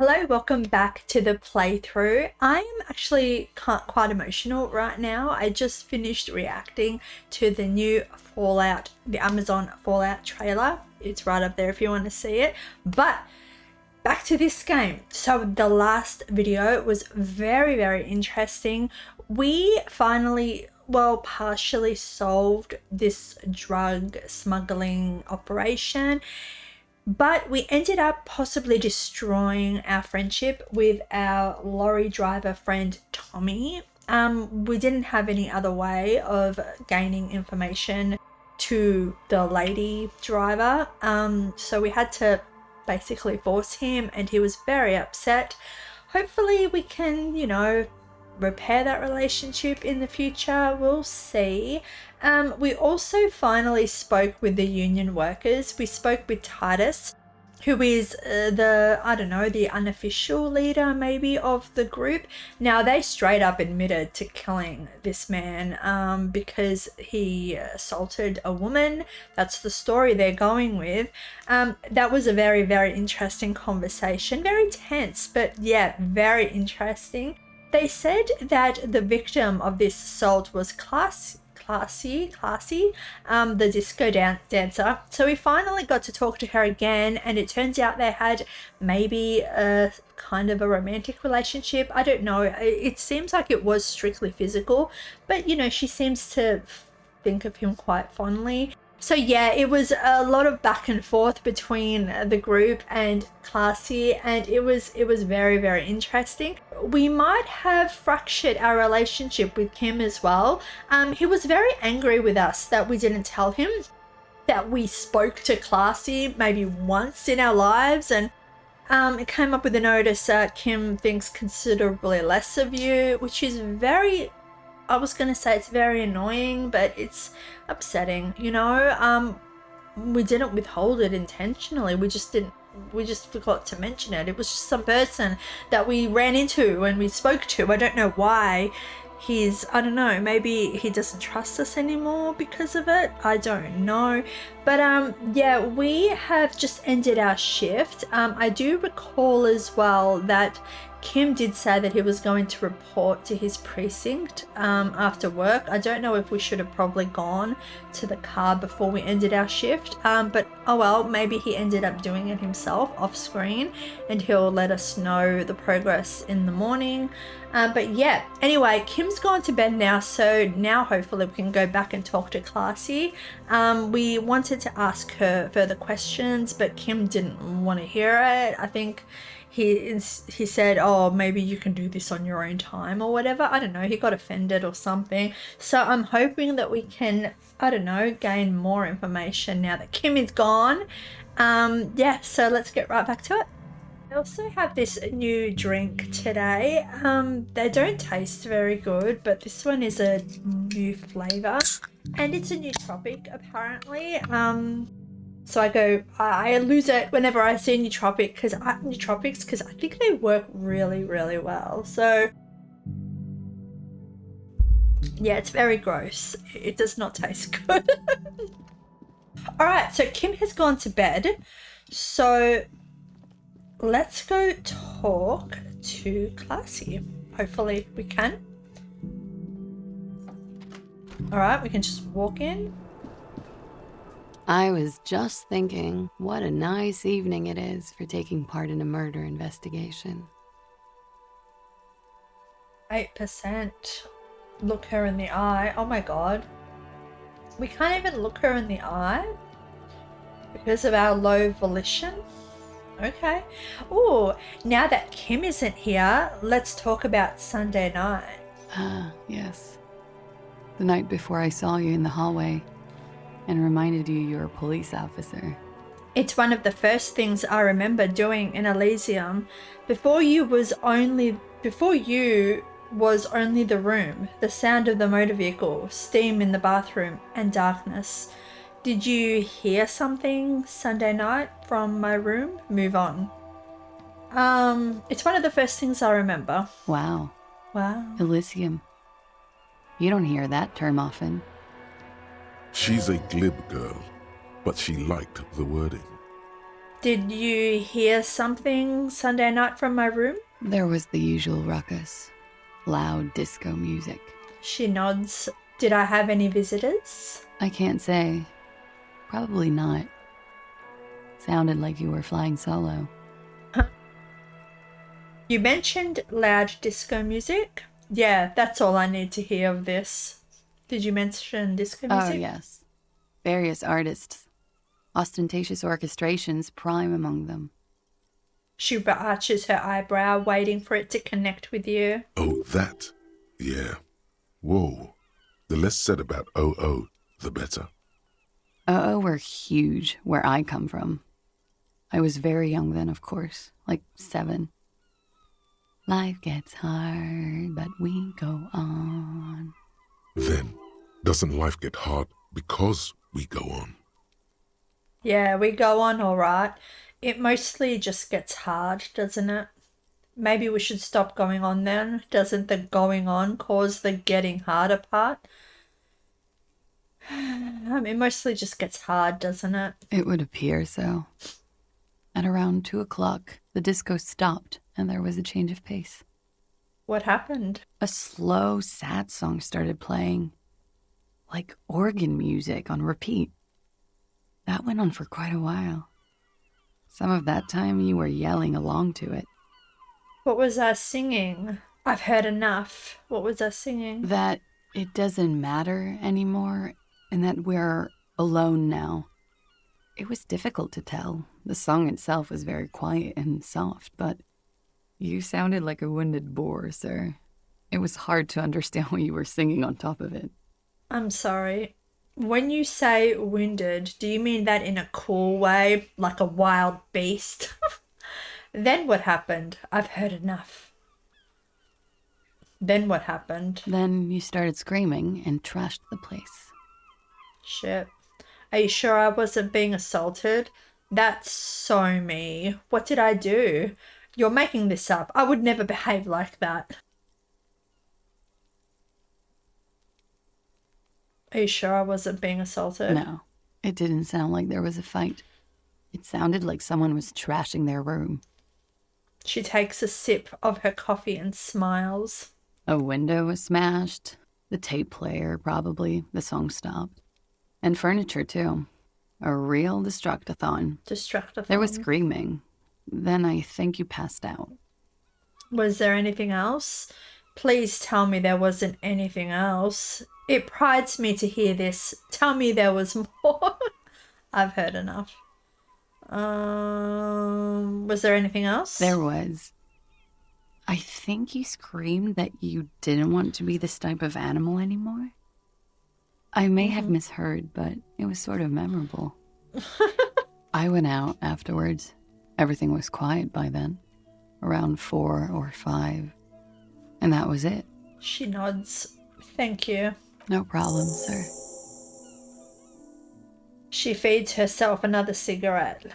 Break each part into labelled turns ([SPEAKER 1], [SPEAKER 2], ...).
[SPEAKER 1] Hello, welcome back to the playthrough. I am actually quite emotional right now. I just finished reacting to the new Fallout, the Amazon Fallout trailer. It's right up there if you want to see it. But back to this game. So the last video was very interesting. We finally, well, partially solved this drug smuggling operation. But we ended up possibly destroying our friendship with our lorry driver friend Tommy. We didn't have any other way of gaining information to the lady driver. So we had to basically force him, and he was very upset. Hopefully we can, repair that relationship in the future. We'll see. We also finally spoke with the union workers. We spoke with Titus, who is the unofficial leader maybe of the group. Now, they straight up admitted to killing this man because he assaulted a woman. That's the story they're going with. That was a very interesting conversation. Very tense, but yeah, very interesting. They said that the victim of this assault was Klaasje, the disco dancer. So we finally got to talk to her again, and it turns out they had maybe a kind of a romantic relationship. I don't know. It seems like it was strictly physical, but she seems to think of him quite fondly. So yeah, it was a lot of back and forth between the group and Klaasje, and it was very interesting. We might have fractured our relationship with Kim as well. He was very angry with us that we didn't tell him that we spoke to Klaasje maybe once in our lives, and it came up with a notice that Kim thinks considerably less of you, which is very, I was going to say it's very annoying, but it's upsetting, we didn't withhold it intentionally. We just forgot to mention it. It was just some person that we ran into and we spoke to. I don't know why. I don't know, maybe he doesn't trust us anymore because of it. I don't know. But yeah, we have just ended our shift. I do recall as well that Kim did say that he was going to report to his precinct after work. I don't know if we should have probably gone to the car before we ended our shift, but oh well, maybe he ended up doing it himself off screen, and he'll let us know the progress in the morning. But yeah, anyway, Kim's gone to bed now, so now hopefully we can go back and talk to Klaasje. We wanted to ask her further questions, but Kim didn't want to hear it. I think he said, oh, maybe you can do this on your own time or whatever. I don't know, he got offended or something. So I'm hoping that we can, I don't know, gain more information now that Kim is gone. Yeah, so let's get right back to it. I also have this new drink today. They don't taste very good, but this one is a new flavor and it's a new topic apparently. So I lose it whenever I see nootropics because I think they work really well. So yeah, it's very gross. It does not taste good. All right, so Kim has gone to bed. So let's go talk to Klaasje. Hopefully we can. All right, we can just walk in.
[SPEAKER 2] I was just thinking, what a nice evening it is for taking part in a murder investigation.
[SPEAKER 1] 8%. Look her in the eye. Oh my god. We can't even look her in the eye because of our low volition. Okay. Oh, now that Kim isn't here, let's talk about Sunday night.
[SPEAKER 2] Ah, yes. The night before I saw you in the hallway and reminded you you're a police officer.
[SPEAKER 1] It's one of the first things I remember doing in Elysium. Before you was only the room, the sound of the motor vehicle, steam in the bathroom, and darkness. Did you hear something Sunday night from my room? Move on. It's one of the first things I remember.
[SPEAKER 2] Wow.
[SPEAKER 1] Wow.
[SPEAKER 2] Elysium. You don't hear that term often.
[SPEAKER 3] She's a glib girl, but she liked the wording.
[SPEAKER 1] Did you hear something Sunday night from my room?
[SPEAKER 2] There was the usual ruckus. Loud disco music.
[SPEAKER 1] She nods. Did I have any visitors?
[SPEAKER 2] I can't say. Probably not. Sounded like you were flying solo.
[SPEAKER 1] You mentioned loud disco music? Yeah, that's all I need to hear of this. Did you mention disco music?
[SPEAKER 2] Oh, yes. Various artists. Ostentatious orchestrations prime among them.
[SPEAKER 1] She arches her eyebrow, waiting for it to connect with you.
[SPEAKER 3] Oh, that? Yeah. Whoa. The less said about OO, the better.
[SPEAKER 2] Oh, were huge where I come from. I was very young then, of course, like 7. Life gets hard, but we go on.
[SPEAKER 3] Then, doesn't life get hard because we go on?
[SPEAKER 1] Yeah, we go on all right. It mostly just gets hard, doesn't it? Maybe we should stop going on then. Doesn't the going on cause the getting harder part? It mostly just gets hard, doesn't it?
[SPEAKER 2] It would appear so. At around 2 o'clock, the disco stopped and there was a change of pace.
[SPEAKER 1] What happened?
[SPEAKER 2] A slow, sad song started playing, like organ music on repeat. That went on for quite a while. Some of that time you were yelling along to it.
[SPEAKER 1] What was I singing? I've heard enough. What was I singing?
[SPEAKER 2] That it doesn't matter anymore and that we're alone now. It was difficult to tell. The song itself was very quiet and soft, but you sounded like a wounded boar, sir. It was hard to understand what you were singing on top of it.
[SPEAKER 1] I'm sorry. When you say wounded, do you mean that in a cool way, like a wild beast? Then what happened? I've heard enough. Then what happened?
[SPEAKER 2] Then you started screaming and trashed the place.
[SPEAKER 1] Shit. Are you sure I wasn't being assaulted? That's so me. What did I do? You're making this up. I would never behave like that. Are you sure I wasn't being assaulted?
[SPEAKER 2] No, it didn't sound like there was a fight. It sounded like someone was trashing their room.
[SPEAKER 1] She takes a sip of her coffee and smiles.
[SPEAKER 2] A window was smashed. The tape player, probably. The song stopped. And furniture, too. A real destructathon.
[SPEAKER 1] Destructathon.
[SPEAKER 2] There was screaming. Then I think you passed out.
[SPEAKER 1] Was there anything else? Please tell me there wasn't anything else. It prides me to hear this. Tell me there was more. I've heard enough. Was there anything else?
[SPEAKER 2] There was. I think you screamed that you didn't want to be this type of animal anymore. I may have misheard, but it was sort of memorable. I went out afterwards. Everything was quiet by then, around 4 or 5. And that was it.
[SPEAKER 1] She nods. Thank you.
[SPEAKER 2] No problem, sir.
[SPEAKER 1] She feeds herself another cigarette.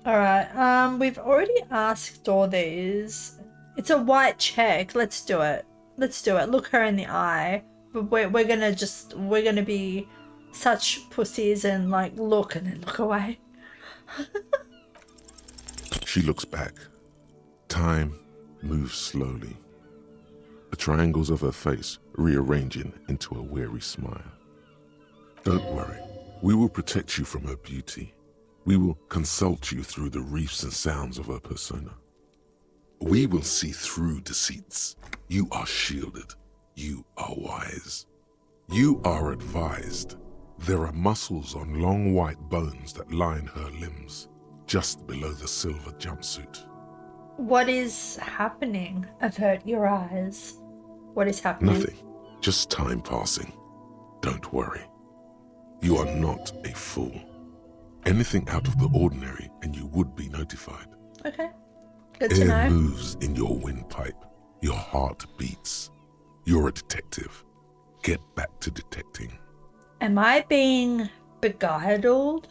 [SPEAKER 1] Alright, we've already asked all these. It's a white check. Let's do it. Let's do it. Look her in the eye. But we're gonna be such pussies and like look and then look away.
[SPEAKER 3] She looks back. Time moves slowly. The triangles of her face rearranging into a weary smile. Don't worry. We will protect you from her beauty. We will consult you through the reefs and sounds of her persona. We will see through deceits. You are shielded. You are wise. You are advised. There are muscles on long white bones that line her limbs, just below the silver jumpsuit.
[SPEAKER 1] What is happening? Avert your eyes. What is happening?
[SPEAKER 3] Nothing. Just time passing. Don't worry. You are not a fool. Anything out of the ordinary and you would be notified.
[SPEAKER 1] Okay. Good to
[SPEAKER 3] Air
[SPEAKER 1] know.
[SPEAKER 3] moves in your windpipe. Your heart beats. You're a detective. Get back to detecting.
[SPEAKER 1] Am I being beguiled?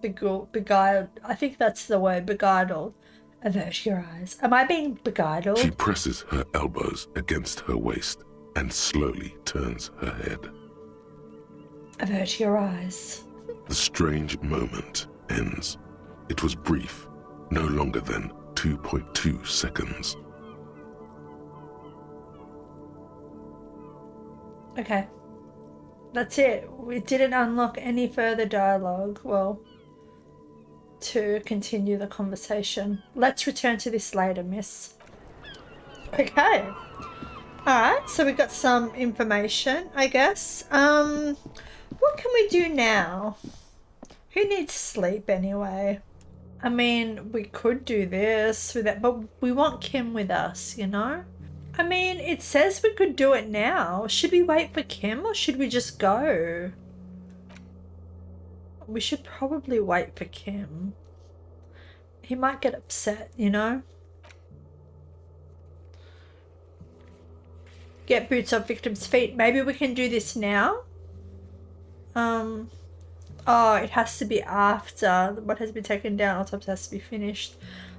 [SPEAKER 1] Beguiled. I think that's the word, beguiled. Avert your eyes. Am I being beguiled?
[SPEAKER 3] She presses her elbows against her waist and slowly turns her head.
[SPEAKER 1] Avert your eyes.
[SPEAKER 3] The strange moment ends. It was brief, no longer than 2.2 seconds.
[SPEAKER 1] Okay. That's it. We didn't unlock any further dialogue. Well, to continue the conversation. Let's return to this later, miss. Okay. Alright, so we got some information, I guess. What can we do now? Who needs sleep anyway? I mean, we could do this with that, but we want Kim with us, you know? I mean, it says we could do it now. Should we wait for Kim or should we just go? We should probably wait for Kim. He might get upset, you know? Get boots on victim's feet. Maybe we can do this now? Oh, it has to be after what has been taken down. Autopsy has to be finished.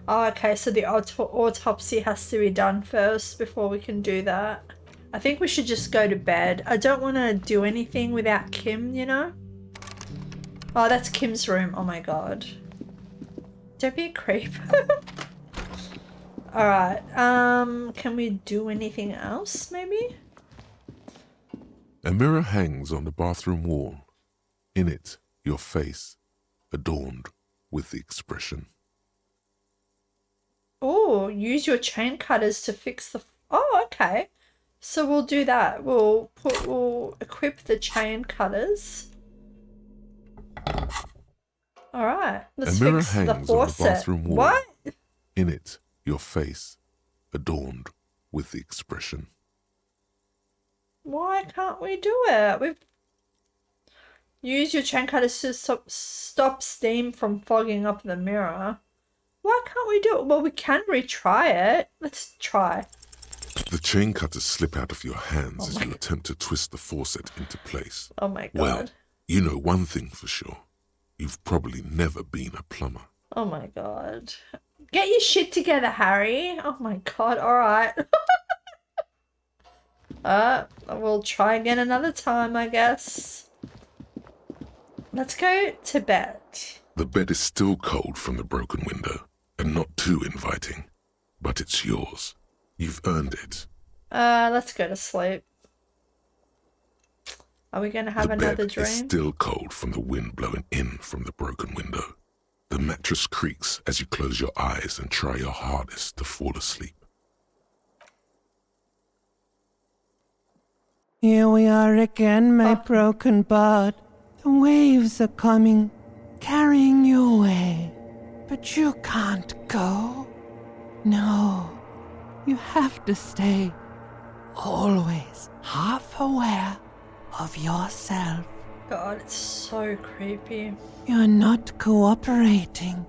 [SPEAKER 1] Oh, okay, so the autopsy has to be done first before we can do that. I think we should just go to bed. I don't want to do anything without Kim, you know? Oh, that's Kim's room. Oh my god. Don't be a creep. Alright, can we do anything else, maybe?
[SPEAKER 3] A mirror hangs on the bathroom wall. In it, your face, adorned with the expression.
[SPEAKER 1] Oh, use your chain cutters to fix the... Oh, okay. So we'll do that. We'll equip the chain cutters. Alright, let's
[SPEAKER 3] A mirror
[SPEAKER 1] fix the
[SPEAKER 3] hangs on the
[SPEAKER 1] faucet.
[SPEAKER 3] bathroom wall.
[SPEAKER 1] What?
[SPEAKER 3] In it, your face, adorned with the expression.
[SPEAKER 1] Why can't we do it? We've... Use your chain cutters to stop steam from fogging up the mirror. Why can't we do it? Well, we can retry it. Let's try.
[SPEAKER 3] The chain cutters slip out of your hands as you
[SPEAKER 1] God.
[SPEAKER 3] attempt to twist the faucet into place.
[SPEAKER 1] Oh my god.
[SPEAKER 3] Well, you know one thing for sure. You've probably never been a plumber.
[SPEAKER 1] Oh my god. Get your shit together, Harry. Oh my god, alright. We'll try again another time, I guess. Let's go to bed.
[SPEAKER 3] The bed is still cold from the broken window, and not too inviting. But it's yours. You've earned it.
[SPEAKER 1] Let's go to sleep. Are we gonna have
[SPEAKER 3] The
[SPEAKER 1] another
[SPEAKER 3] bed is
[SPEAKER 1] dream?
[SPEAKER 3] still cold from the wind blowing in from the broken window. The mattress creaks as you close your eyes and try your hardest to fall asleep.
[SPEAKER 4] Here we are again, my
[SPEAKER 1] Oh.
[SPEAKER 4] broken bud. The waves are coming, carrying you away. But you can't go. No, you have to stay. Always half aware of yourself.
[SPEAKER 1] God, it's so creepy.
[SPEAKER 4] You're not cooperating,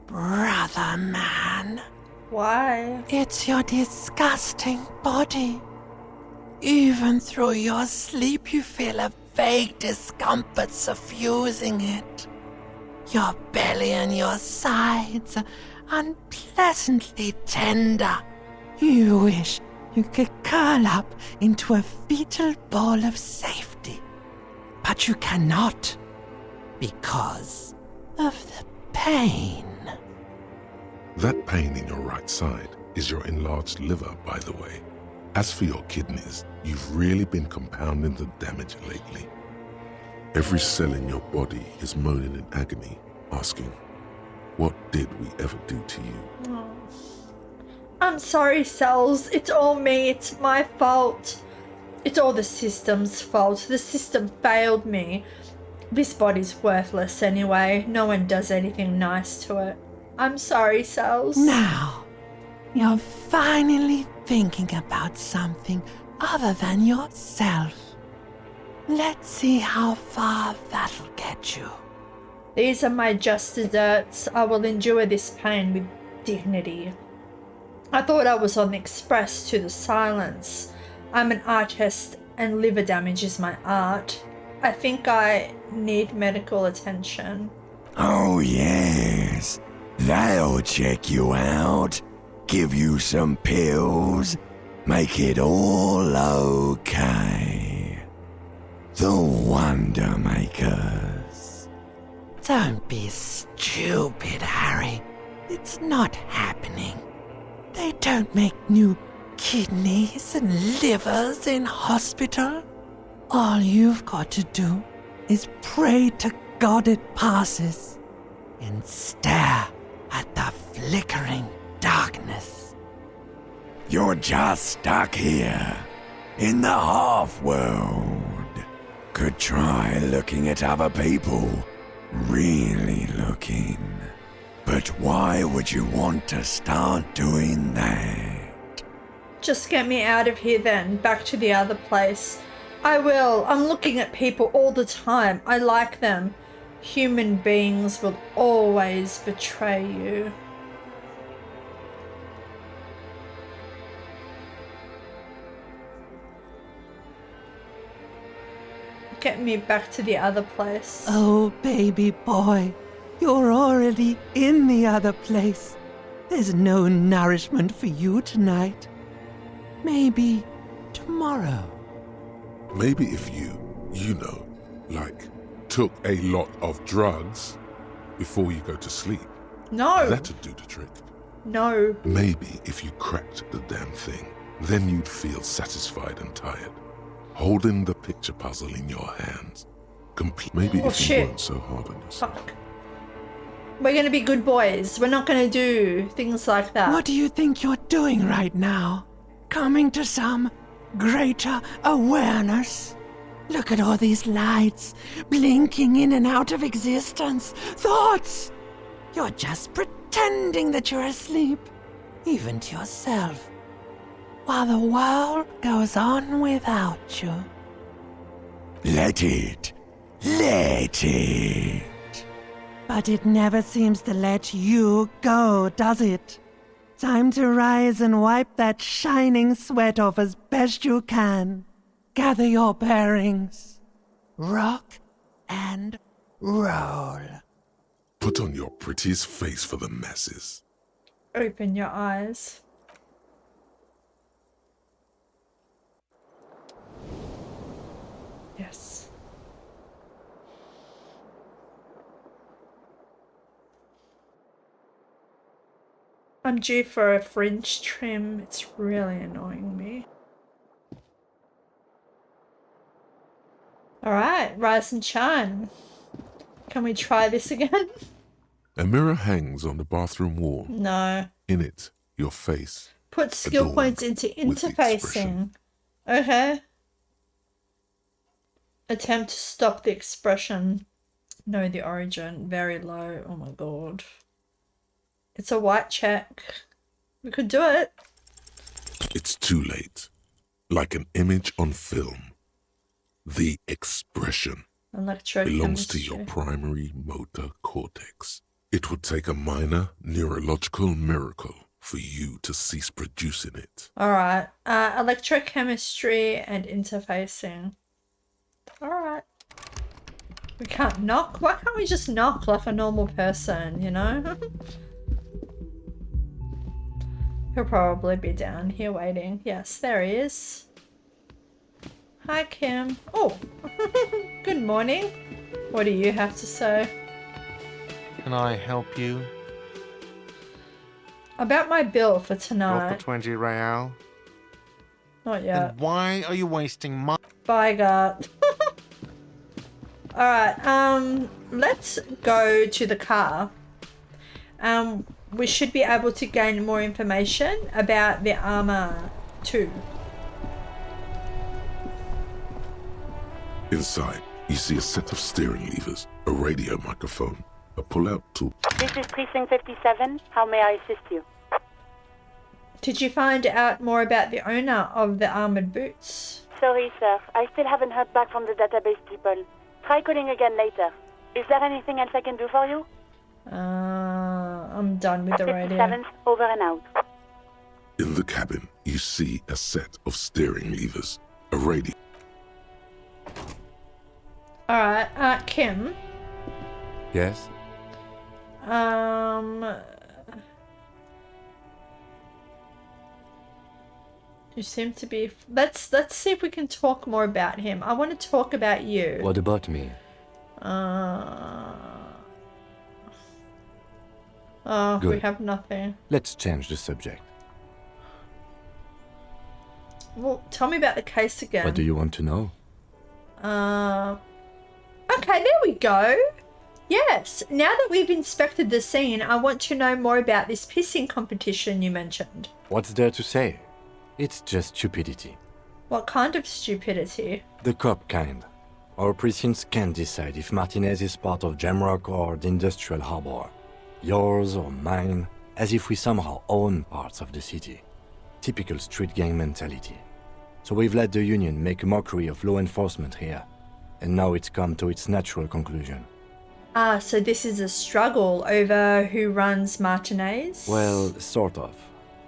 [SPEAKER 4] brother man.
[SPEAKER 1] Why?
[SPEAKER 4] It's your disgusting body. Even through your sleep, you feel a vague discomfort suffusing it. Your belly and your sides are unpleasantly tender. You wish you could curl up into a fetal ball of safety. But you cannot, because of the pain.
[SPEAKER 3] That pain in your right side is your enlarged liver, by the way. As for your kidneys, you've really been compounding the damage lately. Every cell in your body is moaning in agony, asking, what did we ever do to you?
[SPEAKER 1] Oh. I'm sorry, cells. It's all me. It's my fault. It's all the system's fault. The system failed me. This body's worthless anyway. No one does anything nice to it. I'm sorry, cells.
[SPEAKER 4] Now, you're finally thinking about something other than yourself. Let's see how far that'll get you.
[SPEAKER 1] These are my just desserts. I will endure this pain with dignity. I thought I was on the express to the silence. I'm an artist and liver damage is my art. I think I need medical attention.
[SPEAKER 5] Oh, yes. They'll check you out, give you some pills, make it all okay. The Wonder Makers.
[SPEAKER 4] Don't be stupid, Harry. It's not happening. They don't make new kidneys and livers in hospital. All you've got to do is pray to God it passes and stare at the flickering darkness.
[SPEAKER 5] You're just stuck here, in the half-world. Could try looking at other people, really looking. But why would you want to start doing that?
[SPEAKER 1] Just get me out of here then, back to the other place. I will. I'm looking at people all the time. I like them. Human beings will always betray you. Get me back to the other place.
[SPEAKER 4] Oh, baby boy, you're already in the other place. There's no nourishment for you tonight. Maybe tomorrow.
[SPEAKER 3] Maybe if you know, like, took a lot of drugs before you go to sleep.
[SPEAKER 1] No.
[SPEAKER 3] That'd do the trick.
[SPEAKER 1] No.
[SPEAKER 3] Maybe if you cracked the damn thing, then you'd feel satisfied and tired. Holding the picture puzzle in your hands. Maybe if you weren't so hard on yourself.
[SPEAKER 1] Fuck. We're gonna be good boys. We're not gonna do things like that.
[SPEAKER 4] What do you think you're doing right now? Coming to some greater awareness? Look at all these lights blinking in and out of existence. Thoughts! You're just pretending that you're asleep, even to yourself, while the world goes on without you.
[SPEAKER 5] Let it. Let it.
[SPEAKER 4] But it never seems to let you go, does it? Time to rise and wipe that shining sweat off as best you can. Gather your bearings. Rock and roll.
[SPEAKER 3] Put on your prettiest face for the masses.
[SPEAKER 1] Open your eyes. Yes. I'm due for a fringe trim. It's really annoying me. Alright, rise and shine. Can we try this again?
[SPEAKER 3] A mirror hangs on the bathroom wall.
[SPEAKER 1] No.
[SPEAKER 3] In it, your face.
[SPEAKER 1] Put skill
[SPEAKER 3] adorned
[SPEAKER 1] points into
[SPEAKER 3] with
[SPEAKER 1] interfacing. Okay. Attempt to stop the expression. Know the origin. Very low. Oh my god. It's a white check. We could do it.
[SPEAKER 3] It's too late. Like an image on film. The expression belongs to your primary motor cortex. It would take a minor neurological miracle for you to cease producing it.
[SPEAKER 1] Alright. Electrochemistry and interfacing. Alright. We can't knock? Why can't we just knock like a normal person, you know? He'll probably be down here waiting. Yes, there he is. Hi, Kim. Oh, good morning. What do you have to say?
[SPEAKER 6] Can I help you?
[SPEAKER 1] About my bill for
[SPEAKER 6] Got
[SPEAKER 1] tonight.
[SPEAKER 6] the 20 real?
[SPEAKER 1] Not yet.
[SPEAKER 6] And why are you wasting my...
[SPEAKER 1] Bye, Gart. Alright, let's go to the car. We should be able to gain more information about the armor too.
[SPEAKER 3] Inside, you see a set of steering levers, a radio microphone, a pull-out tool.
[SPEAKER 7] This is Precinct 57. How may I assist you?
[SPEAKER 1] Did you find out more about the owner of the armored boots?
[SPEAKER 7] Sorry, sir. I still haven't heard back from the database people. Try calling again later. Is there anything else I can do for you?
[SPEAKER 1] I'm done with the radio.
[SPEAKER 7] 57th, over and out.
[SPEAKER 3] In the cabin, you see a set of steering levers, a radio.
[SPEAKER 1] Alright, Kim.
[SPEAKER 8] Yes?
[SPEAKER 1] You seem to be... Let's see if we can talk more about him. I want to talk about you.
[SPEAKER 8] What about me?
[SPEAKER 1] Oh, we
[SPEAKER 8] Good.
[SPEAKER 1] have nothing.
[SPEAKER 8] Let's change the subject.
[SPEAKER 1] Well, tell me about the case again.
[SPEAKER 8] What do you want to know?
[SPEAKER 1] Okay, there we go. Yes, now that we've inspected the scene, I want to know more about this pissing competition you mentioned.
[SPEAKER 8] What's there to say? It's just stupidity.
[SPEAKER 1] What kind of stupidity?
[SPEAKER 8] The cop kind. Our precincts can't decide if Martinaise is part of Jamrock or the industrial harbor. Yours or mine, as if we somehow own parts of the city. Typical street gang mentality. So we've let the union make a mockery of law enforcement here. And now it's come to its natural conclusion.
[SPEAKER 1] Ah, so this is a struggle over who runs Martinaise?
[SPEAKER 8] Well, sort of.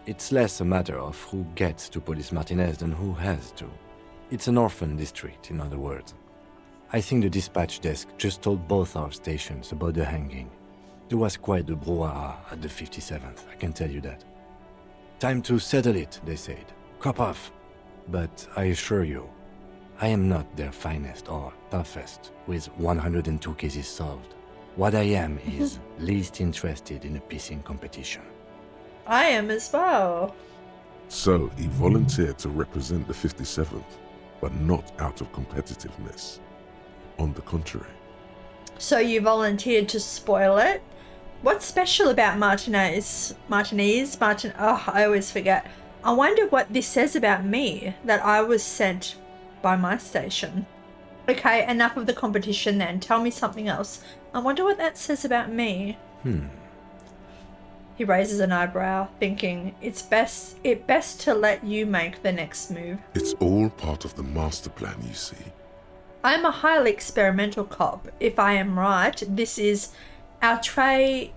[SPEAKER 8] It's less a matter of who gets to police Martinaise than who has to. It's an orphan district, in other words. I think the dispatch desk just told both our stations about the hanging. There was quite the brouhaha at the 57th, I can tell you that. Time to settle it, they said. Cop off. But I assure you, I am not their finest or toughest, with 102 cases solved. What I am is least interested in a pissing competition.
[SPEAKER 1] I am as well.
[SPEAKER 3] So he volunteered to represent the 57th, but not out of competitiveness. On the contrary.
[SPEAKER 1] So you volunteered to spoil it? What's special about Martinaise? Oh, I always forget. I wonder what this says about me, that I was sent by my station. Okay, enough of the competition then. Tell me something else. I wonder what that says about me. He raises an eyebrow, thinking it's best to let you make the next move.
[SPEAKER 3] It's all part of the master plan, you see.
[SPEAKER 1] I'm a highly experimental cop. If I am right, this is our tray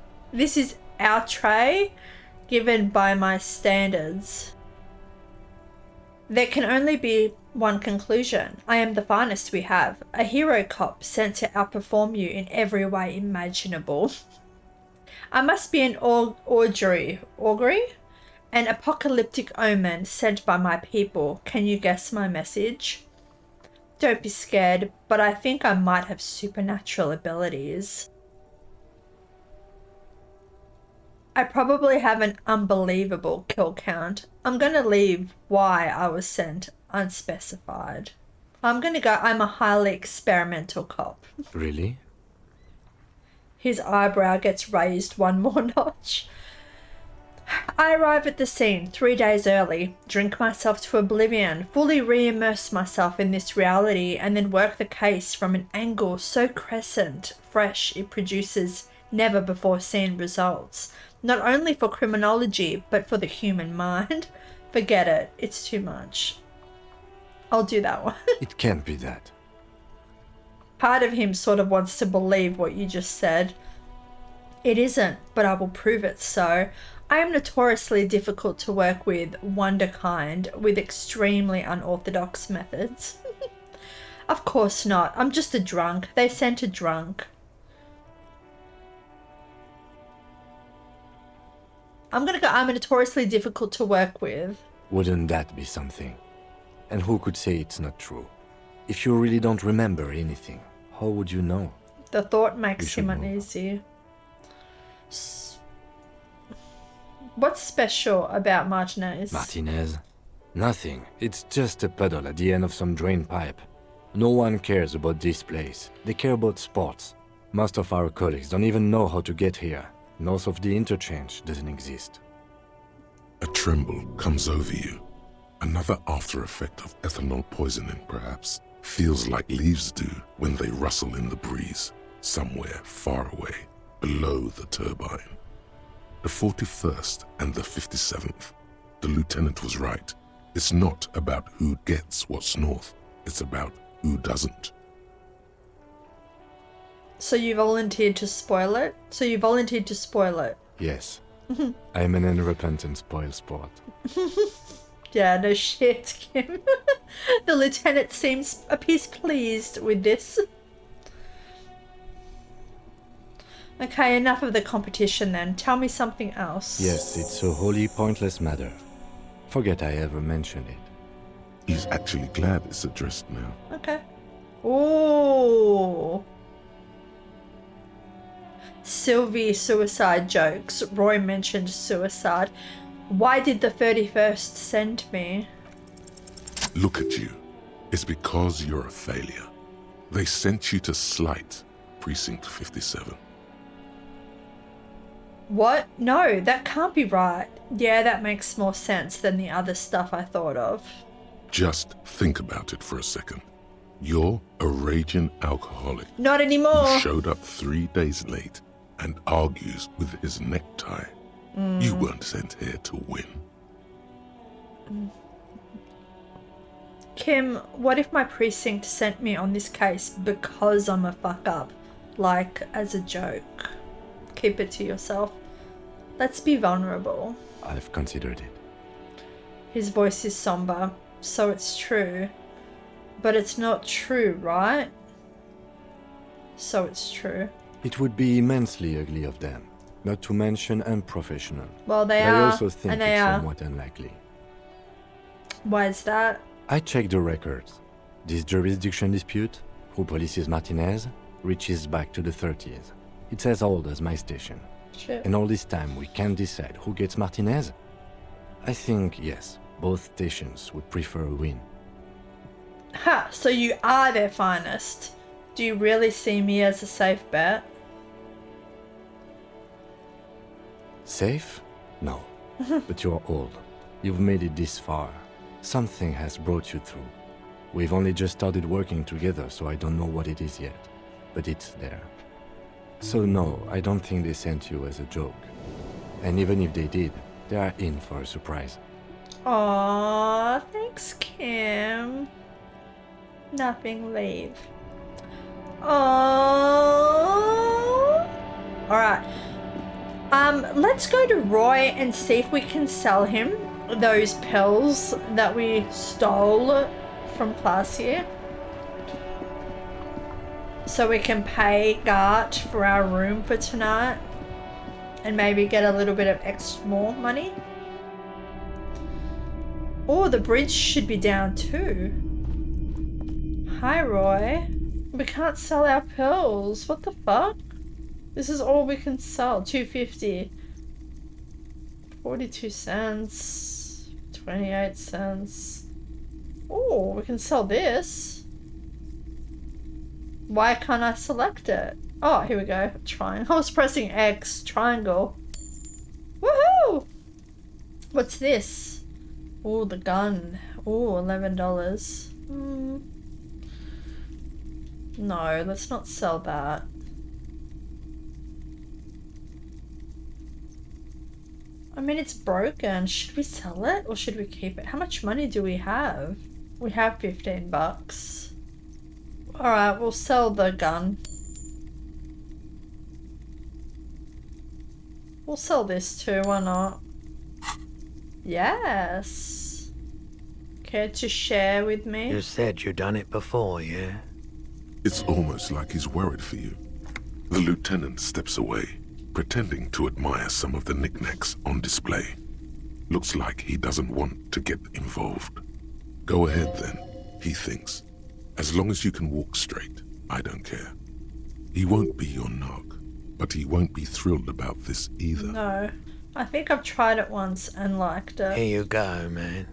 [SPEAKER 1] given by my standards. There can only be one conclusion. I am the finest we have, a hero cop sent to outperform you in every way imaginable. I must be an augury, an apocalyptic omen sent by my people. Can you guess my message? Don't be scared, but I think I might have supernatural abilities. I probably have an unbelievable kill count. I'm gonna leave why I was sent unspecified. I'm gonna go, I'm a highly experimental cop.
[SPEAKER 8] Really?
[SPEAKER 1] His eyebrow gets raised one more notch. I arrive at the scene 3 days early, drink myself to oblivion, fully re-immerse myself in this reality, and then work the case from an angle so crescent, fresh, it produces never before seen results. Not only for criminology, but for the human mind. Forget it, it's too much. I'll do that one.
[SPEAKER 8] It can't be that.
[SPEAKER 1] Part of him sort of wants to believe what you just said. It isn't, but I will prove it so. I am notoriously difficult to work with, wonderkind, with extremely unorthodox methods. Of course not, I'm just a drunk. They sent a drunk. I'm gonna go, I'm notoriously difficult to work with.
[SPEAKER 8] Wouldn't that be something? And who could say it's not true? If you really don't remember anything, how would you know?
[SPEAKER 1] The thought makes
[SPEAKER 8] You
[SPEAKER 1] him
[SPEAKER 8] should know.
[SPEAKER 1] uneasy. What's special about Martinaise?
[SPEAKER 8] Martinaise? Nothing. It's just a puddle at the end of some drain pipe. No one cares about this place. They care about sports. Most of our colleagues don't even know how to get here. North of the interchange doesn't exist.
[SPEAKER 3] A tremble comes over you. Another after effect of ethanol poisoning, perhaps. Feels like leaves do when they rustle in the breeze, somewhere far away, below the turbine. The 41st and the 57th. The lieutenant was right. It's not about who gets what's north. It's about who doesn't.
[SPEAKER 1] So you volunteered to spoil it?
[SPEAKER 8] Yes. I'm an unrepentant spoil sport.
[SPEAKER 1] Yeah, no shit, Kim. The lieutenant seems a piece pleased with this. Okay, enough of the competition then. Tell me something else.
[SPEAKER 8] Yes, it's a wholly pointless matter. Forget I ever mentioned it.
[SPEAKER 3] He's actually glad it's addressed now.
[SPEAKER 1] Okay. Ooh. Sylvie suicide jokes. Roy mentioned suicide. Why did the 31st send me?
[SPEAKER 3] Look at you. It's because you're a failure. They sent you to Slight, Precinct 57.
[SPEAKER 1] What? No, that can't be right. Yeah, that makes more sense than the other stuff I thought of.
[SPEAKER 3] Just think about it for a second. You're a raging alcoholic
[SPEAKER 1] Not anymore.
[SPEAKER 3] who showed up 3 days late and argues with his necktie. You weren't sent here to win.
[SPEAKER 1] Kim, what if my precinct sent me on this case because I'm a fuck up? Like, as a joke. Keep it to yourself. Let's be vulnerable.
[SPEAKER 8] I've considered it.
[SPEAKER 1] His voice is somber, so it's true. But it's not true, right? So it's true.
[SPEAKER 8] It would be immensely ugly of them, not to mention unprofessional.
[SPEAKER 1] Well, they
[SPEAKER 8] But
[SPEAKER 1] are.
[SPEAKER 8] I also think
[SPEAKER 1] and they
[SPEAKER 8] it's
[SPEAKER 1] are.
[SPEAKER 8] somewhat unlikely.
[SPEAKER 1] Why is that?
[SPEAKER 8] I checked the records. This jurisdiction dispute, who polices Martinaise, reaches back to the 30s. It's as old as my station.
[SPEAKER 1] Shit.
[SPEAKER 8] And all this time we can't decide who gets Martinaise? I think, yes, both stations would prefer a win.
[SPEAKER 1] Ha! So you are their finest. Do you really see me as a safe bet?
[SPEAKER 8] Safe? No. But you're old. You've made it this far. Something has brought you through. We've only just started working together, so I don't know what it is yet. But it's there. So no, I don't think they sent you as a joke. And even if they did, they are in for a surprise.
[SPEAKER 1] Aww, thanks, Kim. Nothing, leave. Aww. Alright. Let's go to Roy and see if we can sell him those pills that we stole from Klaasje. So we can pay Gart for our room for tonight. And maybe get a little bit of extra more money. Oh, the bridge should be down too. Hi, Roy. We can't sell our pills. What the fuck? This is all we can sell. $2.50. 42 cents. 28 cents. Oh, we can sell this. Why can't I select it? Oh, here we go. Triangle. I was pressing X. Triangle. Woohoo! What's this? Oh, the gun. Oh, $11. No, let's not sell that. I mean, it's broken. Should we sell it or should we keep it? How much money do we have? We have 15 bucks. Alright, we'll sell the gun. We'll sell this too, why not? Yes. Care to share with me?
[SPEAKER 4] You said you done it before, yeah?
[SPEAKER 3] It's almost like he's worried for you. The lieutenant steps away, pretending to admire some of the knickknacks on display. Looks like he doesn't want to get involved. Go ahead then, he thinks. As long as you can walk straight, I don't care. He won't be your nog, but he won't be thrilled about this either.
[SPEAKER 1] No. I think I've tried it once and liked it.
[SPEAKER 4] Here you go, man.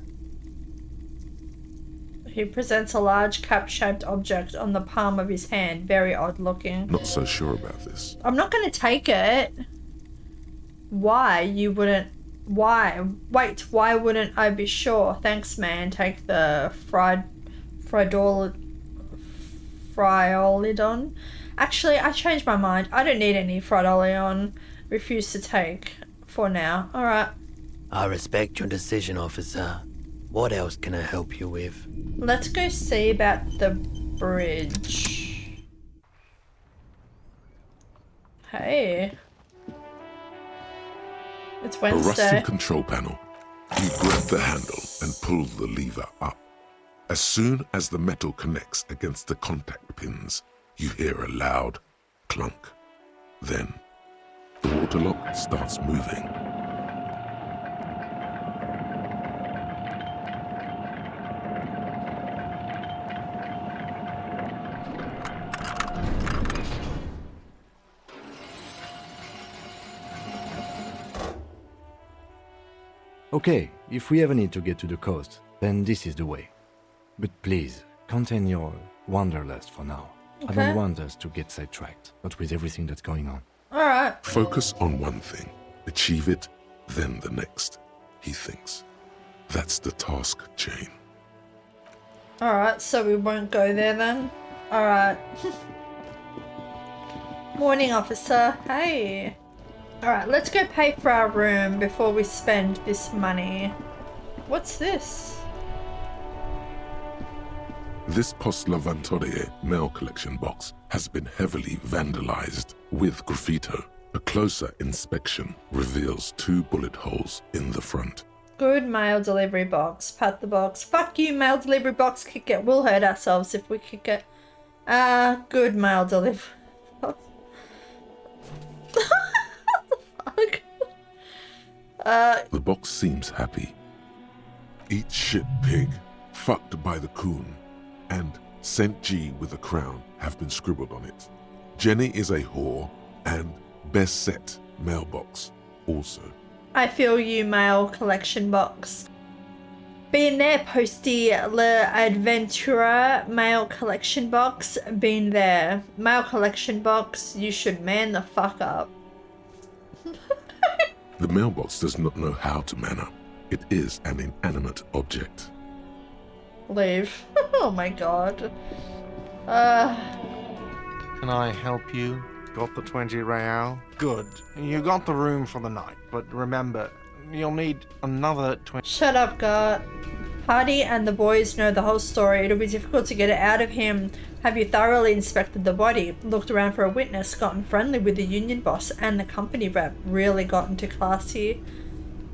[SPEAKER 1] He presents a large cap-shaped object on the palm of his hand. Very odd looking.
[SPEAKER 3] Not so sure about this.
[SPEAKER 1] I'm not going to take it. Why? You wouldn't... Why? Wait, why wouldn't I be sure? Thanks, man. Take the Friolidon. Actually, I changed my mind. I don't need any Friolidon. Refuse to take. For now. Alright.
[SPEAKER 4] I respect your decision, officer. What else can I help you with?
[SPEAKER 1] Let's go see about the bridge. Hey. It's
[SPEAKER 3] A rusty
[SPEAKER 1] Wednesday.
[SPEAKER 3] control panel. You grab the handle and pull the lever up. As soon as the metal connects against the contact pins, you hear a loud clunk. Then, the water lock starts moving.
[SPEAKER 8] Okay, if we ever need to get to the coast, then this is the way. But please, contain your wanderlust for now. I don't want us to get sidetracked, not with everything that's going on.
[SPEAKER 1] Alright.
[SPEAKER 3] Focus on one thing, achieve it, then the next, he thinks. That's the task chain.
[SPEAKER 1] Alright, so we won't go there then. Alright. Morning, officer. Hey. Alright, let's go pay for our room before we spend this money. What's this?
[SPEAKER 3] This Post Lavatorie mail collection box has been heavily vandalized with graffito. A closer inspection reveals 2 bullet holes in the front.
[SPEAKER 1] Good mail delivery box. Pat the box. Fuck you, mail delivery box. Kick it. We'll hurt ourselves if we kick it. Good mail delivery box. What the fuck?
[SPEAKER 3] The box seems happy. Eat shit, pig. Fucked by the coon. And St. G with a crown have been scribbled on it. Jenny is a whore, and best set mailbox also.
[SPEAKER 1] I feel you, mail collection box. Been there, Posty L'Adventura mail collection box. Been there. Mail collection box, you should man the fuck up.
[SPEAKER 3] The mailbox does not know how to man up. It is an inanimate object.
[SPEAKER 1] Leave. Oh my god.
[SPEAKER 6] Can I help you? Got the 20 real? Good. You got the room for the night, but remember, you'll need another 20.
[SPEAKER 1] Shut up, God. Hardy and the boys know the whole story. It'll be difficult to get it out of him. Have you thoroughly inspected the body? Looked around for a witness? Gotten friendly with the union boss and the company rep? Really gotten to Klaasje?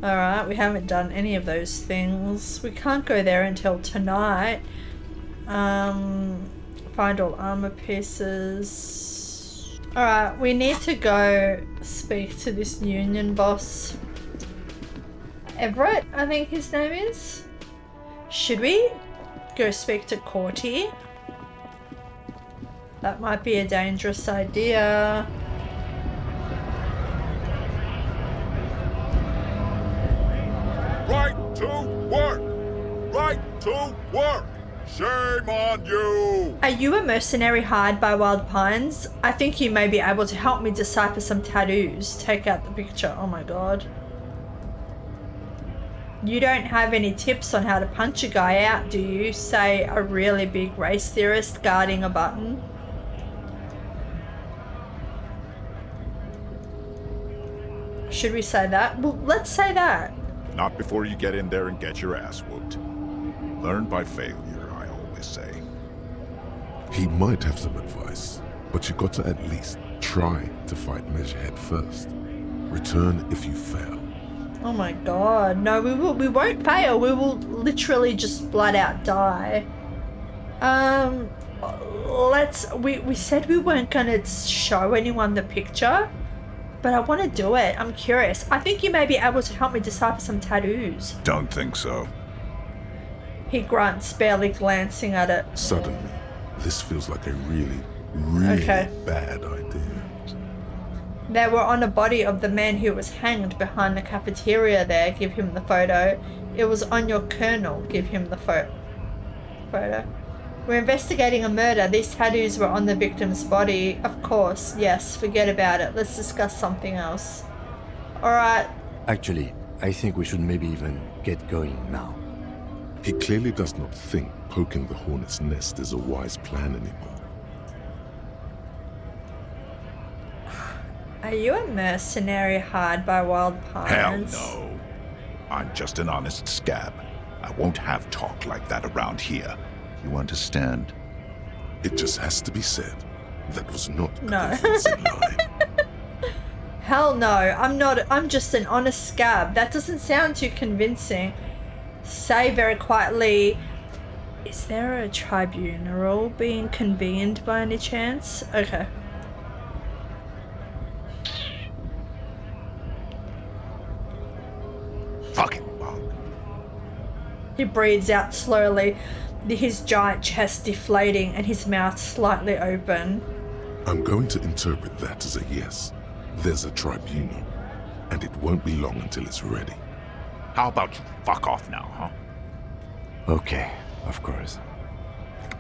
[SPEAKER 1] Alright, we haven't done any of those things. We can't go there until tonight. Find all armor pieces. Alright, we need to go speak to this union boss. Everett, I think his name is. Should we go speak to Corty? That might be a dangerous idea.
[SPEAKER 9] Right to work! Right to work! Shame on you!
[SPEAKER 1] Are you a mercenary hired by Wild Pines? I think you may be able to help me decipher some tattoos. Take out the picture. Oh my god. You don't have any tips on how to punch a guy out, do you? Say a really big race theorist guarding a button. Should we say that? Well, let's say that.
[SPEAKER 9] Not before you get in there and get your ass whooped. Learn by failure, I always say.
[SPEAKER 3] He might have some advice, but you got to at least try to fight Measurehead first. Return if you fail.
[SPEAKER 1] Oh my god. No, we won't fail. We will literally just flat out die. We said we weren't gonna show anyone the picture, but I want to do it. I'm curious. I think you may be able to help me decipher some tattoos.
[SPEAKER 9] Don't think so.
[SPEAKER 1] He grunts, barely glancing at it.
[SPEAKER 3] Suddenly, this feels like a really, really bad idea.
[SPEAKER 1] They were on a body of the man who was hanged behind the cafeteria there. Give him the photo. It was on your colonel. Give him the photo. We're investigating a murder. These tattoos were on the victim's body. Of course, yes. Forget about it. Let's discuss something else. Alright.
[SPEAKER 8] Actually, I think we should maybe even get going now.
[SPEAKER 3] He clearly does not think poking the hornet's nest is a wise plan anymore.
[SPEAKER 1] Are you a mercenary hired by Wild Pines?
[SPEAKER 9] Hell no. I'm just an honest scab. I won't have talk like that around here. You understand?
[SPEAKER 3] It just has to be said. That was not a
[SPEAKER 1] No.
[SPEAKER 3] convincing lie.
[SPEAKER 1] Hell no. I'm just an honest scab. That doesn't sound too convincing. Say very quietly, is there a tribunal being convened by any chance? Okay.
[SPEAKER 9] Fucking bug.
[SPEAKER 1] He breathes out slowly, his giant chest deflating and his mouth slightly open.
[SPEAKER 3] I'm going to interpret that as a yes. There's a tribunal, and it won't be long until it's ready.
[SPEAKER 9] How about you fuck off now, huh?
[SPEAKER 8] Okay, of course.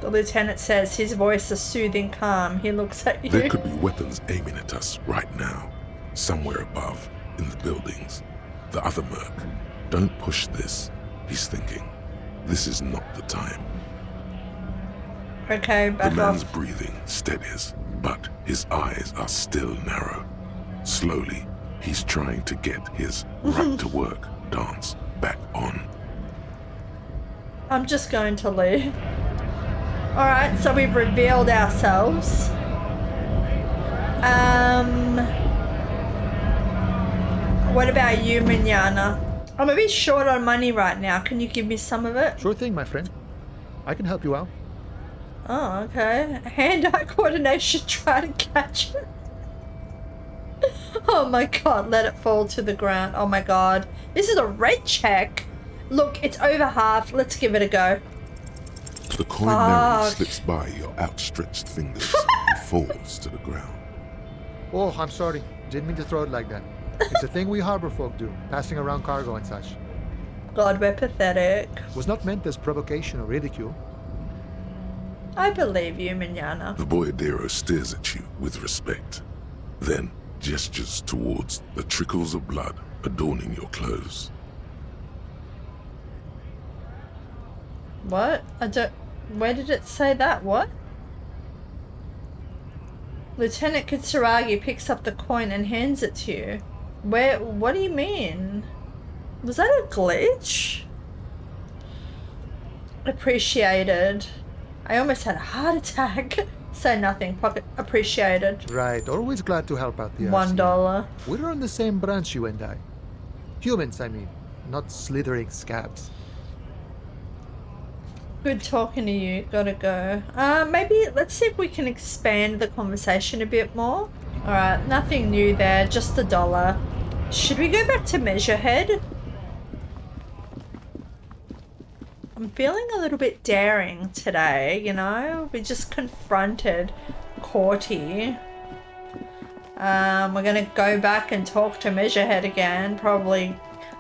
[SPEAKER 1] The lieutenant says, his voice is soothing calm. He looks at you.
[SPEAKER 3] There could be weapons aiming at us right now, somewhere above, in the buildings. The other merc. Don't push this, he's thinking. This is not the time.
[SPEAKER 1] Okay, back
[SPEAKER 3] The man's
[SPEAKER 1] off.
[SPEAKER 3] breathing steadies, but his eyes are still narrow. Slowly, he's trying to get his right to work dance back on.
[SPEAKER 1] I'm just going to leave. Alright, so we've revealed ourselves. What about you, Mañana? I'm a bit short on money right now. Can you give me some of it?
[SPEAKER 10] Sure thing, my friend. I can help you out.
[SPEAKER 1] Oh, okay. Hand-eye coordination, try to catch it. Oh my god, let it fall to the ground. Oh my god. This is a red check. Look, it's over half. Let's give it a go.
[SPEAKER 3] The coin narrowly slips by your outstretched fingers and falls to the ground.
[SPEAKER 10] Oh, I'm sorry. Didn't mean to throw it like that. It's a thing we harbor folk do, passing around cargo and such.
[SPEAKER 1] God, we're pathetic.
[SPEAKER 10] Was not meant as provocation or ridicule.
[SPEAKER 1] I believe you, Mañana.
[SPEAKER 3] The boyadero stares at you with respect, then gestures towards the trickles of blood adorning your clothes.
[SPEAKER 1] What? I don't... Where did it say that? What? Lieutenant Kitsuragi picks up the coin and hands it to you. Where... What do you mean? Was that a glitch? Appreciated. I almost had a heart attack. Say nothing. Pocket appreciated.
[SPEAKER 10] Right, always glad to help out the RC.
[SPEAKER 1] $1.
[SPEAKER 10] We're on the same branch, you and I. Humans, I mean, not slithering scabs.
[SPEAKER 1] Good talking to you. Gotta go. Maybe let's see if we can expand the conversation a bit more. Alright, nothing new there, just $1. Should we go back to Measurehead? I'm feeling a little bit daring today, you know? We just confronted Corty. We're gonna go back and talk to Measurehead again. Probably,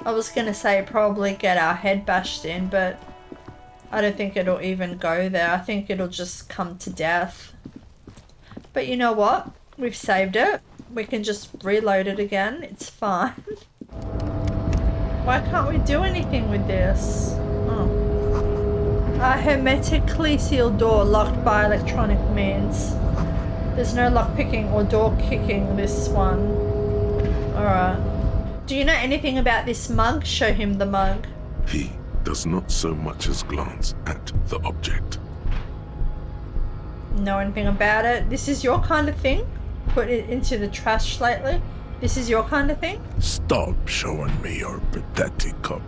[SPEAKER 1] I was gonna say probably get our head bashed in, but I don't think it'll even go there. I think it'll just come to death. But you know what? We've saved it. We can just reload it again. It's fine. Why can't we do anything with this? Oh. A hermetically sealed door locked by electronic means. There's no lock picking or door kicking this one. Alright. Do you know anything about this mug? Show him the mug.
[SPEAKER 3] He does not so much as glance at the object.
[SPEAKER 1] Know anything about it? This is your kind of thing? Put it into the trash lately? This is your kind of thing?
[SPEAKER 5] Stop showing me your pathetic cup.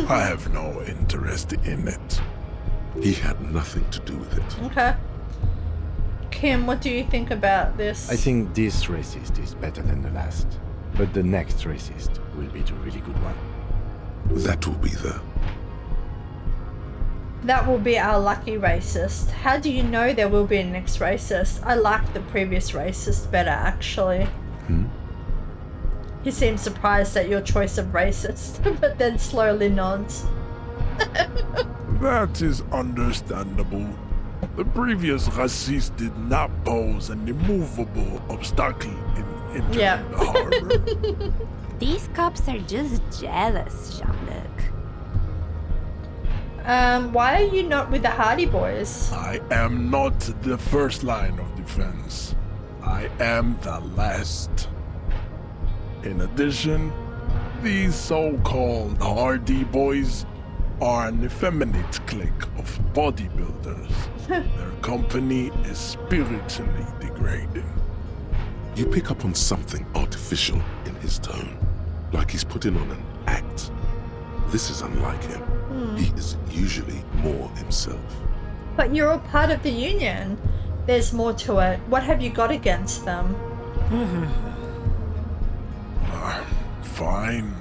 [SPEAKER 5] I have no interest in it.
[SPEAKER 3] He had nothing to do with it.
[SPEAKER 1] Okay. Kim, what do you think about this?
[SPEAKER 8] I think this racist is better than the last. But the next racist will be the really good one.
[SPEAKER 3] That will be
[SPEAKER 1] That will be our lucky racist. How do you know there will be a next racist? I liked the previous racist better, actually. He seems surprised at your choice of racist, but then slowly nods.
[SPEAKER 5] That is understandable. The previous racist did not pose an immovable obstacle in entering the harbor.
[SPEAKER 11] These cops are just jealous, Jean-Luc.
[SPEAKER 1] Why are you not with the Hardy Boys?
[SPEAKER 5] I am not the first line of defense. I am the last. In addition, these so-called Hardy Boys are an effeminate clique of bodybuilders. Their company is spiritually degrading.
[SPEAKER 3] You pick up on something artificial in his tone, like he's putting on an act. This is unlike him. He is usually more himself.
[SPEAKER 1] But you're all part of the union. There's more to it. What have you got against them?
[SPEAKER 5] Fine.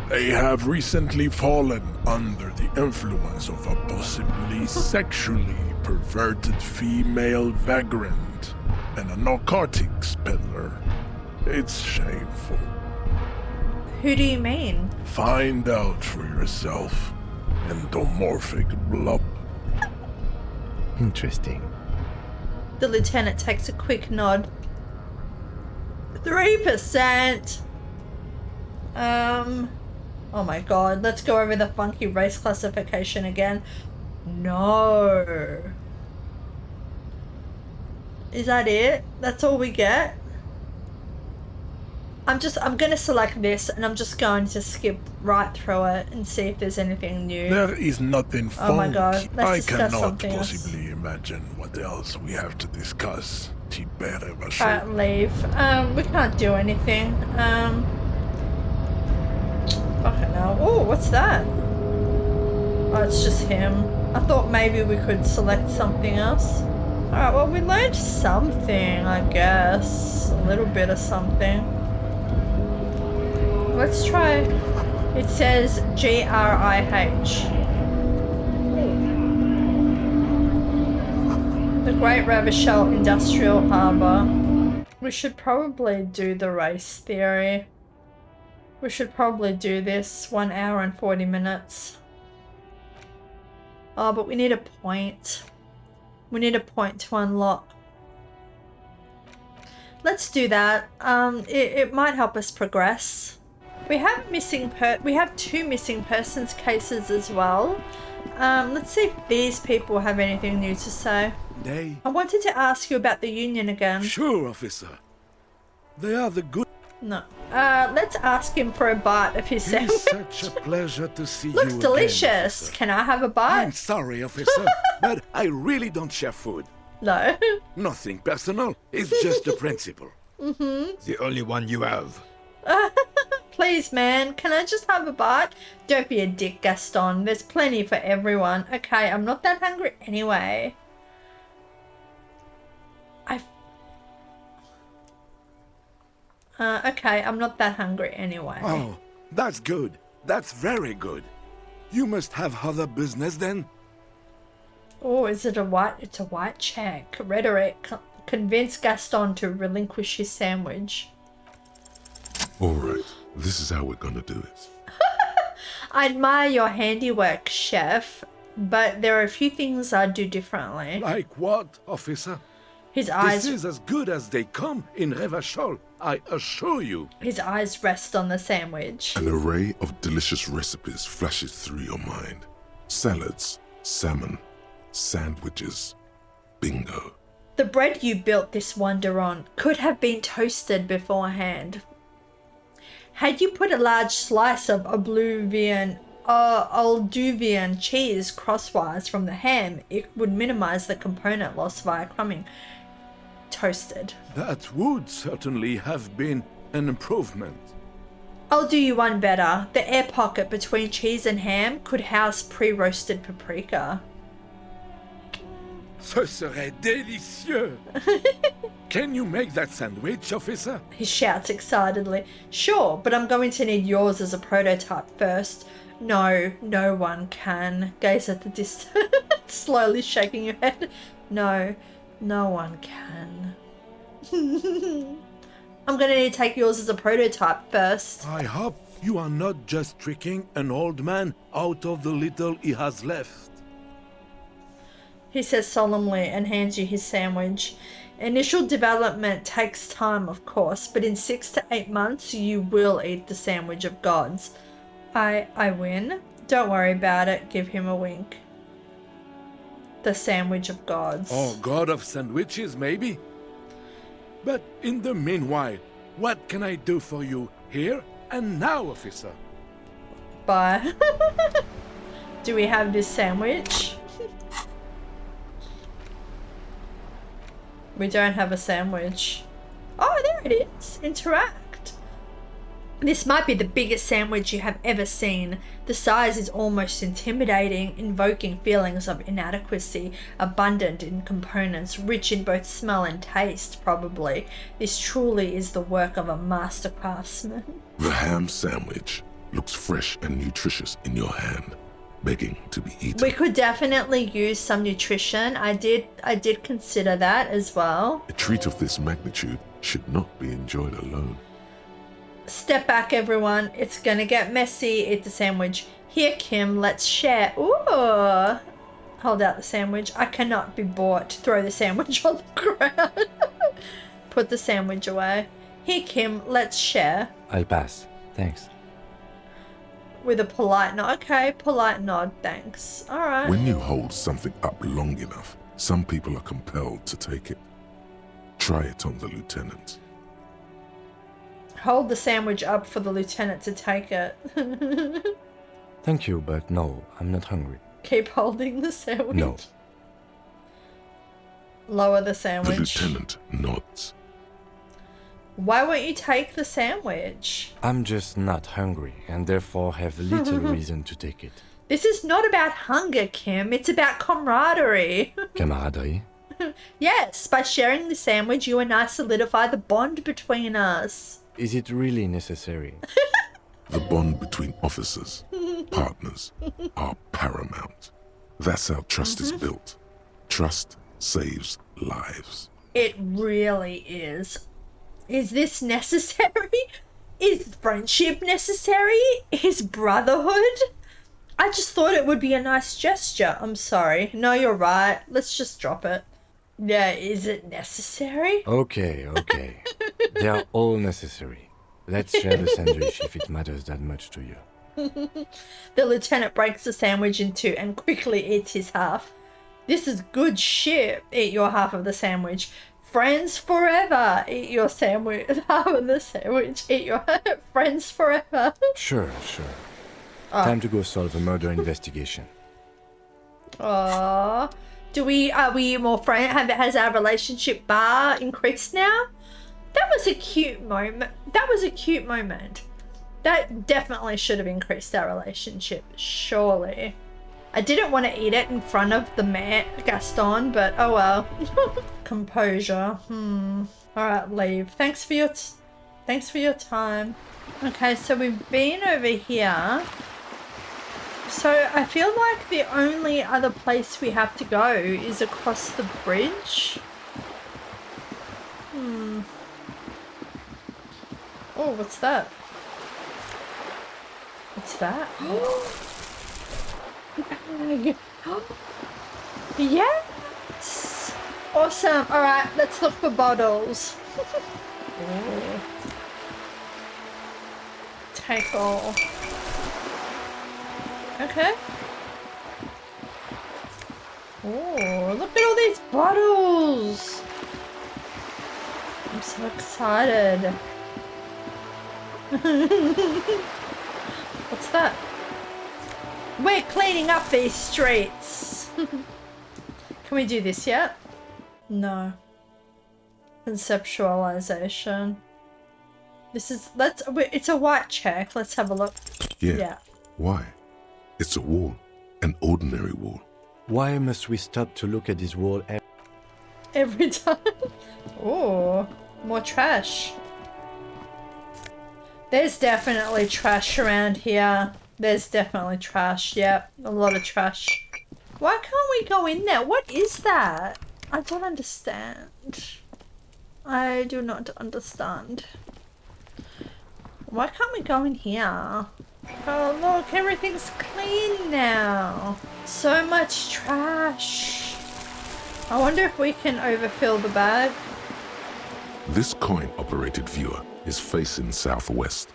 [SPEAKER 5] They have recently fallen under the influence of a possibly sexually perverted female vagrant and a narcotics peddler. It's shameful.
[SPEAKER 1] Who do you mean?
[SPEAKER 5] Find out for yourself. Endomorphic blob.
[SPEAKER 8] Interesting.
[SPEAKER 1] The lieutenant takes a quick nod. 3%. Oh my god, let's go over the funky race classification again. No. Is that it? That's all we get? I'm gonna select this and I'm just going to skip right through it and see if there's anything new.
[SPEAKER 5] There is nothing funky.
[SPEAKER 1] Oh my god, let's
[SPEAKER 5] I
[SPEAKER 1] discuss
[SPEAKER 5] cannot
[SPEAKER 1] something else.
[SPEAKER 5] possibly imagine what else we have to discuss. Revachol.
[SPEAKER 1] Alright, leave. We can't do anything. Fucking hell. Oh, what's that? Oh, it's just him. I thought maybe we could select something else. Alright, well, we learned something, I guess. A little bit of something. Let's try. It says GRIH. The Great Revachol Industrial Harbour. We should probably do the race theory. We should probably do this 1 hour and 40 minutes. Oh, but we need a point. We need a point to unlock. Let's do that. It might help us progress. We have we have 2 missing persons cases as well. Let's see if these people have anything new to say. I wanted to ask you about the union again.
[SPEAKER 12] Sure, officer. They are the good.
[SPEAKER 1] No. Let's ask him for a bite of his sandwich.
[SPEAKER 12] It's such a pleasure to see you.
[SPEAKER 1] Looks delicious. Can I have a bite?
[SPEAKER 12] I'm sorry, officer, but I really don't share food.
[SPEAKER 1] No.
[SPEAKER 12] Nothing personal. It's just a principle.
[SPEAKER 9] The only one you have.
[SPEAKER 1] Please, man. Can I just have a bite? Don't be a dick, Gaston. There's plenty for everyone. Okay, I'm not that hungry anyway. Okay, I'm not that hungry anyway.
[SPEAKER 12] Oh, that's good. That's very good. You must have other business then?
[SPEAKER 1] Oh, is it a white? It's a white check. Rhetoric. Convince Gaston to relinquish his sandwich.
[SPEAKER 3] Alright, this is how we're gonna do it.
[SPEAKER 1] I admire your handiwork, chef, but there are a few things I'd do differently.
[SPEAKER 12] Like what, officer?
[SPEAKER 1] His eyes...
[SPEAKER 12] This is as good as they come in Revachol, I assure you.
[SPEAKER 1] His eyes rest on the sandwich.
[SPEAKER 3] An array of delicious recipes flashes through your mind. Salads, salmon, sandwiches, bingo.
[SPEAKER 1] The bread you built this wonder on could have been toasted beforehand. Had you put a large slice of Alduvian cheese crosswise from the ham, it would minimize the component loss via crumbing. Toasted.
[SPEAKER 12] That would certainly have been an improvement.
[SPEAKER 1] I'll do you one better. The air pocket between cheese and ham could house pre-roasted paprika.
[SPEAKER 12] Ce serait délicieux! Can you make that sandwich, officer?
[SPEAKER 1] He shouts excitedly. Sure, but I'm going to need yours as a prototype first. No, no one can. Gaze at the distance, slowly shaking your head. No, no one can. I'm going to need to take yours as a prototype first.
[SPEAKER 12] I hope you are not just tricking an old man out of the little he has left.
[SPEAKER 1] He says solemnly and hands you his sandwich. Initial development takes time, of course, but in 6 to 8 months you will eat the sandwich of gods. I win. Don't worry about it. Give him a wink. The sandwich of gods.
[SPEAKER 12] Oh, god of sandwiches, maybe? But in the meanwhile, what can I do for you here and now, officer?
[SPEAKER 1] Bye. Do we have this sandwich? We don't have a sandwich. Oh, there it is. Interact. This might be the biggest sandwich you have ever seen. The size is almost intimidating, invoking feelings of inadequacy, abundant in components, rich in both smell and taste, probably. This truly is the work of a master craftsman.
[SPEAKER 3] The ham sandwich looks fresh and nutritious in your hand, begging to be eaten.
[SPEAKER 1] We could definitely use some nutrition. I did consider that as well.
[SPEAKER 3] A treat of this magnitude should not be enjoyed alone.
[SPEAKER 1] Step back, everyone. It's gonna get messy. Eat the sandwich. Here, Kim, let's share. Ooh. Hold out the sandwich. I cannot be bought. Throw the sandwich on the ground. Put the sandwich away. Here, Kim, let's share.
[SPEAKER 8] I'll pass. Thanks.
[SPEAKER 1] With a polite nod. Okay, polite nod, thanks. Alright.
[SPEAKER 3] When you hold something up long enough, some people are compelled to take it. Try it on the lieutenant.
[SPEAKER 1] Hold the sandwich up for the lieutenant to take it.
[SPEAKER 8] Thank you, but no, I'm not hungry.
[SPEAKER 1] Keep holding the sandwich.
[SPEAKER 8] No.
[SPEAKER 1] Lower the sandwich.
[SPEAKER 3] The lieutenant nods.
[SPEAKER 1] Why won't you take the sandwich?
[SPEAKER 8] I'm just not hungry, and therefore have little reason to take it.
[SPEAKER 1] This is not about hunger, Kim. It's about camaraderie.
[SPEAKER 8] Camaraderie?
[SPEAKER 1] Yes, by sharing the sandwich, you and I solidify the bond between us.
[SPEAKER 8] Is it really necessary?
[SPEAKER 3] The bond between officers, partners, are paramount. That's how trust is built. Trust saves lives.
[SPEAKER 1] It really is. Is this necessary? Is friendship necessary? Is brotherhood? I just thought it would be a nice gesture. I'm sorry. No, you're right. Let's just drop it. Yeah, is it necessary?
[SPEAKER 8] Okay. They are all necessary. Let's share the sandwich if it matters that much to you.
[SPEAKER 1] The lieutenant breaks the sandwich in two and quickly eats his half. This is good shit. Eat your half of the sandwich. Friends forever. Eat your sandwich. Half of the sandwich. Eat your friends forever.
[SPEAKER 8] Sure. Time to go solve a murder investigation.
[SPEAKER 1] Aww. Are we more friends? Has our relationship bar increased now? That was a cute moment. That definitely should have increased our relationship, surely. I didn't want to eat it in front of the man, Gaston, but oh well. Composure. Alright, leave. Thanks for your time. Okay, so we've been over here. So I feel like the only other place we have to go is across the bridge. Oh, what's that? What's that? Bag. Yes! Awesome. Alright, let's look for bottles. Take all. Okay. Oh, look at all these bottles. I'm so excited. What's that? We're cleaning up these streets. Can we do this yet? No. Conceptualization. It's a white check. Let's have a look.
[SPEAKER 3] Yeah. Why? It's a wall. An ordinary wall.
[SPEAKER 8] Why must we stop to look at this wall
[SPEAKER 1] every time? Oh, more trash. There's definitely trash around here. There's definitely trash. Yep, a lot of trash. Why can't we go in there? What is that? I don't understand. I do not understand. Why can't we go in here? Oh look, everything's clean now. So much trash. I wonder if we can overfill the bag.
[SPEAKER 3] This coin-operated viewer is facing southwest.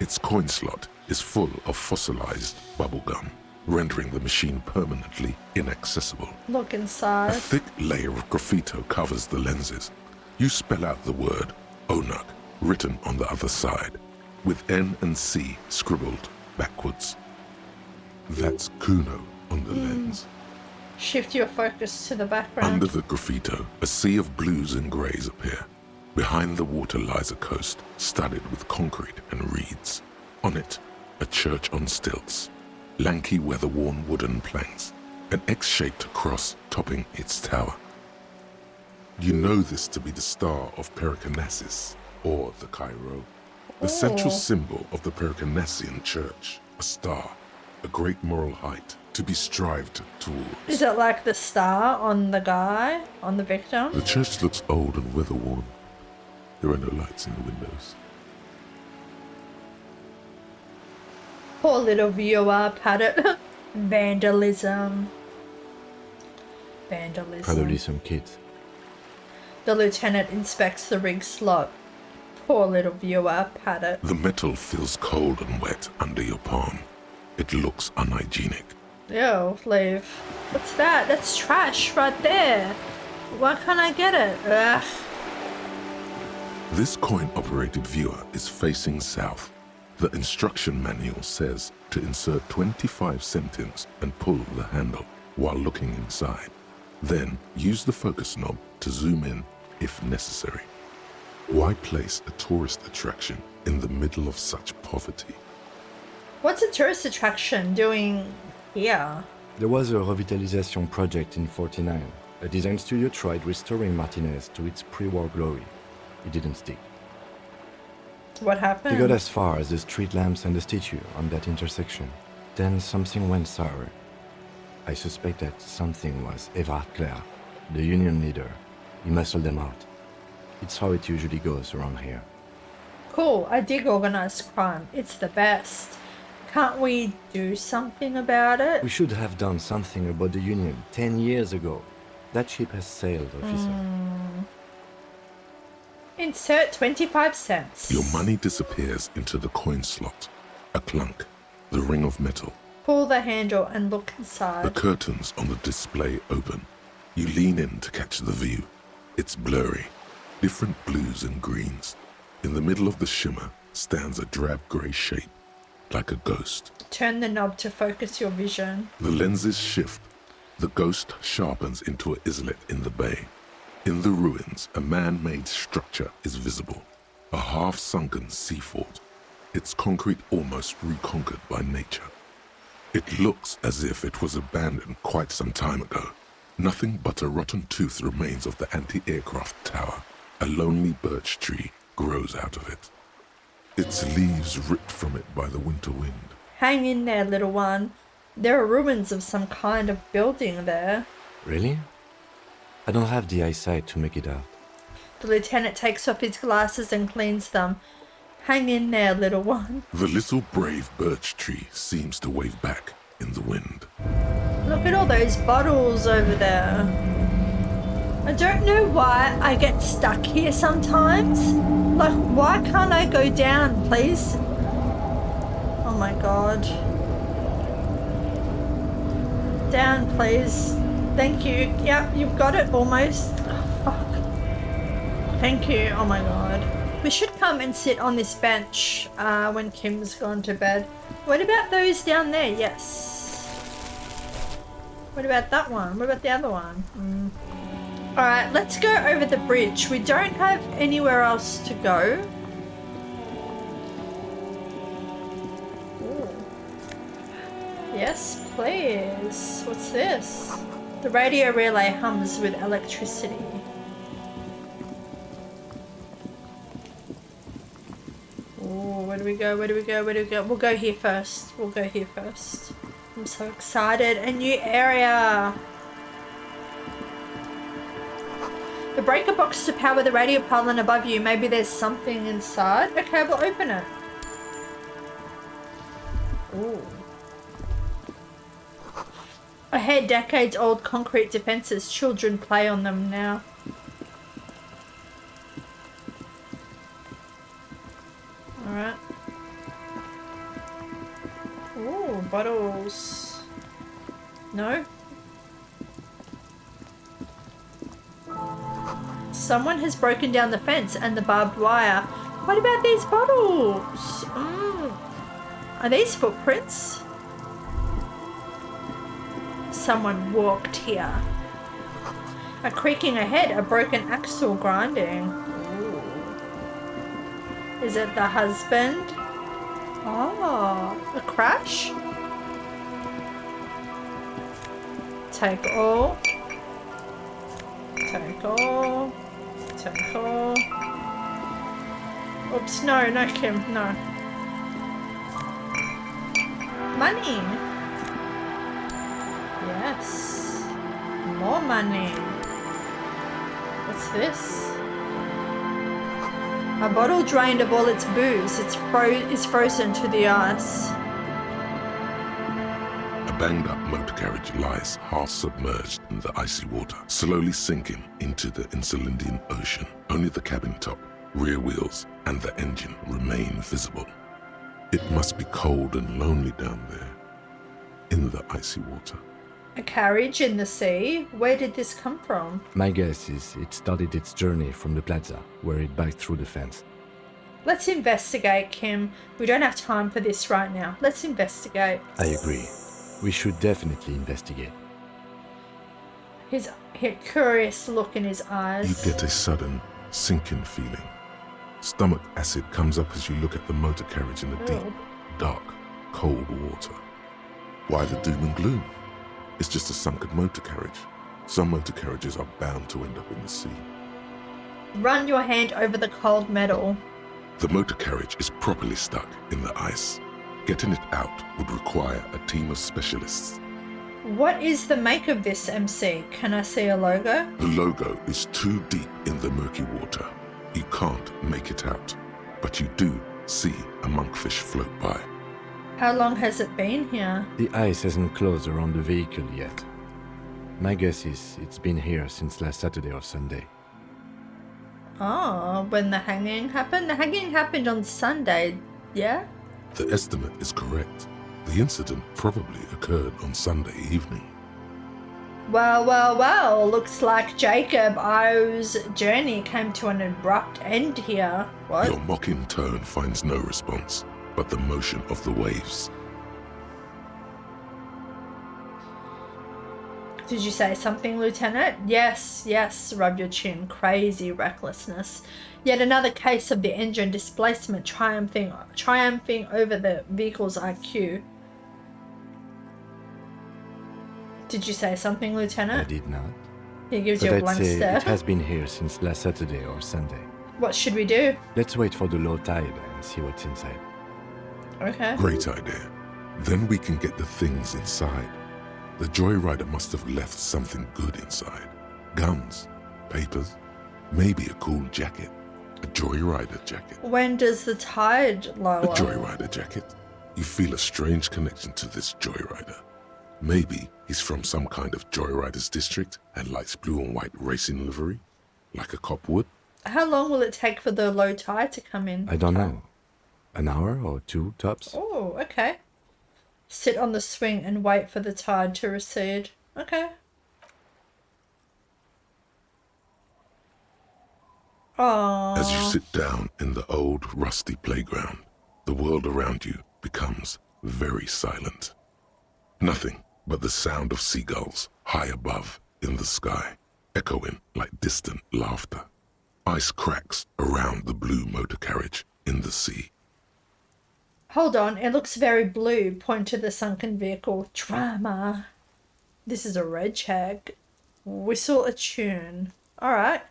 [SPEAKER 3] Its coin slot is full of fossilized bubblegum, rendering the machine permanently inaccessible.
[SPEAKER 1] Look inside.
[SPEAKER 3] A thick layer of graffito covers the lenses. You spell out the word Onuk written on the other side, with N and C scribbled backwards. That's Kuno on the lens.
[SPEAKER 1] Shift your focus to the background.
[SPEAKER 3] Under the graffito, a sea of blues and greys appear. Behind the water lies a coast studded with concrete and reeds. On it, a church on stilts, lanky weather-worn wooden planks, an X-shaped cross topping its tower. You know this to be the Star of Pericanasis, or the Cairo, the central symbol of the Pericanassian Church, a star, a great moral height to be strived towards.
[SPEAKER 1] Is it like the star on the guy, on the victim?
[SPEAKER 3] The church looks old and weather-worn. There are no lights in the windows.
[SPEAKER 1] Poor little viewer, pat it. Vandalism.
[SPEAKER 8] Probably some kids.
[SPEAKER 1] The lieutenant inspects the rig slot. Poor little viewer, pat it.
[SPEAKER 3] The metal feels cold and wet under your palm. It looks unhygienic.
[SPEAKER 1] Ew, leave. What's that? That's trash right there. Why can't I get it? Ugh.
[SPEAKER 3] This coin-operated viewer is facing south. The instruction manual says to insert 25 centimes and pull the handle while looking inside. Then use the focus knob to zoom in if necessary. Why place a tourist attraction in the middle of such poverty?
[SPEAKER 1] What's a tourist attraction doing here?
[SPEAKER 8] There was a revitalization project in 49. A design studio tried restoring Martinaise to its pre-war glory. It didn't stick.
[SPEAKER 1] What happened?
[SPEAKER 8] They got as far as the street lamps and the statue on that intersection. Then something went sour. I suspect that something was Revachol, the union leader. He muscled them out. It's how it usually goes around here.
[SPEAKER 1] Cool, I dig organized crime. It's the best. Can't we do something about it?
[SPEAKER 8] We should have done something about the union 10 years ago. That ship has sailed, officer.
[SPEAKER 1] Insert 25 cents.
[SPEAKER 3] Your money disappears into the coin slot. A clunk. The ring of metal.
[SPEAKER 1] Pull the handle and look inside.
[SPEAKER 3] The curtains on the display open. You lean in to catch the view. It's blurry. Different blues and greens. In the middle of the shimmer stands a drab grey shape, like a ghost.
[SPEAKER 1] Turn the knob to focus your vision.
[SPEAKER 3] The lenses shift. The ghost sharpens into an islet in the bay. In the ruins, a man-made structure is visible. A half-sunken sea fort. Its concrete almost reconquered by nature. It looks as if it was abandoned quite some time ago. Nothing but a rotten tooth remains of the anti-aircraft tower. A lonely birch tree grows out of it. Its leaves ripped from it by the winter wind.
[SPEAKER 1] Hang in there, little one. There are ruins of some kind of building there.
[SPEAKER 8] Really? I don't have the eyesight to make it out.
[SPEAKER 1] The lieutenant takes off his glasses and cleans them. Hang in there, little one.
[SPEAKER 3] The little brave birch tree seems to wave back in the wind.
[SPEAKER 1] Look at all those bottles over there. I don't know why I get stuck here sometimes. Like, why can't I go down, please? Oh my god. Down, please. Thank you. Yep, you've got it almost. Oh, fuck. Thank you. Oh my god. We should come and sit on this bench when Kim's gone to bed. What about those down there? Yes. What about that one? What about the other one? Alright, let's go over the bridge. We don't have anywhere else to go. Ooh. Yes, please. What's this? The radio relay hums with electricity. Ooh, where do we go? Where do we go? Where do we go? We'll go here first. We'll go here first. I'm so excited. A new area. The breaker box to power the radio pylon above you. Maybe there's something inside. Okay, we'll open it. Ooh. Ahead, decades old concrete defenses. Children play on them now. Alright. Ooh, bottles. No? Someone has broken down the fence and the barbed wire. What about these bottles? Are these footprints? Someone walked here. A creaking ahead, a broken axle grinding. Ooh. Is it the husband? Oh, a crash? Take all. Take all. Take all. Oops, no, no, Kim, no. Money. Yes. More money. What's this? A bottle drained of all its booze. It's frozen to the ice.
[SPEAKER 3] banged-up motor carriage lies half submerged in the icy water, slowly sinking into the Insulindian Ocean. Only the cabin top, rear wheels, and the engine remain visible. It must be cold and lonely down there, in the icy water.
[SPEAKER 1] A carriage in the sea? Where did this come from?
[SPEAKER 8] My guess is it started its journey from the plaza, where it backed through the fence.
[SPEAKER 1] Let's investigate, Kim. We don't have time for this right now. Let's investigate.
[SPEAKER 8] I agree. We should definitely investigate.
[SPEAKER 1] His curious look in his eyes.
[SPEAKER 3] You get a sudden sinking feeling. Stomach acid comes up as you look at the motor carriage in the deep, dark, cold water. Why the doom and gloom? It's just a sunken motor carriage. Some motor carriages are bound to end up in the sea.
[SPEAKER 1] Run your hand over the cold metal.
[SPEAKER 3] The motor carriage is properly stuck in the ice. Getting it out would require a team of specialists.
[SPEAKER 1] What is the make of this, MC? Can I see a logo?
[SPEAKER 3] The logo is too deep in the murky water. You can't make it out, but you do see a monkfish float by.
[SPEAKER 1] How long has it been here?
[SPEAKER 8] The ice hasn't closed around the vehicle yet. My guess is it's been here since last Saturday or Sunday.
[SPEAKER 1] Oh, when the hanging happened? The hanging happened on Sunday, yeah?
[SPEAKER 3] The estimate is correct. The incident probably occurred on Sunday evening.
[SPEAKER 1] Well, looks like Jacob O's journey came to an abrupt end here. What?
[SPEAKER 3] Your mocking tone finds no response, but the motion of the waves.
[SPEAKER 1] Did you say something, Lieutenant? Yes, rub your chin. Crazy recklessness. Yet another case of the engine displacement triumphing over the vehicle's IQ. Did you say something, Lieutenant?
[SPEAKER 8] I did not.
[SPEAKER 1] He gives
[SPEAKER 8] But
[SPEAKER 1] you a
[SPEAKER 8] I'd
[SPEAKER 1] blank
[SPEAKER 8] say
[SPEAKER 1] stare.
[SPEAKER 8] it has been here since last Saturday or Sunday.
[SPEAKER 1] What should we do?
[SPEAKER 8] Let's wait for the low tide and see what's inside.
[SPEAKER 1] Okay.
[SPEAKER 3] Great idea. Then we can get the things inside. The joyrider must have left something good inside. Guns, papers, maybe a cool jacket. A joyrider jacket.
[SPEAKER 1] When does the tide lower?
[SPEAKER 3] A joyrider jacket. You feel a strange connection to this joyrider. Maybe he's from some kind of joyriders district and likes blue and white racing livery, like a cop would.
[SPEAKER 1] How long will it take for the low tide to come in?
[SPEAKER 8] I don't know. An hour or two, tops?
[SPEAKER 1] Oh, okay. Sit on the swing and wait for the tide to recede. Okay. Aww.
[SPEAKER 3] As you sit down in the old rusty playground, the world around you becomes very silent. Nothing but the sound of seagulls high above in the sky, echoing like distant laughter. Ice cracks around the blue motor carriage in the sea.
[SPEAKER 1] Hold on, it looks very blue. Point to the sunken vehicle. Drama. This is a red check. Whistle a tune. Alright.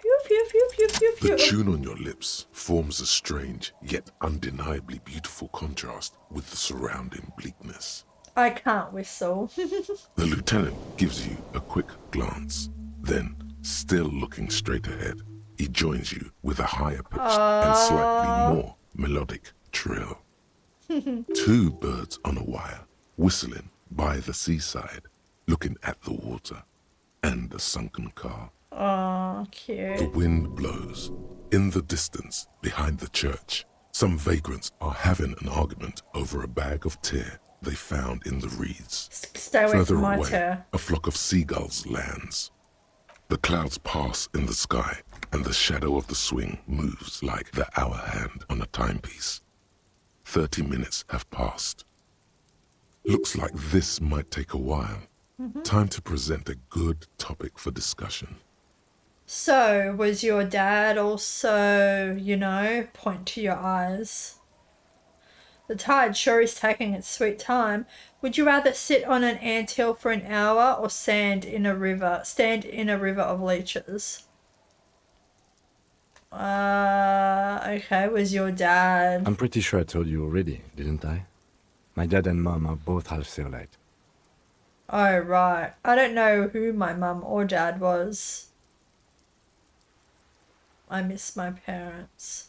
[SPEAKER 1] Phew, phew, phew, phew, phew, phew.
[SPEAKER 3] The tune on your lips forms a strange yet undeniably beautiful contrast with the surrounding bleakness.
[SPEAKER 1] I can't whistle.
[SPEAKER 3] The lieutenant gives you a quick glance. Then, still looking straight ahead, he joins you with a higher pitched and slightly more melodic trill. Two birds on a wire, whistling by the seaside, looking at the water and the sunken car.
[SPEAKER 1] Oh,
[SPEAKER 3] The
[SPEAKER 1] cute.
[SPEAKER 3] wind blows. In the distance, behind the church, some vagrants are having an argument over a bag of tear they found in the reeds.
[SPEAKER 1] Stay away
[SPEAKER 3] Further
[SPEAKER 1] from my
[SPEAKER 3] away,
[SPEAKER 1] tear.
[SPEAKER 3] a flock of seagulls lands. The clouds pass in the sky, and the shadow of the swing moves like the hour hand on a timepiece. 30 minutes have passed. Looks like this might take a while. Time to present a good topic for discussion.
[SPEAKER 1] So, was your dad also, point to your eyes? The tide sure is taking its sweet time. Would you rather sit on an anthill for an hour or stand in a river of leeches? Okay, was your dad...
[SPEAKER 8] I'm pretty sure I told you already, didn't I? My dad and mom are both half Seolite.
[SPEAKER 1] Oh, right. I don't know who my mum or dad was. I miss my parents.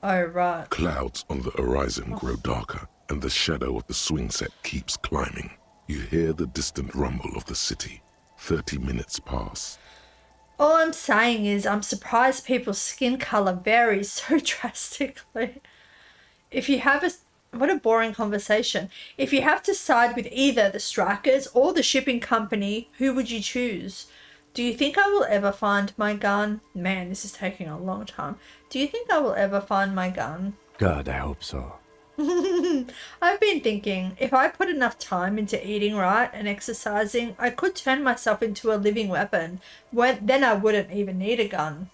[SPEAKER 1] Oh, right.
[SPEAKER 3] Clouds on the horizon grow darker and the shadow of the swing set keeps climbing. You hear the distant rumble of the city. 30 minutes pass.
[SPEAKER 1] All I'm saying is I'm surprised people's skin color varies so drastically. If you have what a boring conversation. If you have to side with either the strikers or the shipping company, who would you choose? Do you think I will ever find my gun? Man, this is taking a long time. Do you think I will ever find my gun?
[SPEAKER 8] God, I hope so.
[SPEAKER 1] I've been thinking, if I put enough time into eating right and exercising, I could turn myself into a living weapon. Then I wouldn't even need a gun.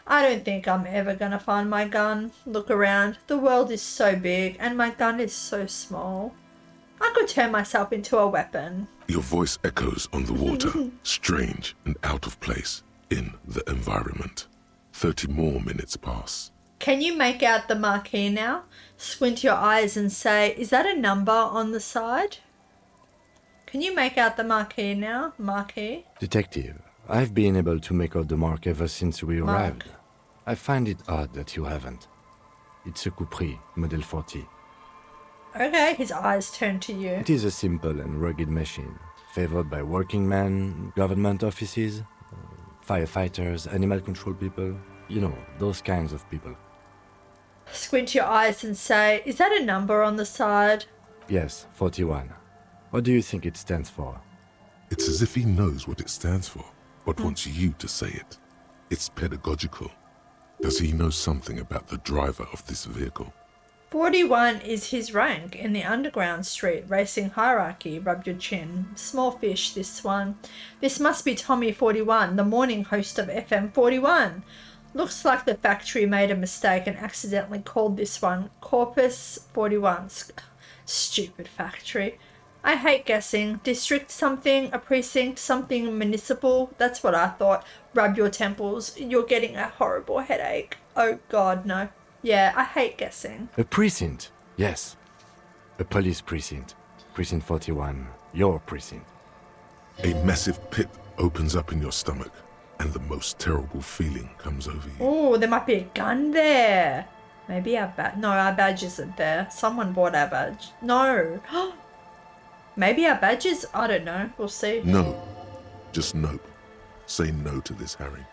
[SPEAKER 1] I don't think I'm ever gonna find my gun. Look around. The world is so big and my gun is so small. I could turn myself into a weapon.
[SPEAKER 3] Your voice echoes on the water, strange and out of place in the environment. 30 more minutes pass.
[SPEAKER 1] Can you make out the marquee now? Squint your eyes and say, is that a number on the side? Can you make out the marquee now? Marquee?
[SPEAKER 8] Detective, I've been able to make out the mark ever since we arrived. I find it odd that you haven't. It's a Coupris, Model 40.
[SPEAKER 1] Okay, his eyes turn to you.
[SPEAKER 8] It is a simple and rugged machine, favored by working men, government offices, firefighters, animal control people, you know, those kinds of people.
[SPEAKER 1] Squint your eyes and say, is that a number on the side?
[SPEAKER 8] Yes, 41. What do you think it stands for?
[SPEAKER 3] It's as if he knows what it stands for, but wants you to say it. It's pedagogical. Does he know something about the driver of this vehicle?
[SPEAKER 1] 41 is his rank in the underground street racing hierarchy. Rub your chin. Small fish, this one. This must be Tommy 41, the morning host of FM 41. Looks like the factory made a mistake and accidentally called this one Corpus 41. Stupid factory. I hate guessing. District something, a precinct, something municipal. That's what I thought. Rub your temples. You're getting a horrible headache. Oh God, no. Yeah, I hate guessing.
[SPEAKER 8] A precinct, yes. A police precinct. Precinct 41, your precinct.
[SPEAKER 3] A massive pit opens up in your stomach, and the most terrible feeling comes over you.
[SPEAKER 1] Oh, there might be a gun there. Maybe our badge. No, our badge isn't there. Someone bought our badge. No. Maybe our badges? I don't know. We'll see.
[SPEAKER 3] No. Just nope. Say no to this, Harry.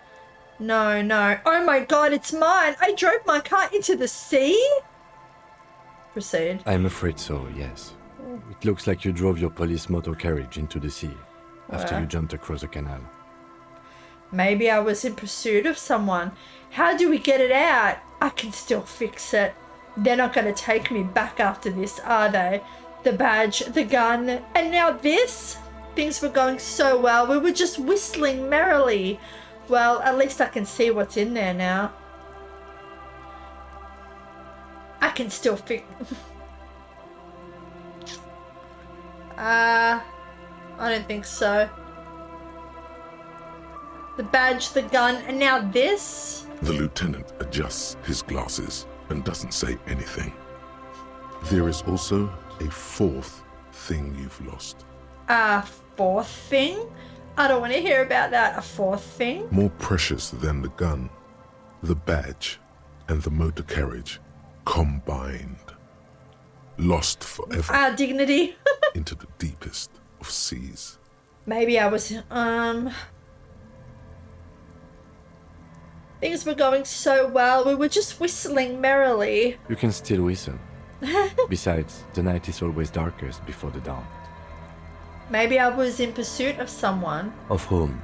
[SPEAKER 1] No, no. Oh my God, it's mine. I drove my car into the sea? Proceed.
[SPEAKER 8] I'm afraid so, yes. It looks like you drove your police motor carriage into the sea after you jumped across the canal.
[SPEAKER 1] Maybe I was in pursuit of someone. How do we get it out? I can still fix it. They're not going to take me back after this, are they? The badge, the gun, and now this? Things were going so well. We were just whistling merrily. Well, at least I can see what's in there now. I can still fix... I don't think so. The badge, the gun, and now this?
[SPEAKER 3] The lieutenant adjusts his glasses and doesn't say anything. There is also a fourth thing you've lost.
[SPEAKER 1] A fourth thing? I don't want to hear about that. A fourth thing?
[SPEAKER 3] More precious than the gun, the badge, and the motor carriage combined. Lost forever.
[SPEAKER 1] Our dignity.
[SPEAKER 3] Into the deepest of seas.
[SPEAKER 1] Maybe I was, Things were going so well. We were just whistling merrily.
[SPEAKER 8] You can still whistle. Besides, the night is always darkest before the dawn.
[SPEAKER 1] Maybe I was in pursuit of someone.
[SPEAKER 8] Of whom?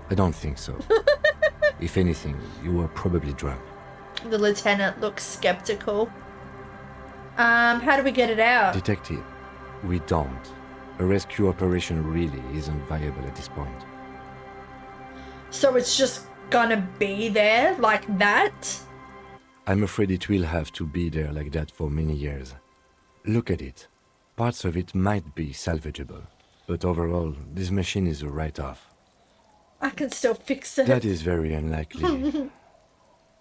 [SPEAKER 8] I don't think so. If anything, you were probably drunk.
[SPEAKER 1] The lieutenant looks skeptical. How do we get it out?
[SPEAKER 8] Detective, we don't. A rescue operation really isn't viable at this point.
[SPEAKER 1] So it's just gonna be there like that?
[SPEAKER 8] I'm afraid it will have to be there like that for many years. Look at it. Parts of it might be salvageable. But overall, this machine is a write-off.
[SPEAKER 1] I can still fix it.
[SPEAKER 8] That is very unlikely.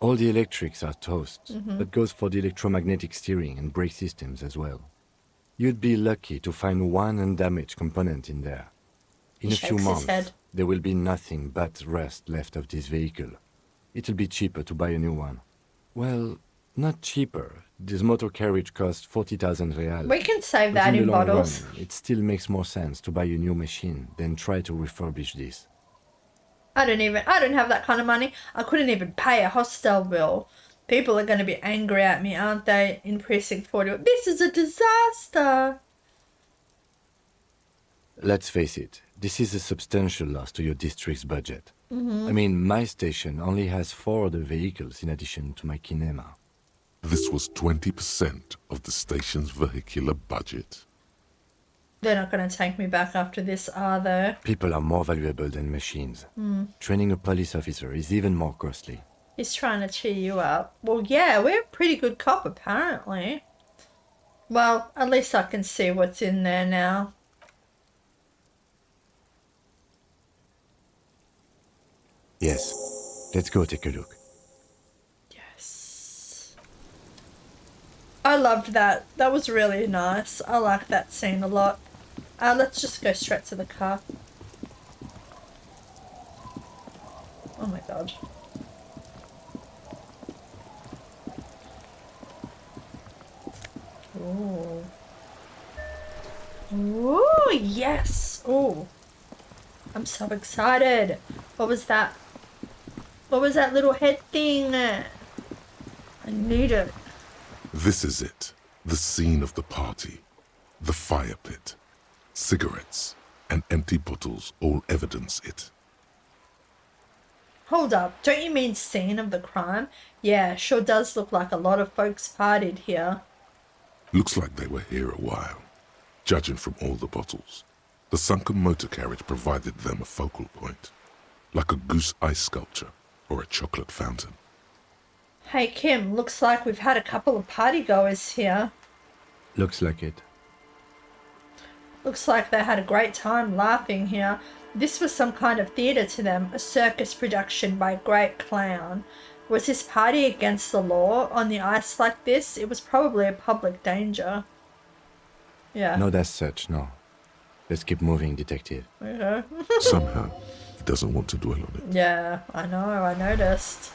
[SPEAKER 8] All the electrics are toast. That goes for the electromagnetic steering and brake systems as well. You'd be lucky to find one undamaged component in there. In a few months, there will be nothing but rust left of this vehicle. It'll be cheaper to buy a new one. Well, Not cheaper. This motor carriage costs 40,000 real.
[SPEAKER 1] We can save
[SPEAKER 8] But
[SPEAKER 1] that
[SPEAKER 8] in
[SPEAKER 1] in
[SPEAKER 8] the long
[SPEAKER 1] bottles.
[SPEAKER 8] run, it still makes more sense to buy a new machine than try to refurbish this.
[SPEAKER 1] I don't have that kind of money. I couldn't even pay a hostel bill. People are going to be angry at me, aren't they, in Precinct 40? This is a disaster.
[SPEAKER 8] Let's face it, this is a substantial loss to your district's budget. I mean, my station only has 4 other vehicles in addition to my kinema.
[SPEAKER 3] This was 20% of the station's vehicular budget.
[SPEAKER 1] They're not going to take me back after this, are they?
[SPEAKER 8] People are more valuable than machines. Training a police officer is even more costly.
[SPEAKER 1] He's trying to cheer you up. Well, yeah, we're a pretty good cop, apparently. Well, at least I can see what's in there now.
[SPEAKER 8] Yes, let's go take a look.
[SPEAKER 1] Yes. I loved that. That was really nice. I like that scene a lot. Let's just go straight to the car. Oh my god. Ooh. Ooh, yes. Ooh. I'm so excited. What was that? What was that little head thing? I need it.
[SPEAKER 3] This is it. The scene of the party. The fire pit. Cigarettes and empty bottles all evidence it.
[SPEAKER 1] Hold up. Don't you mean scene of the crime? Yeah, sure does look like a lot of folks partied here.
[SPEAKER 3] Looks like they were here a while, judging from all the bottles. The sunken motor carriage provided them a focal point, like a goose ice sculpture or a chocolate fountain.
[SPEAKER 1] Hey Kim, looks like we've had a couple of partygoers here.
[SPEAKER 8] Looks like it.
[SPEAKER 1] Looks like they had a great time laughing here. This was some kind of theatre to them, a circus production by a great clown. Was this party against the law on the ice like this? It was probably a public danger. Yeah.
[SPEAKER 8] Not as such, no. Let's keep moving, detective.
[SPEAKER 1] Okay.
[SPEAKER 3] Somehow, he doesn't want to dwell on it.
[SPEAKER 1] Yeah, I know, I noticed.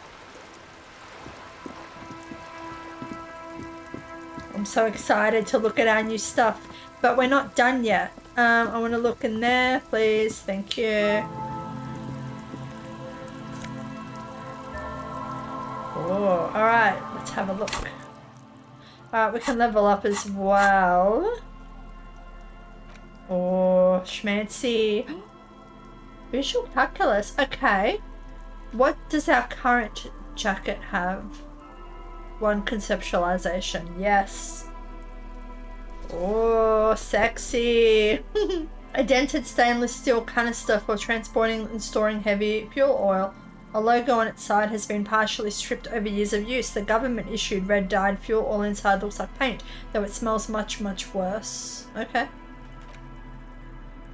[SPEAKER 1] I'm so excited to look at our new stuff, but we're not done yet. I want to look in there, please. Thank you. Oh, alright, let's have a look. Alright, we can level up as well. Oh, schmancy. Visual calculus. Okay. What does our current jacket have? One conceptualization. Yes. Oh, sexy. A dented stainless steel canister for transporting and storing heavy fuel oil. A logo on its side has been partially stripped over years of use. The government issued red dyed fuel oil inside looks like paint, though it smells much, much worse. Okay.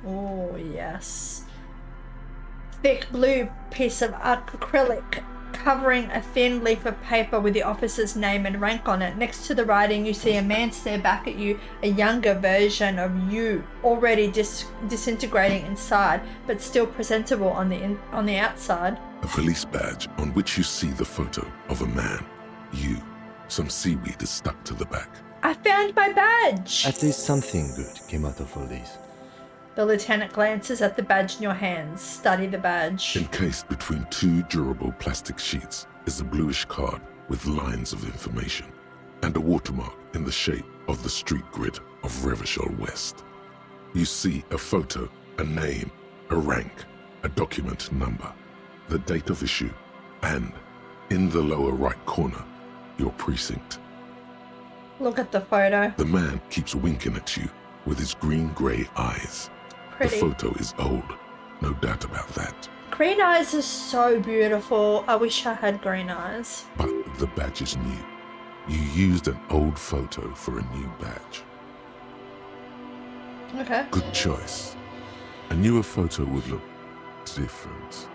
[SPEAKER 1] Oh, yes. Thick blue piece of acrylic covering a thin leaf of paper with the officer's name and rank on it. Next to the writing, you see a man stare back at you, a younger version of you, already disintegrating inside, but still presentable on the outside.
[SPEAKER 3] A police badge on which you see the photo of a man. You. Some seaweed is stuck to the back.
[SPEAKER 1] I found my badge!
[SPEAKER 8] At least something good came out of all this.
[SPEAKER 1] The lieutenant glances at the badge in your hands. Study the badge.
[SPEAKER 3] Encased between 2 durable plastic sheets is a bluish card with lines of information and a watermark in the shape of the street grid of Revachol West. You see a photo, a name, a rank, a document number, the date of issue, and, in the lower right corner, your precinct.
[SPEAKER 1] Look at the photo.
[SPEAKER 3] The man keeps winking at you with his green-grey eyes.
[SPEAKER 1] Pretty.
[SPEAKER 3] The photo is old, no doubt about that.
[SPEAKER 1] Green eyes are so beautiful. I wish I had green eyes.
[SPEAKER 3] But the badge is new. You used an old photo for a new badge.
[SPEAKER 1] Okay.
[SPEAKER 3] Good choice. A newer photo would look different.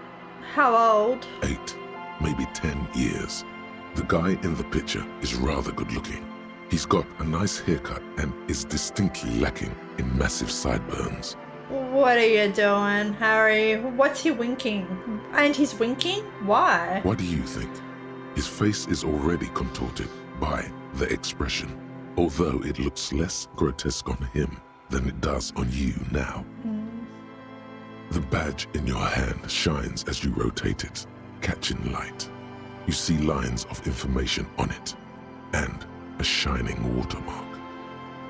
[SPEAKER 1] How old?
[SPEAKER 3] 8, maybe 10 years. The guy in the picture is rather good looking. He's got a nice haircut and is distinctly lacking in massive sideburns.
[SPEAKER 1] What are you doing, Harry? What's he winking? And he's winking? Why?
[SPEAKER 3] What do you think? His face is already contorted by the expression, although it looks less grotesque on him than it does on you now. The badge in your hand shines as you rotate it, catching light. You see lines of information on it, and a shining watermark.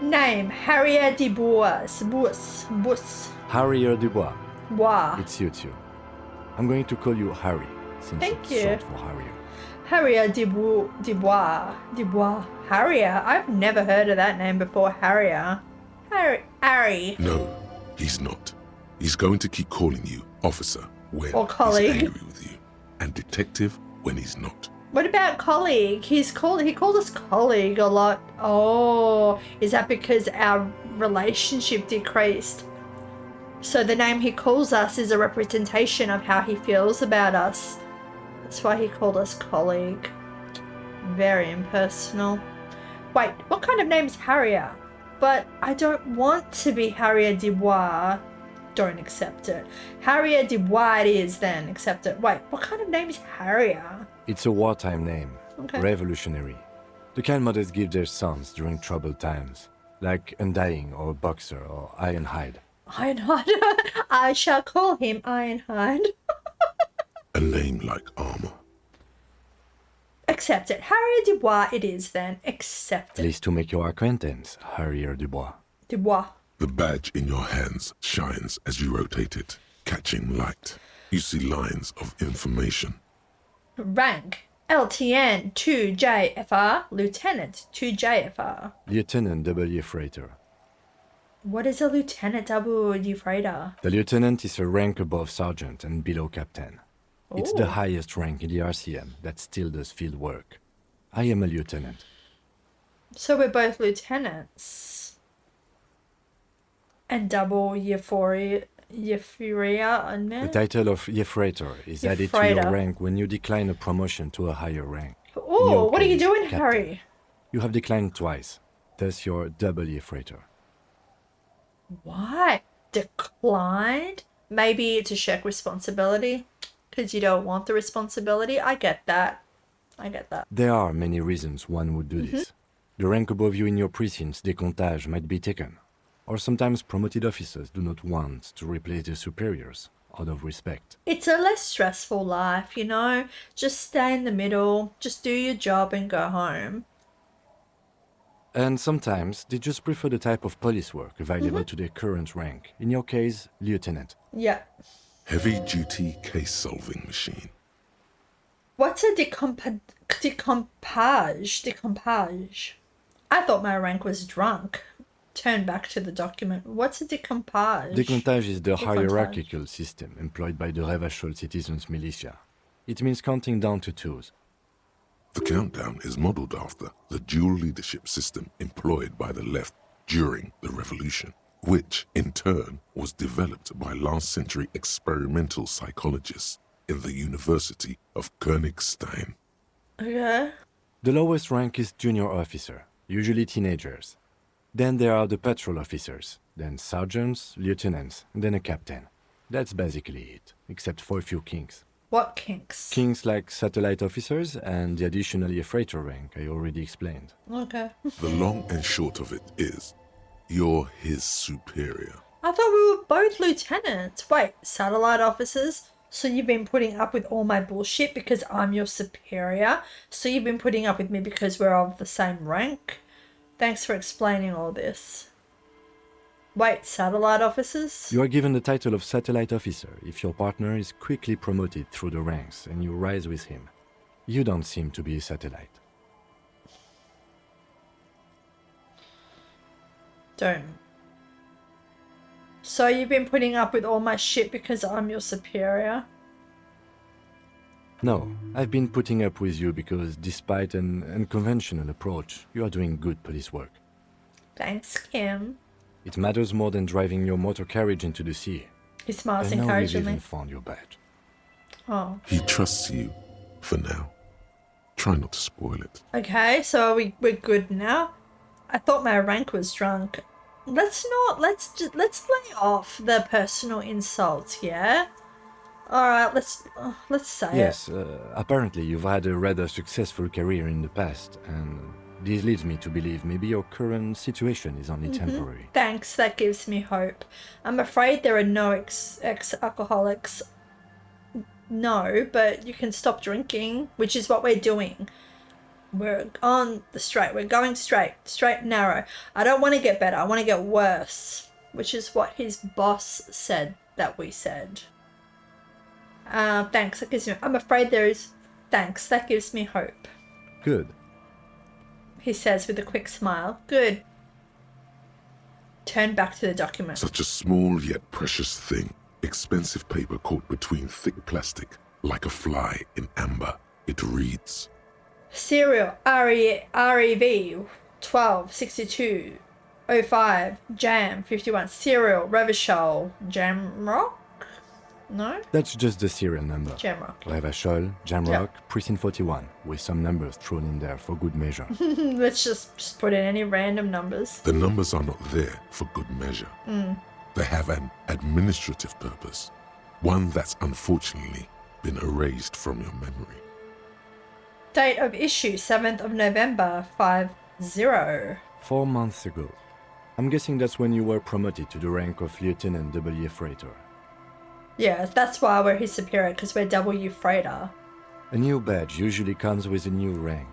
[SPEAKER 1] Name, Harrier Dubois. Bus.
[SPEAKER 8] Harrier Dubois.
[SPEAKER 1] Wow.
[SPEAKER 8] It suits you. I'm going to call you Harry, since
[SPEAKER 1] Thank
[SPEAKER 8] it's
[SPEAKER 1] you.
[SPEAKER 8] short for Harrier.
[SPEAKER 1] Harrier Dubois. Harrier? I've never heard of that name before. Harrier. Harry.
[SPEAKER 3] No, he's not. He's going to keep calling you officer when
[SPEAKER 1] Or colleague.
[SPEAKER 3] he's angry with you, and detective when he's not.
[SPEAKER 1] What about colleague? He called us colleague a lot. Oh, is that because our relationship decreased? So the name he calls us is a representation of how he feels about us. That's why he called us colleague. Very impersonal. Wait, what kind of name is Harrier? But I don't want to be Harrier Dubois. Don't accept it. Harrier Dubois it is then. Accept it. Wait, what kind of name is Harrier?
[SPEAKER 8] It's a wartime name.
[SPEAKER 1] Okay.
[SPEAKER 8] Revolutionary. The kind mothers give their sons during troubled times, like Undying or Boxer or Ironhide.
[SPEAKER 1] Ironhide. I shall call him Ironhide.
[SPEAKER 3] A name like armor.
[SPEAKER 1] Accept it. Harrier Dubois it is then. Accept it.
[SPEAKER 8] Pleased to make your acquaintance, Harrier Dubois.
[SPEAKER 1] Dubois.
[SPEAKER 3] The badge in your hands shines as you rotate it, catching light. You see lines of information.
[SPEAKER 1] Rank. LTN 2JFR. Lieutenant 2JFR.
[SPEAKER 8] Lieutenant W. Freighter.
[SPEAKER 1] What is a Lieutenant W. Freighter?
[SPEAKER 8] The lieutenant is a rank above sergeant and below captain. It's the
[SPEAKER 1] Ooh.
[SPEAKER 8] highest rank in the RCM that still does field work. I am a lieutenant.
[SPEAKER 1] So we're both lieutenants. And double Euphoria on me?
[SPEAKER 8] The title of Freighter is added to
[SPEAKER 1] Freighter.
[SPEAKER 8] your rank when you decline a promotion to a higher rank. In
[SPEAKER 1] Oh,
[SPEAKER 8] your
[SPEAKER 1] what are you
[SPEAKER 8] case,
[SPEAKER 1] doing,
[SPEAKER 8] captain.
[SPEAKER 1] Harry?
[SPEAKER 8] You have declined twice, thus you're double Freighter.
[SPEAKER 1] Why? Declined? Maybe to shirk responsibility? Because you don't want the responsibility? I get that.
[SPEAKER 8] There are many reasons one would do this. The rank above you in your precinct's décomptage might be taken, or sometimes promoted officers do not want to replace their superiors out of respect.
[SPEAKER 1] It's a less stressful life, you know? Just stay in the middle, just do your job and go home.
[SPEAKER 8] And sometimes they just prefer the type of police work available to their current rank, in your case, lieutenant.
[SPEAKER 1] Yeah.
[SPEAKER 3] Heavy-duty case-solving machine.
[SPEAKER 1] What's a decompage? I thought my rank was drunk. Turn back to the document. What's a decompage?
[SPEAKER 8] Décomptage is the
[SPEAKER 1] Decomptage.
[SPEAKER 8] hierarchical system employed by the Revachol citizens militia. It means counting down to twos.
[SPEAKER 3] The countdown is modeled after the dual leadership system employed by the left during the revolution, which in turn was developed by last century experimental psychologists in the University of Königstein.
[SPEAKER 1] Okay.
[SPEAKER 8] The lowest rank is junior officer, usually teenagers. Then there are the patrol officers, then sergeants, lieutenants, and then a captain. That's basically it, except for a few kinks.
[SPEAKER 1] What kinks?
[SPEAKER 8] Kinks like satellite officers and the additionally a freighter rank I already explained.
[SPEAKER 1] Okay.
[SPEAKER 3] The long and short of it is, you're his superior.
[SPEAKER 1] I thought we were both lieutenants. Wait, satellite officers? So you've been putting up with all my bullshit because I'm your superior? So you've been putting up with me because we're of the same rank? Thanks for explaining all this. Wait, satellite officers?
[SPEAKER 8] You are given the title of satellite officer if your partner is quickly promoted through the ranks and you rise with him. You don't seem to be a satellite.
[SPEAKER 1] Don't. So you've been putting up with all my shit because I'm your superior?
[SPEAKER 8] No, I've been putting up with you because despite an unconventional approach, you are doing good police work.
[SPEAKER 1] Thanks, Kim.
[SPEAKER 8] It matters more than driving your motor carriage into the sea.
[SPEAKER 1] He smiles
[SPEAKER 8] And now you've
[SPEAKER 1] encouragingly.
[SPEAKER 8] even found your badge.
[SPEAKER 1] Oh.
[SPEAKER 3] He trusts you for now. Try not to spoil it.
[SPEAKER 1] Okay, so we're good now. I thought my rank was drunk. Let's lay off the personal insults, yeah? Alright, let's say
[SPEAKER 8] Yes,
[SPEAKER 1] it.
[SPEAKER 8] apparently you've had a rather successful career in the past, and this leads me to believe maybe your current situation is only temporary.
[SPEAKER 1] Thanks, that gives me hope. I'm afraid there are no ex-alcoholics. No, but you can stop drinking, which is what we're doing. We're on the straight. We're going straight and narrow. I don't want to get better. I want to get worse, which is what his boss said that we said. Thanks. That gives me. I'm afraid there is. Thanks. That gives me hope.
[SPEAKER 8] Good.
[SPEAKER 1] He says with a quick smile. Good. Turn back to the document.
[SPEAKER 3] Such a small yet precious thing. Expensive paper caught between thick plastic, like a fly in amber. It reads,
[SPEAKER 1] Serial REV 1262 05 Jam 51 Serial Revachol Jamrock? No?
[SPEAKER 8] That's just the serial number.
[SPEAKER 1] Jamrock.
[SPEAKER 8] Revachol, Jamrock, Precinct 41, with some numbers thrown in there for good measure.
[SPEAKER 1] Let's just put in any random numbers.
[SPEAKER 3] the numbers are not there for good measure. They have an administrative purpose, one that's unfortunately been erased from your memory.
[SPEAKER 1] Date of issue 7th of November 50.
[SPEAKER 8] 4 months ago. I'm guessing that's when you were promoted to the rank of Lieutenant W. Freighter.
[SPEAKER 1] Yeah, that's why we're his superior, because we're W Freighter.
[SPEAKER 8] A new badge usually comes with a new rank.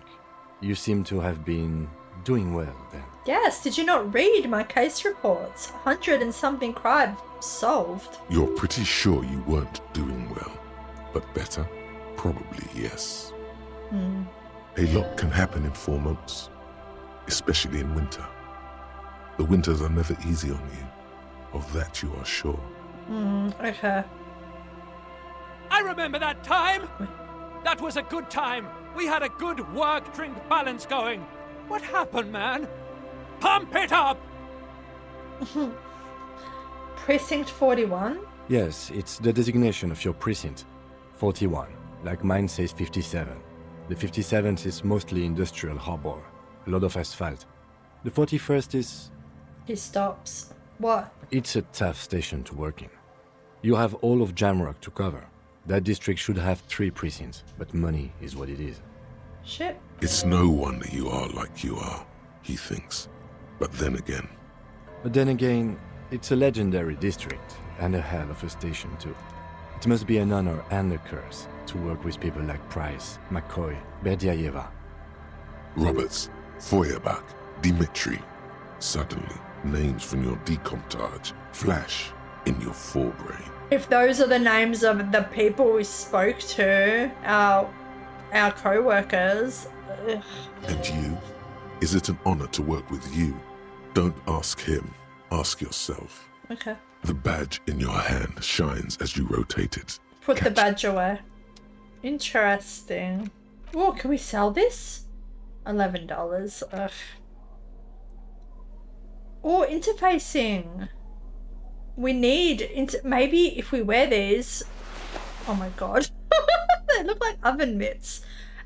[SPEAKER 8] You seem to have been doing well then.
[SPEAKER 1] Yes, did you not read my case reports? 100 and something crimes solved.
[SPEAKER 3] You're pretty sure you weren't doing well, but better? Probably yes. A lot can happen in 4 months, especially in winter. The winters are never easy on you, of that you are sure.
[SPEAKER 1] Okay.
[SPEAKER 13] I remember that time! That was a good time. We had a good work-drink balance going. What happened, man? Pump it up!
[SPEAKER 1] Precinct 41?
[SPEAKER 8] Yes, it's the designation of your precinct. 41, like mine says 57. The 57th is mostly industrial harbor, a lot of asphalt. The 41st is...
[SPEAKER 1] He stops. What?
[SPEAKER 8] It's a tough station to work in. You have all of Jamrock to cover. That district should have 3 precincts, but money is what it is.
[SPEAKER 1] Shit.
[SPEAKER 3] It's no wonder you are like you are, he thinks. But then again,
[SPEAKER 8] it's a legendary district, and a hell of a station too. It must be an honor and a curse to work with people like Price, McCoy, Berdiayeva.
[SPEAKER 3] Roberts, Feuerbach, Dimitri. Suddenly, names from your decomptage flash in your forebrain.
[SPEAKER 1] If those are the names of the people we spoke to, our co-workers. Ugh.
[SPEAKER 3] And you? Is it an honor to work with you? Don't ask him, ask yourself.
[SPEAKER 1] Okay.
[SPEAKER 3] The badge in your hand shines as you rotate it.
[SPEAKER 1] Put the badge away. Interesting. Oh, can we sell this? $11. Ugh. Oh, interfacing. We need maybe if we wear these. Oh my god. They look like oven mitts.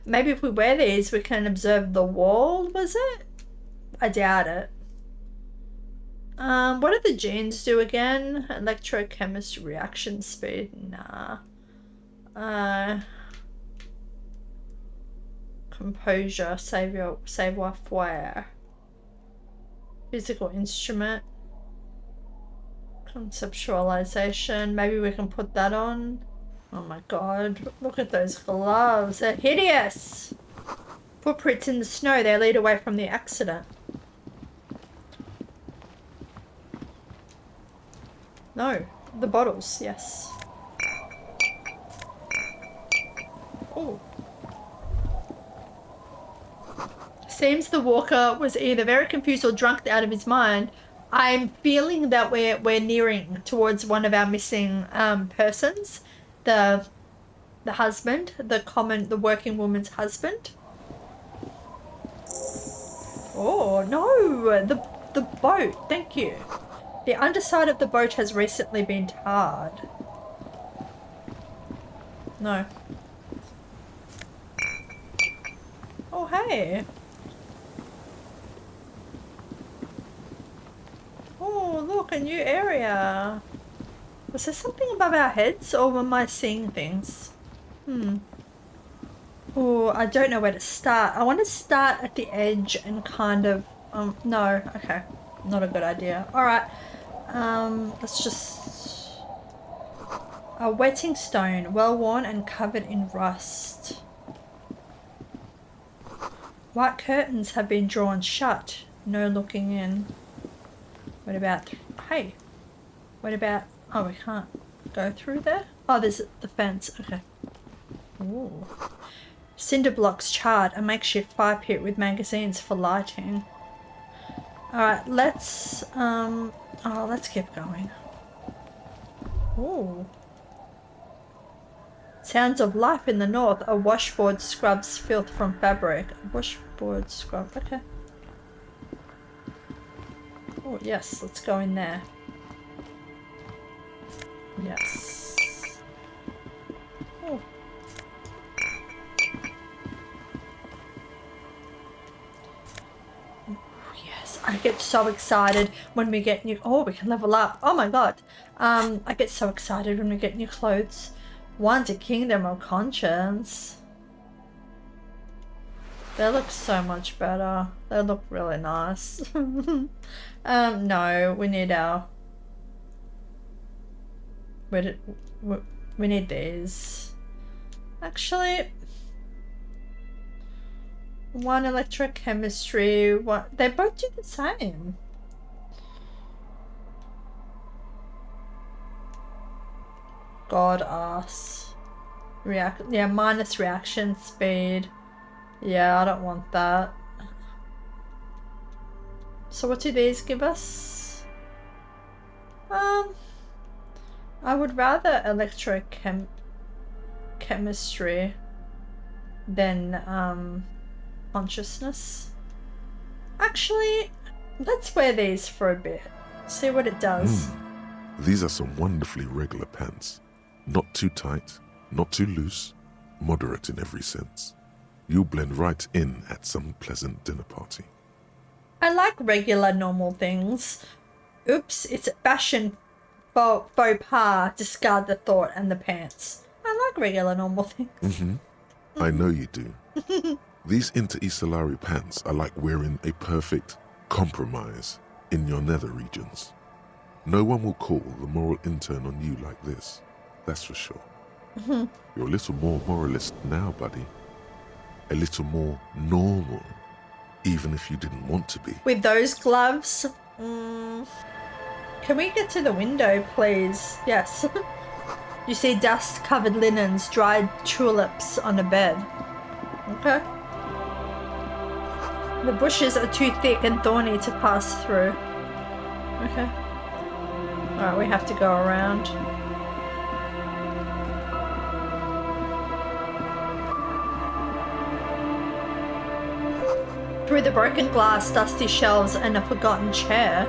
[SPEAKER 1] Maybe if we wear these we can observe the wall, was it? I doubt it. What do the genes do again? Electrochemistry reaction speed? Nah. Composure, savoir-faire. Physical instrument. Conceptualization. Maybe we can put that on. Oh my god. Look at those gloves. They're hideous. Footprints in the snow. They lead away from the accident. No. The bottles. Yes. Oh. Seems the walker was either very confused or drunk out of his mind. I'm feeling that we're nearing towards one of our missing persons, the husband, the working woman's husband. Oh no, the boat. Thank you. The underside of the boat has recently been tarred. No. Oh hey. Oh, look, a new area. Was there something above our heads, or am I seeing things? Oh, I don't know where to start. I want to start at the edge and kind of... no. Okay. Not a good idea. Alright. Let's just... A wetting stone, well worn and covered in rust. White curtains have been drawn shut. No looking in. What about... Hey. What about... Oh, we can't go through there? Oh, there's the fence. Okay. Ooh. Cinder blocks charred, a makeshift fire pit with magazines for lighting. Alright, let's... Oh, let's keep going. Ooh. Sounds of life in the north. A washboard scrubs filth from fabric. A washboard scrub. Okay. Oh, yes. Let's go in there. Yes. Oh. Yes. I get so excited when we get new... Oh, we can level up. Oh my god. I get so excited when we get new clothes. One's a kingdom of conscience. They look so much better. They look really nice. No, we need our... We need these. Actually... One electrochemistry, one... They both do the same. God ass. Yeah, minus reaction speed. Yeah, I don't want that. So what do these give us? I would rather electrochemistry than consciousness. Actually, let's wear these for a bit. See what it does.
[SPEAKER 3] These are some wonderfully regular pants. Not too tight, not too loose, moderate in every sense. You'll blend right in at some pleasant dinner party.
[SPEAKER 1] I like regular, normal things. Oops, it's a fashion faux pas. Discard the thought and the pants. I like regular, normal things.
[SPEAKER 3] I know you do. These Inter-Isolari pants are like wearing a perfect compromise in your nether regions. No one will call the moral intern on you like this. That's for sure. You're a little more moralist now, buddy. A little more normal, even if you didn't want to be.
[SPEAKER 1] With those gloves, can we get to the window, please? Yes. You see dust-covered linens, dried tulips on a bed. Okay. The bushes are too thick and thorny to pass through. Okay. Alright, we have to go around. Through the broken glass, dusty shelves, and a forgotten chair.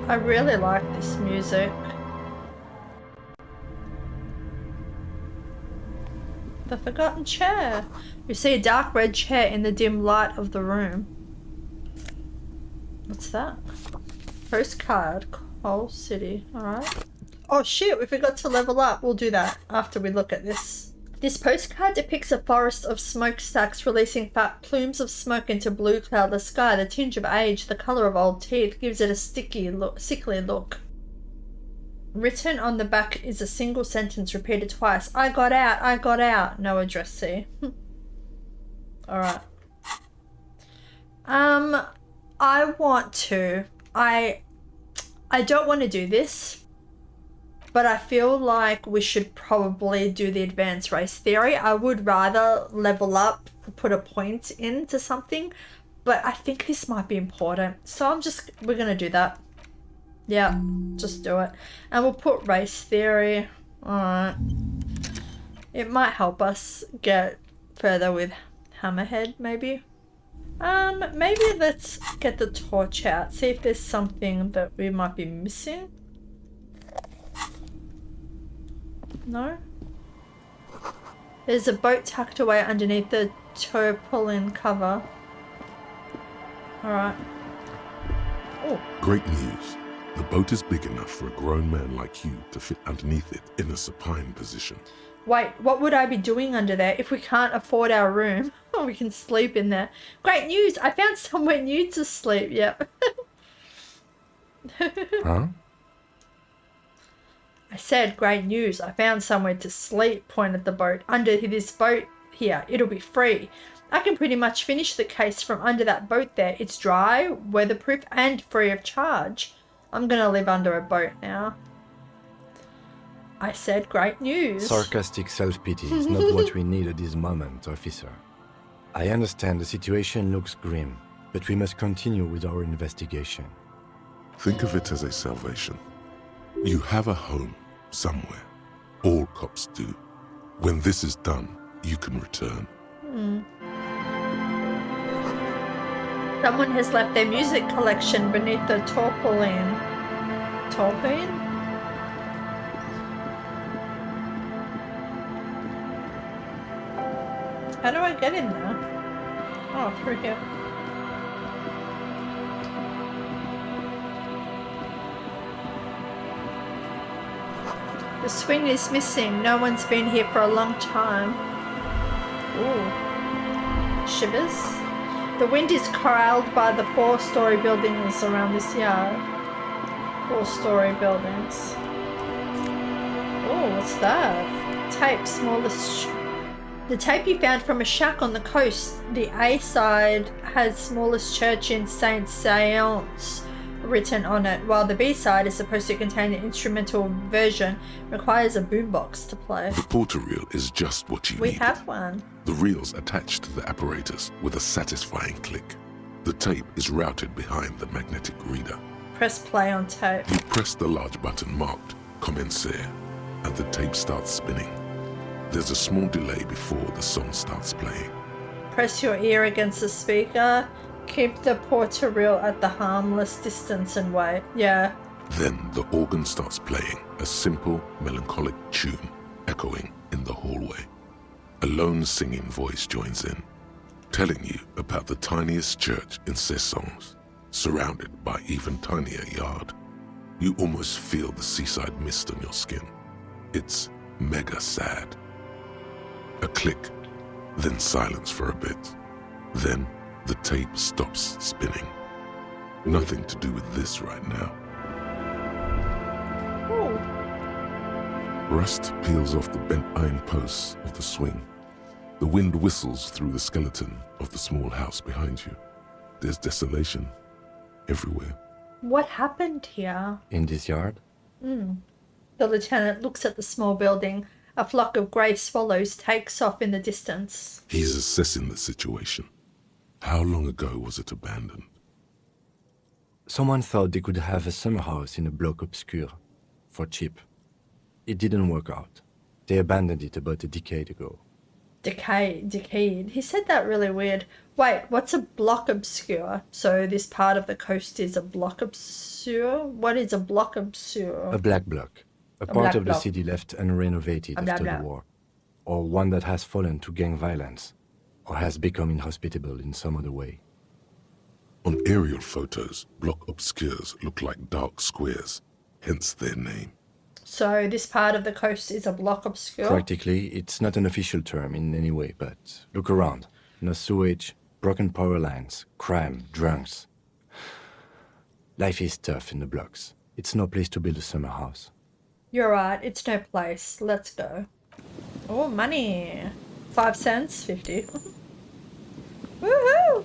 [SPEAKER 1] I really like this music. The forgotten chair. You see a dark red chair in the dim light of the room. What's that? Postcard. Coal City. Alright. Oh shit, we forgot to level up. We'll do that after we look at this. This postcard depicts a forest of smokestacks releasing fat plumes of smoke into blue cloudless sky. The tinge of age, the colour of old teeth, gives it a sickly look. Written on the back is a single sentence repeated twice. I got out, I got out. No address C. Alright. I don't want to do this, but I feel like we should probably do the advanced race theory. I would rather level up, put a point into something, but I think this might be important. So we're going to do that. Yeah, just do it. And we'll put race theory. Alright. It might help us get further with Hammerhead, maybe. Maybe let's get the torch out. See if there's something that we might be missing. No? There's a boat tucked away underneath the tarpaulin cover. Alright. Oh.
[SPEAKER 3] Great news. The boat is big enough for a grown man like you to fit underneath it in a supine position.
[SPEAKER 1] Wait, what would I be doing under there if we can't afford our room? Oh, we can sleep in there. Great news! I found somewhere new to sleep. Yep.
[SPEAKER 8] Huh?
[SPEAKER 1] I said, great news. I found somewhere to sleep. Pointed the boat. Under this boat here. It'll be free. I can pretty much finish the case from under that boat there. It's dry, weatherproof, and free of charge. I'm gonna live under a boat now. I said, great news.
[SPEAKER 8] Sarcastic self-pity is not what we need at this moment, officer. I understand the situation looks grim, but we must continue with our investigation.
[SPEAKER 3] Think of it as a salvation. You have a home somewhere. All cops do. When this is done, you can return.
[SPEAKER 1] Someone has left their music collection beneath the tarpaulin. Tarpaulin? How do I get in there? Oh, through here. The swing is missing. No one's been here for a long time. Ooh. Shivers. The wind is corralled by the 4-story buildings around this yard. 4-story buildings. Oh, what's that? Tape, smallest. The tape you found from a shack on the coast. The A side has smallest church in Saint Seance written on it, while the B side is supposed to contain an instrumental version. Requires a boombox to play.
[SPEAKER 3] The porter reel is just what you need.
[SPEAKER 1] We have one.
[SPEAKER 3] The reel's attached to the apparatus with a satisfying click. The tape is routed behind the magnetic reader.
[SPEAKER 1] Press play on tape.
[SPEAKER 3] You press the large button marked Commencer, and the tape starts spinning. There's a small delay before the song starts playing.
[SPEAKER 1] Press your ear against the speaker. Keep the porter reel at the harmless distance and wait. Yeah.
[SPEAKER 3] Then the organ starts playing, a simple, melancholic tune echoing in the hallway. A lone singing voice joins in, telling you about the tiniest church in Cessons, surrounded by even tinier yard. You almost feel the seaside mist on your skin. It's mega sad. A click, then silence for a bit. Then the tape stops spinning. Nothing to do with this right now.
[SPEAKER 1] Ooh.
[SPEAKER 3] Rust peels off the bent iron posts of the swing. The wind whistles through the skeleton of the small house behind you. There's desolation everywhere.
[SPEAKER 1] What happened here?
[SPEAKER 8] In this yard?
[SPEAKER 1] The lieutenant looks at the small building. A flock of grey swallows takes off in the distance.
[SPEAKER 3] He's assessing the situation. How long ago was it abandoned?
[SPEAKER 8] Someone thought they could have a summer house in a bloc obscur, for cheap. It didn't work out. They abandoned it about a decade ago.
[SPEAKER 1] Decayed. He said that really weird. Wait, what's a block obscure? So this part of the coast is a block obscure? What is a block obscure?
[SPEAKER 8] A black bloc. A part
[SPEAKER 1] black
[SPEAKER 8] of the
[SPEAKER 1] bloc.
[SPEAKER 8] city left unrenovated after the war. Or one that has fallen to gang violence. Or has become inhospitable in some other way.
[SPEAKER 3] On aerial photos, block obscures look like dark squares, hence their name.
[SPEAKER 1] So this part of the coast is a block obscure?
[SPEAKER 8] Practically, it's not an official term in any way, but look around. No sewage, broken power lines, crime, drunks. Life is tough in the blocks. It's no place to build a summer house.
[SPEAKER 1] You're right, it's no place. Let's go. Oh, money. 5 cents, 50. Woohoo!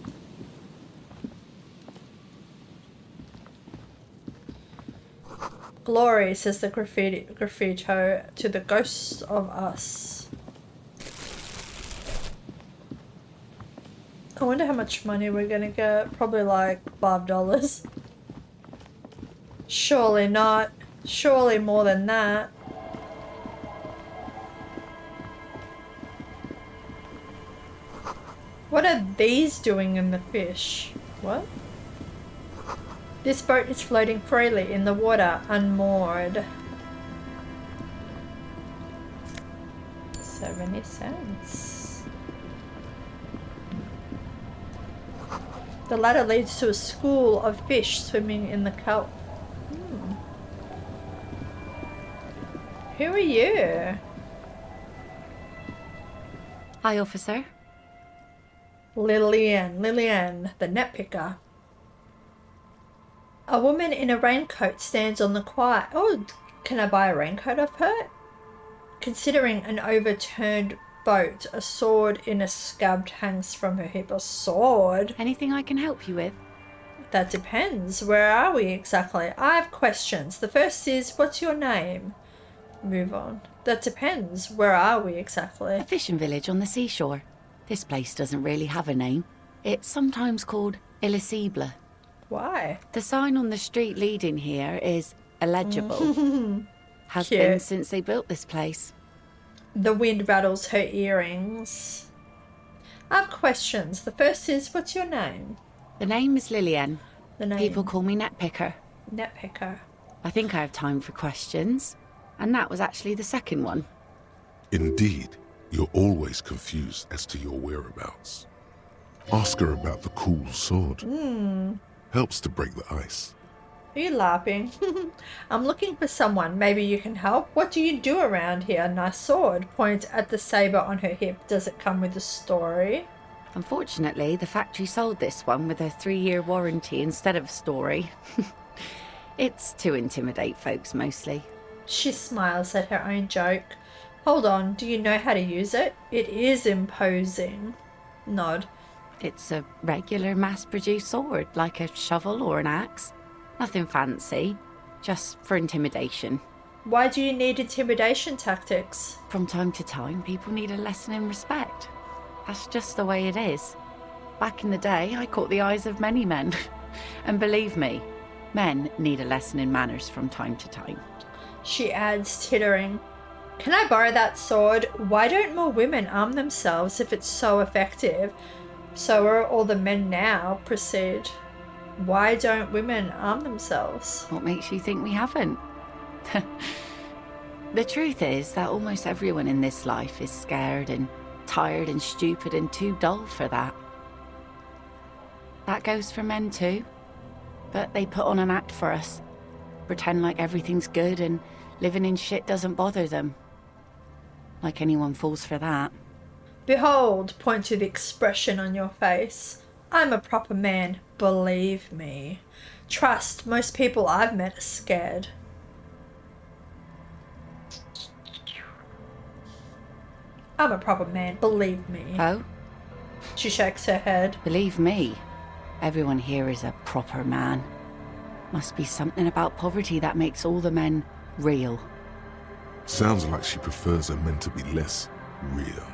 [SPEAKER 1] Glory, says the graffito to the ghosts of us. I wonder how much money we're gonna get. Probably like $5. Surely not. Surely more than that. What are these doing in the fish? What? This boat is floating freely in the water, unmoored. 70 cents. The ladder leads to a school of fish swimming in the kelp. Who are you?
[SPEAKER 2] Hi, officer.
[SPEAKER 1] Lilienne the Net Picker. A woman in a raincoat stands on the quay. Oh, can I buy a raincoat off her? Considering an overturned boat, a sword in a scab hangs from her hip. A sword?
[SPEAKER 2] Anything I can help you with?
[SPEAKER 1] That depends. Where are we exactly? I have questions. The first is, what's your name? Move on. That depends. Where are we exactly?
[SPEAKER 2] A fishing village on the seashore. This place doesn't really have a name. It's sometimes called Elysium.
[SPEAKER 1] Why?
[SPEAKER 2] The sign on the street leading here is illegible. Has
[SPEAKER 1] Cute.
[SPEAKER 2] been since they built this place.
[SPEAKER 1] The wind rattles her earrings. I have questions. The first is, what's your name?
[SPEAKER 2] The name is Lilienne.
[SPEAKER 1] The name?
[SPEAKER 2] People call me Net Picker.
[SPEAKER 1] Net Picker.
[SPEAKER 2] I think I have time for questions. And that was actually the second one.
[SPEAKER 3] Indeed, you're always confused as to your whereabouts. Ask her about the cool sword. Helps to break the ice.
[SPEAKER 1] Are you laughing? I'm looking for someone. Maybe you can help. What do you do around here? Nice sword. Point at the saber on her hip. Does it come with a story?
[SPEAKER 2] Unfortunately, the factory sold this one with a 3-year warranty instead of a story. It's to intimidate folks mostly.
[SPEAKER 1] She smiles at her own joke. Hold on. Do you know how to use it? It is imposing. Nod.
[SPEAKER 2] It's a regular mass-produced sword, like a shovel or an axe. Nothing fancy, just for intimidation.
[SPEAKER 1] Why do you need intimidation tactics?
[SPEAKER 2] From time to time, people need a lesson in respect. That's just the way it is. Back in the day, I caught the eyes of many men. And believe me, men need a lesson in manners from time to time.
[SPEAKER 1] She adds, tittering. Can I borrow that sword? Why don't more women arm themselves if it's so effective? So are all the men now. Proceed. Why don't women arm themselves?
[SPEAKER 2] What makes you think we haven't? The truth is that almost everyone in this life is scared and tired and stupid and too dull for that. That goes for men too. But they put on an act for us. Pretend like everything's good and living in shit doesn't bother them. Like anyone falls for that.
[SPEAKER 1] Behold, point to the expression on your face. I'm a proper man, believe me. Trust, most people I've met are scared. I'm a proper man, believe me.
[SPEAKER 2] Oh?
[SPEAKER 1] She shakes her head.
[SPEAKER 2] Believe me, everyone here is a proper man. Must be something about poverty that makes all the men real.
[SPEAKER 3] Sounds like she prefers her men to be less real.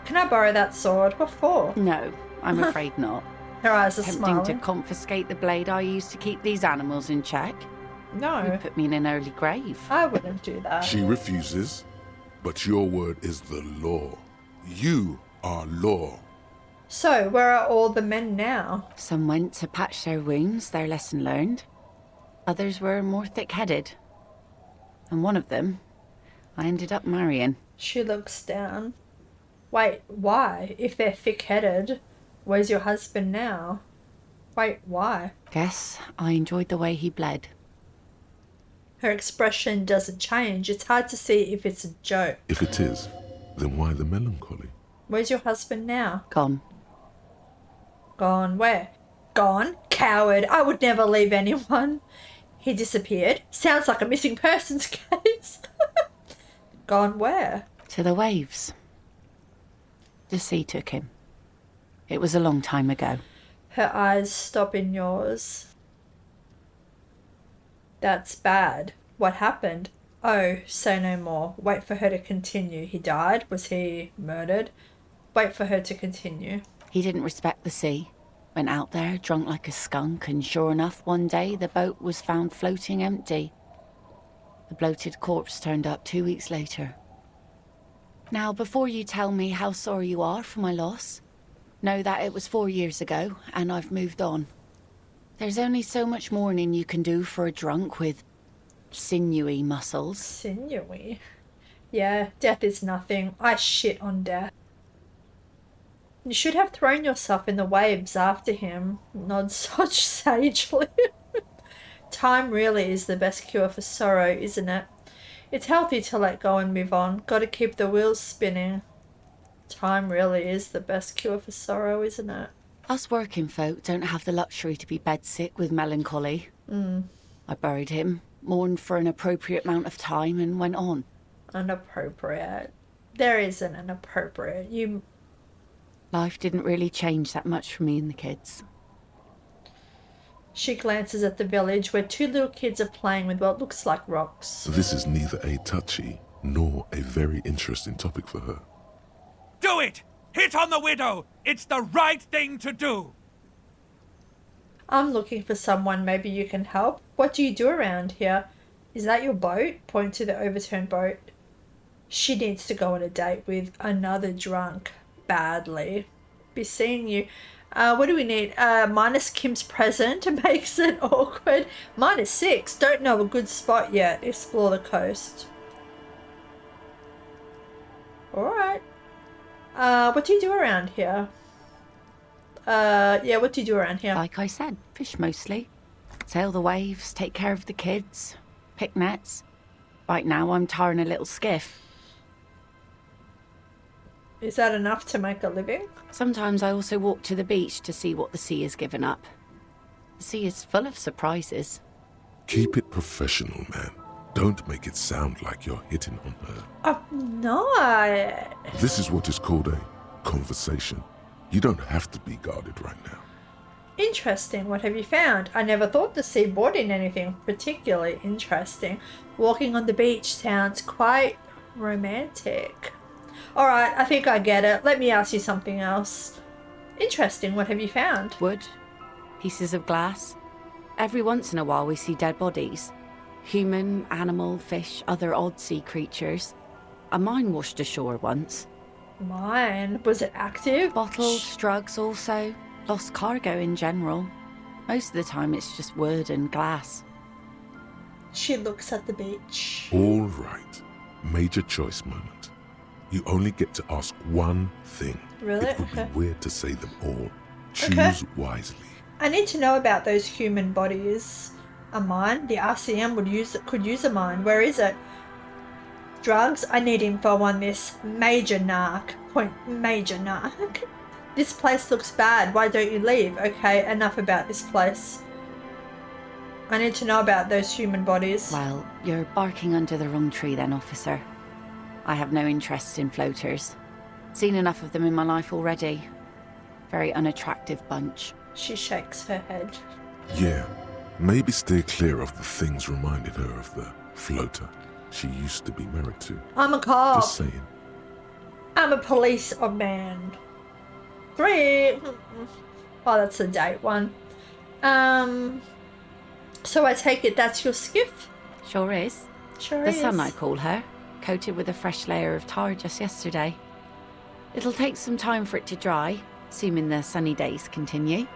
[SPEAKER 1] Can I borrow that sword? What for?
[SPEAKER 2] No, I'm afraid not.
[SPEAKER 1] Her eyes are
[SPEAKER 2] Tempting
[SPEAKER 1] smiling.
[SPEAKER 2] to confiscate the blade I used to keep these animals in check.
[SPEAKER 1] No,
[SPEAKER 2] Would put me in an early grave.
[SPEAKER 1] I wouldn't do that.
[SPEAKER 3] She refuses, but your word is the law. You are law.
[SPEAKER 1] So, where are all the men now?
[SPEAKER 2] Some went to patch their wounds, their lesson learned. Others were more thick-headed. And one of them, I ended up marrying.
[SPEAKER 1] She looks down. Wait, why? If they're thick-headed, where's your husband now? Wait, why?
[SPEAKER 2] Guess I enjoyed the way he bled.
[SPEAKER 1] Her expression doesn't change. It's hard to see if it's a joke.
[SPEAKER 3] If it is, then why the melancholy?
[SPEAKER 1] Where's your husband now?
[SPEAKER 2] Gone.
[SPEAKER 1] Gone where? Gone? Coward. I would never leave anyone. He disappeared. Sounds like a missing persons case. Gone where?
[SPEAKER 2] To the waves. The sea took him. It was a long time ago.
[SPEAKER 1] Her eyes stop in yours. That's bad. What happened? Oh, say no more. Wait for her to continue. He died? Was he murdered? Wait for her to continue.
[SPEAKER 2] He didn't respect the sea. Went out there, drunk like a skunk, and sure enough, one day the boat was found floating empty. The bloated corpse turned up 2 weeks later. Now, before you tell me how sorry you are for my loss, know that it was 4 years ago, and I've moved on. There's only so much mourning you can do for a drunk with sinewy muscles.
[SPEAKER 1] Sinewy? Yeah, death is nothing. I shit on death. You should have thrown yourself in the waves after him, nods such sagely. Time really is the best cure for sorrow, isn't it? It's healthy to let go and move on. Gotta keep the wheels spinning. Time really is the best cure for sorrow, isn't it?
[SPEAKER 2] Us working folk don't have the luxury to be bedsick with melancholy. I buried him, mourned for an appropriate amount of time, and went on.
[SPEAKER 1] Inappropriate. There isn't an appropriate.
[SPEAKER 2] Life didn't really change that much for me and the kids.
[SPEAKER 1] She glances at the village where two little kids are playing with what looks like rocks.
[SPEAKER 3] This is neither a touchy nor a very interesting topic for her.
[SPEAKER 13] Do it! Hit on the widow! It's the right thing to do!
[SPEAKER 1] I'm looking for someone, maybe you can help. What do you do around here? Is that your boat? Point to the overturned boat. She needs to go on a date with another drunk. Badly. Be seeing you. What do we need? Minus Kim's present makes it awkward. -6. Don't know a good spot yet. Explore the coast. Alright. What do you do around here? Yeah, what do you do around here?
[SPEAKER 2] Like I said, fish mostly. Sail the waves, take care of the kids, pick nets. Right now I'm tarring a little skiff.
[SPEAKER 1] Is that enough to make a living?
[SPEAKER 2] Sometimes I also walk to the beach to see what the sea has given up. The sea is full of surprises.
[SPEAKER 3] Keep it professional, man. Don't make it sound like you're hitting on her.
[SPEAKER 1] I'm not.
[SPEAKER 3] This is what is called a conversation. You don't have to be guarded right now.
[SPEAKER 1] Interesting. What have you found? I never thought the sea brought in anything particularly interesting. Walking on the beach sounds quite romantic. Alright, I think I get it. Let me ask you something else. Interesting. What have you found?
[SPEAKER 2] Wood, pieces of glass. Every once in a while we see dead bodies. Human, animal, fish, other odd sea creatures. A mine washed ashore once.
[SPEAKER 1] Mine? Was it active?
[SPEAKER 2] Bottles, drugs also. Lost cargo in general. Most of the time it's just wood and glass.
[SPEAKER 1] She looks at the beach.
[SPEAKER 3] All right. Major choice moment. You only get to ask one thing.
[SPEAKER 1] Really?
[SPEAKER 3] It would
[SPEAKER 1] Okay.
[SPEAKER 3] be weird to say them all. Choose wisely.
[SPEAKER 1] I need to know about those human bodies. A mine? The RCM could use a mine. Where is it? Drugs? I need info on this. Major narc. Point major narc. This place looks bad. Why don't you leave? Okay, enough about this place. I need to know about those human bodies.
[SPEAKER 2] Well, you're barking under the wrong tree then, officer. I have no interest in floaters. Seen enough of them in my life already. Very unattractive bunch.
[SPEAKER 1] She shakes her head.
[SPEAKER 3] Yeah, maybe steer clear of the things reminding her of the floater she used to be married to.
[SPEAKER 1] I'm a cop.
[SPEAKER 3] Just saying.
[SPEAKER 1] I'm a police man. 3. Oh, that's a date one. So I take it that's your skiff?
[SPEAKER 2] Sure is.
[SPEAKER 1] Sure
[SPEAKER 2] The
[SPEAKER 1] is.
[SPEAKER 2] sun, I call her. Coated with a fresh layer of tar just yesterday. It'll take some time for it to dry, assuming the sunny days continue.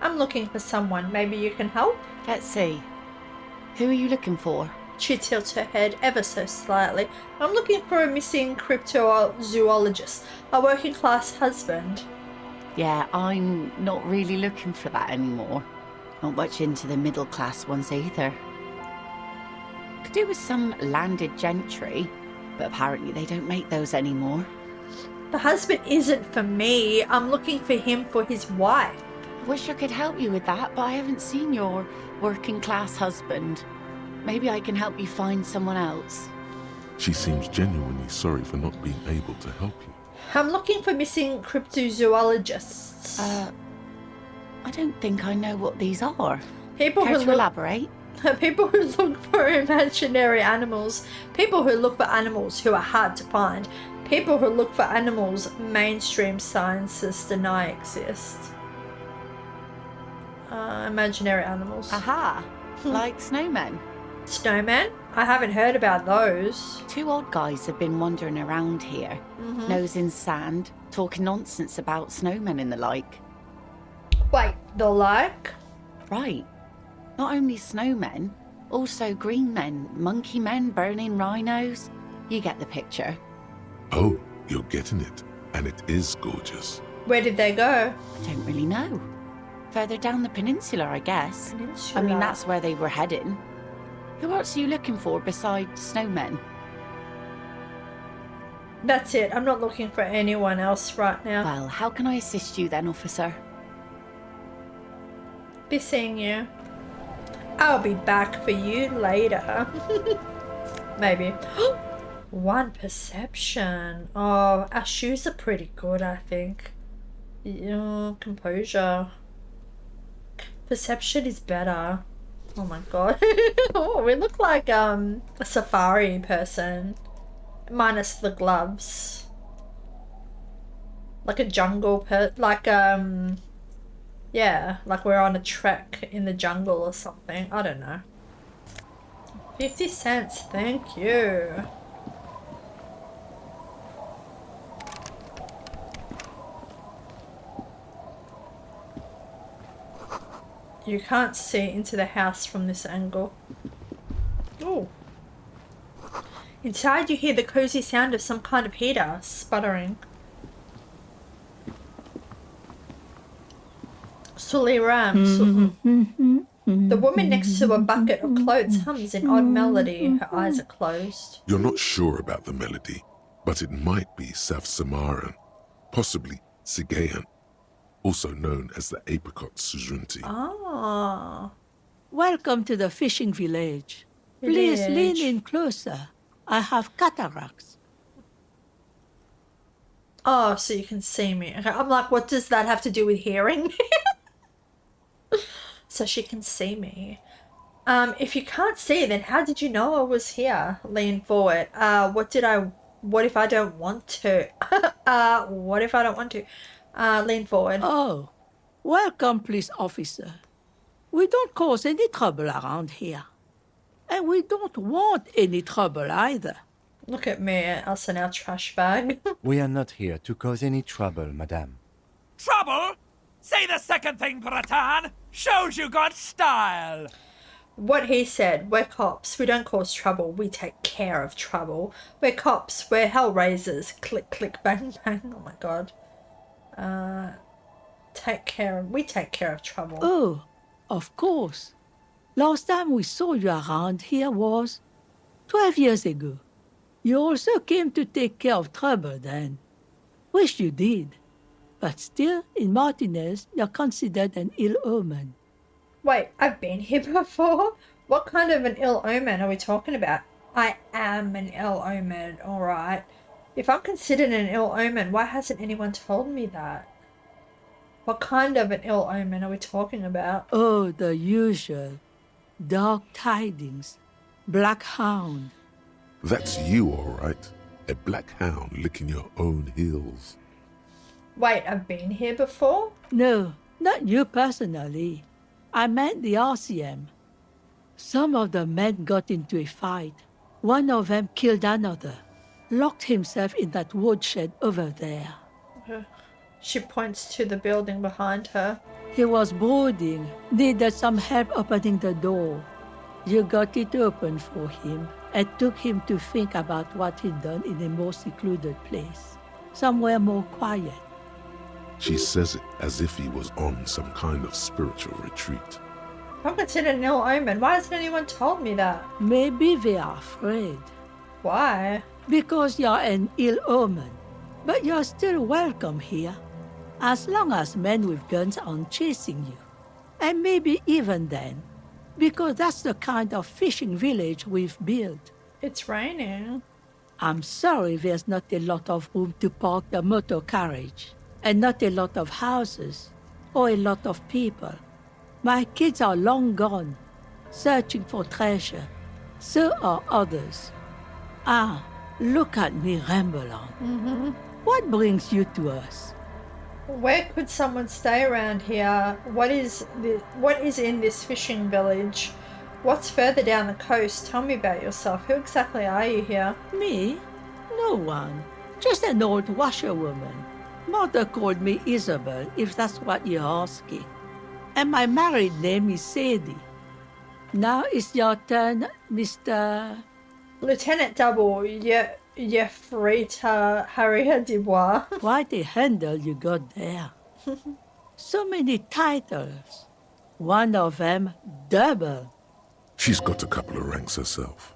[SPEAKER 1] I'm looking for someone. Maybe you can help?
[SPEAKER 2] Let's see. Who are you looking for?
[SPEAKER 1] She tilts her head ever so slightly. I'm looking for a missing cryptozoologist, a working class husband.
[SPEAKER 2] Yeah, I'm not really looking for that anymore. Not much into the middle class ones either. Could do with some landed gentry, but apparently they don't make those anymore.
[SPEAKER 1] The husband isn't for me. I'm looking for him for his wife.
[SPEAKER 2] Wish I could help you with that, but I haven't seen your working class husband. Maybe I can help you find someone else.
[SPEAKER 3] She seems genuinely sorry for not being able to help you.
[SPEAKER 1] I'm looking for missing cryptozoologists.
[SPEAKER 2] I don't think I know what these are.
[SPEAKER 1] People
[SPEAKER 2] Care
[SPEAKER 1] who
[SPEAKER 2] to elaborate?
[SPEAKER 1] People who look for imaginary animals. People who look for animals who are hard to find. People who look for animals mainstream scientists deny exist. Imaginary animals.
[SPEAKER 2] Aha! Like snowmen.
[SPEAKER 1] Snowmen? I haven't heard about those.
[SPEAKER 2] 2 odd guys have been wandering around here, nose in sand, talking nonsense about snowmen and the like.
[SPEAKER 1] Wait, the like?
[SPEAKER 2] Right. Not only snowmen, also green men, monkey men burning rhinos. You get the picture.
[SPEAKER 3] Oh, you're getting it. and it is gorgeous.
[SPEAKER 1] Where did they go?
[SPEAKER 11] I don't really know. Further down the peninsula, I guess.
[SPEAKER 1] Peninsula.
[SPEAKER 11] I mean, that's where they were heading. Who else are you looking for besides snowmen?
[SPEAKER 1] That's it. I'm not looking for anyone else right now.
[SPEAKER 11] Well, how can I assist you then, officer?
[SPEAKER 1] Be seeing you. I'll be back for you later. Maybe. One perception. Oh, our shoes are pretty good, I think. Yeah, composure. Perception is better. Oh my god. Oh, we look like a safari person. Minus the gloves. Like a jungle yeah, like we're on a trek in the jungle or something. I don't know. 50 cents, thank you. You can't see into the house from this angle. Oh. Inside you hear the cozy sound of some kind of heater sputtering. Sully Rams. The woman next to a bucket of clothes hums an odd melody. Her eyes are closed.
[SPEAKER 3] You're not sure about the melody, but it might be South Samaran, possibly Sigayan, also known as the apricot sujunti.
[SPEAKER 1] Ah.
[SPEAKER 14] Welcome to the fishing village. Please lean in closer. I have cataracts.
[SPEAKER 1] Oh, so you can see me. Okay, I'm like, what does that have to do with hearing? So she can see me. If you can't see, then how did you know I was here? Lean forward. What if I don't want to? What if I don't want to? Lean forward.
[SPEAKER 14] Oh, welcome, police officer. We don't cause any trouble around here. And we don't want any trouble either.
[SPEAKER 1] Look at me, us and our trash bag.
[SPEAKER 8] We are not here to cause any trouble, madame.
[SPEAKER 13] Trouble? Say the second thing, Bratan. Shows you got style.
[SPEAKER 1] What he said, we're cops. We don't cause trouble. We take care of trouble. We're cops. We're hellraisers. Click, click, bang, bang. Oh my god. We take care of trouble.
[SPEAKER 14] Oh, of course. Last time we saw you around here was 12 years ago. You also came to take care of trouble then. Wish you did. But still, in Martinaise, you're considered an ill omen.
[SPEAKER 1] Wait, I've been here before? What kind of an ill omen are we talking about? I am an ill omen, alright. If I'm considered an ill omen, why hasn't anyone told me that? What kind of an ill omen are we talking about?
[SPEAKER 14] Oh, the usual. Dark tidings. Black hound.
[SPEAKER 3] That's you, all right. A black hound licking your own heels.
[SPEAKER 1] Wait, I've been here before?
[SPEAKER 14] No, not you personally. I meant the RCM. Some of the men got into a fight. One of them killed another. Locked himself in that woodshed over there.
[SPEAKER 1] She points to the building behind her.
[SPEAKER 14] He was brooding, needed some help opening the door. You got it open for him and took him to think about what he'd done in a more secluded place, somewhere more quiet.
[SPEAKER 3] She says it as if he was on some kind of spiritual retreat.
[SPEAKER 1] I'm considered an ill omen. Why hasn't anyone told me that?
[SPEAKER 14] Maybe they are afraid.
[SPEAKER 1] Why?
[SPEAKER 14] Because you're an ill omen. But you're still welcome here, as long as men with guns aren't chasing you. And maybe even then, because that's the kind of fishing village we've built.
[SPEAKER 1] It's raining.
[SPEAKER 14] I'm sorry there's not a lot of room to park the motor carriage, and not a lot of houses, or a lot of people. My kids are long gone, searching for treasure. So are others. Ah, look at me ramble on. What brings you to us?
[SPEAKER 1] Where could someone stay around here? What is in this fishing village? What's further down the coast? Tell me about yourself. Who exactly are you here?
[SPEAKER 14] Me? No one. Just an old washerwoman. Mother called me Isabel, if that's what you're asking. And my married name is Sadie. Now it's your turn, Mr.
[SPEAKER 1] Lieutenant Double, Yefrita Harriet Dubois.
[SPEAKER 14] Quite a handle you got there. So many titles. One of them double.
[SPEAKER 3] She's got a couple of ranks herself.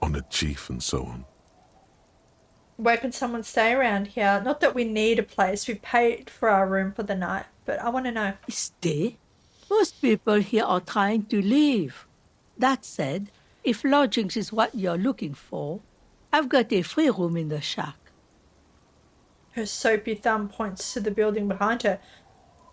[SPEAKER 3] Honored chief and so on.
[SPEAKER 1] Where can someone stay around here? Not that we need a place. We paid for our room for the night, but I want to know.
[SPEAKER 14] Stay? Most people here are trying to leave. That said, if lodgings is what you're looking for, I've got a free room in the shack.
[SPEAKER 1] Her soapy thumb points to the building behind her.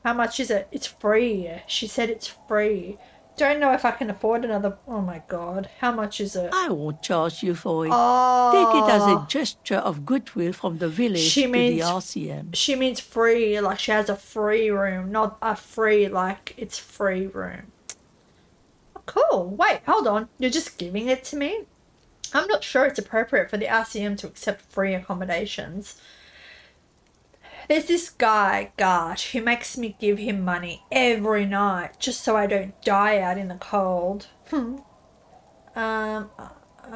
[SPEAKER 1] How much is it? It's free. She said it's free. Don't know if I can afford another. Oh my god. How much is it?
[SPEAKER 14] I won't charge you for it.
[SPEAKER 1] Oh.
[SPEAKER 14] Take it as a gesture of goodwill from the village to the RCM.
[SPEAKER 1] She means free, like she has a free room, not a free, like it's free room. Oh, cool. Wait, hold on. You're just giving it to me? I'm not sure it's appropriate for the RCM to accept free accommodations. There's this guy, Gart, who makes me give him money every night just so I don't die out in the cold.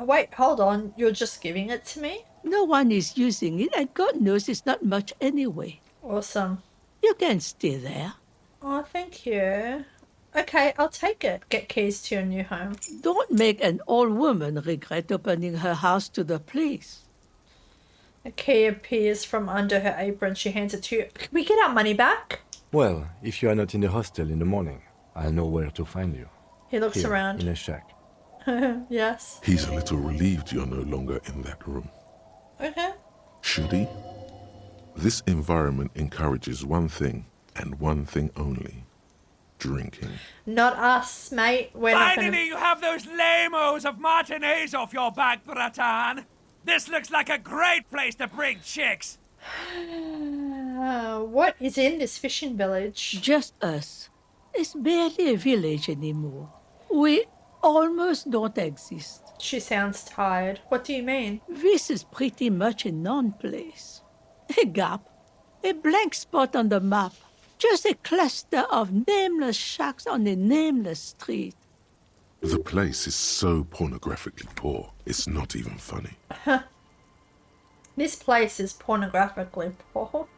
[SPEAKER 1] Wait, hold on. You're just giving it to me?
[SPEAKER 14] No one is using it, and God knows it's not much anyway.
[SPEAKER 1] Awesome.
[SPEAKER 14] You can stay there.
[SPEAKER 1] Oh, thank you. Okay, I'll take it. Get keys to your new home.
[SPEAKER 14] Don't make an old woman regret opening her house to the police.
[SPEAKER 1] A key appears from under her apron. She hands it to you. Can we get our money back?
[SPEAKER 8] Well, if you are not in the hostel in the morning, I'll know where to find you.
[SPEAKER 1] He looks
[SPEAKER 8] Here,
[SPEAKER 1] around.
[SPEAKER 8] in a shack.
[SPEAKER 1] Yes.
[SPEAKER 3] He's a little relieved you're no longer in that room.
[SPEAKER 1] Okay.
[SPEAKER 3] Should he? This environment encourages one thing, and one thing only. Drinking.
[SPEAKER 1] Not us, mate. We're not gonna...
[SPEAKER 13] Finally, you have those lame-os of Martinaise off your back, Bratan. This looks like a great place to bring chicks.
[SPEAKER 1] What is in this fishing village?
[SPEAKER 14] Just us. It's barely a village anymore. We almost don't exist.
[SPEAKER 1] She sounds tired. What do you mean?
[SPEAKER 14] This is pretty much a non-place. A gap. A blank spot on the map. Just a cluster of nameless shacks on a nameless street.
[SPEAKER 3] The place is so pornographically poor, it's not even funny.
[SPEAKER 1] This place is pornographically poor.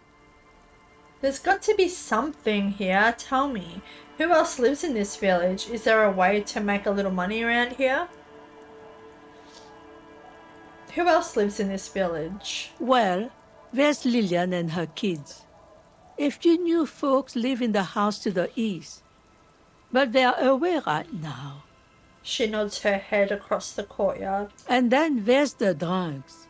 [SPEAKER 1] There's got to be something here. Tell me. Who else lives in this village? Is there a way to make a little money around here? Who else lives in this village?
[SPEAKER 14] Well, there's Lilian and her kids. A few new folks live in the house to the east. But they're away right now.
[SPEAKER 1] She nods her head across the courtyard.
[SPEAKER 14] And then there's the drunks.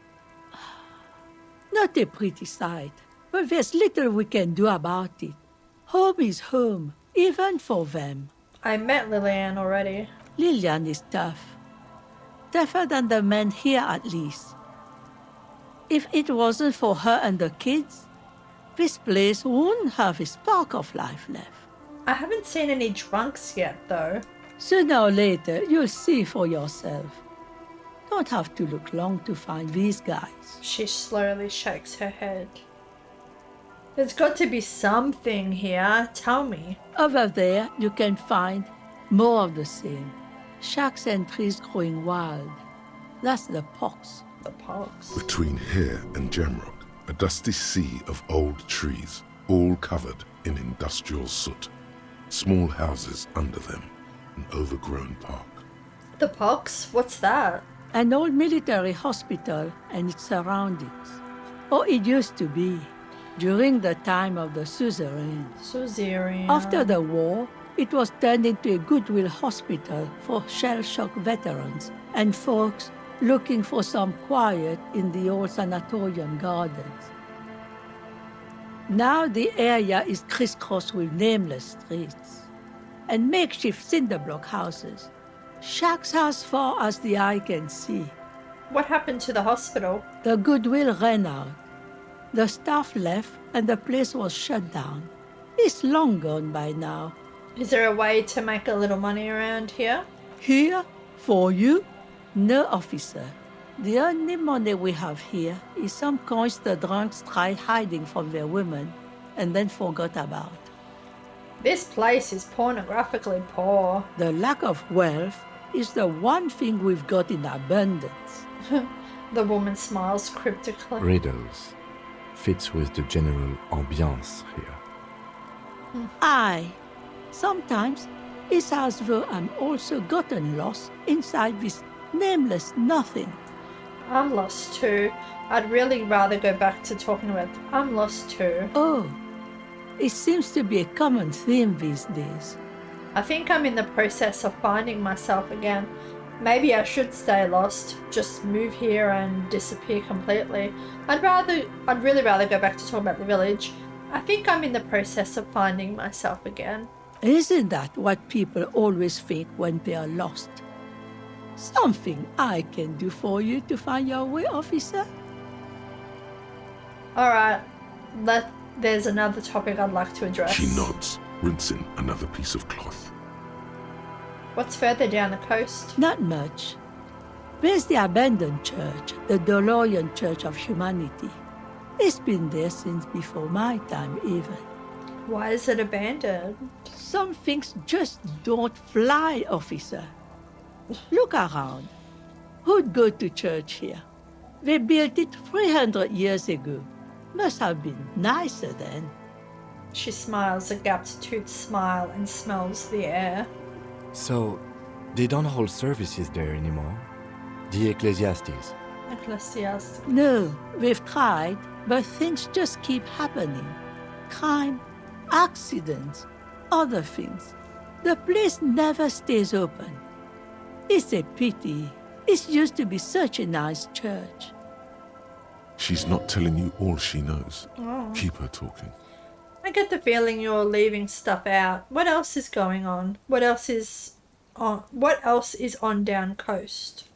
[SPEAKER 14] Not a pretty sight, but there's little we can do about it. Home is home, even for them.
[SPEAKER 1] I met Lilian already.
[SPEAKER 14] Lilian is tough. Tougher than the men here, at least. If it wasn't for her and the kids, this place wouldn't have a spark of life left.
[SPEAKER 1] I haven't seen any drunks yet, though.
[SPEAKER 14] Sooner or later, you'll see for yourself. Don't have to look long to find these guys.
[SPEAKER 1] She slowly shakes her head. There's got to be something here. Tell me.
[SPEAKER 14] Over there, you can find more of the same. Shacks and trees growing wild. That's the pox.
[SPEAKER 1] The pox.
[SPEAKER 3] Between here and Jamrock, a dusty sea of old trees, all covered in industrial soot. Small houses under them, an overgrown park.
[SPEAKER 1] The pox? What's that?
[SPEAKER 14] An old military hospital and its surroundings. Or it used to be, during the time of the suzerain.
[SPEAKER 1] Suzerain.
[SPEAKER 14] After the war, it was turned into a goodwill hospital for shell-shock veterans and folks looking for some quiet in the old sanatorium gardens. Now the area is crisscrossed with nameless streets and makeshift cinder block houses. Shacks as far as the eye can see.
[SPEAKER 1] What happened to the hospital?
[SPEAKER 14] The goodwill ran out. The staff left and the place was shut down. It's long gone by now.
[SPEAKER 1] Is there a way to make a little money around here?
[SPEAKER 14] Here? For you? No, officer. The only money we have here is some coins the drunks tried hiding from their women and then forgot about.
[SPEAKER 1] This place is pornographically poor.
[SPEAKER 14] The lack of wealth is the one thing we've got in abundance.
[SPEAKER 1] The woman smiles cryptically.
[SPEAKER 8] Riddles. Fits with the general ambiance here.
[SPEAKER 14] Aye. Sometimes it's as though I'm also gotten lost inside this nameless nothing.
[SPEAKER 1] I'm lost too. I'd really rather go back to talking about I'm lost too.
[SPEAKER 14] Oh, it seems to be a common theme these days.
[SPEAKER 1] I think I'm in the process of finding myself again. Maybe I should stay lost, just move here and disappear completely. I'd really rather go back to talk about the village. I think I'm in the process of finding myself again.
[SPEAKER 14] Isn't that what people always think when they are lost? Something I can do for you to find your way, officer?
[SPEAKER 1] Alright, there's another topic I'd like to address.
[SPEAKER 3] She nods, rinsing another piece of cloth.
[SPEAKER 1] What's further down the coast?
[SPEAKER 14] Not much. There's the abandoned church, the DeLorean Church of Humanity. It's been there since before my time, even.
[SPEAKER 1] Why is it abandoned?
[SPEAKER 14] Some things just don't fly, officer. Look around. Who'd go to church here? They built it 300 years ago. Must have been nicer then.
[SPEAKER 1] She smiles a gapped-toothed smile and smells the air.
[SPEAKER 8] So, they don't hold services there anymore? The Ecclesiastes?
[SPEAKER 1] Ecclesiastes.
[SPEAKER 14] No, we've tried, but things just keep happening. Crime, accidents, other things. The place never stays open. It's a pity. It used to be such a nice church.
[SPEAKER 3] She's not telling you all she knows.
[SPEAKER 1] Oh.
[SPEAKER 3] Keep her talking.
[SPEAKER 1] I get the feeling you're leaving stuff out. What else is going on? What else is on down coast?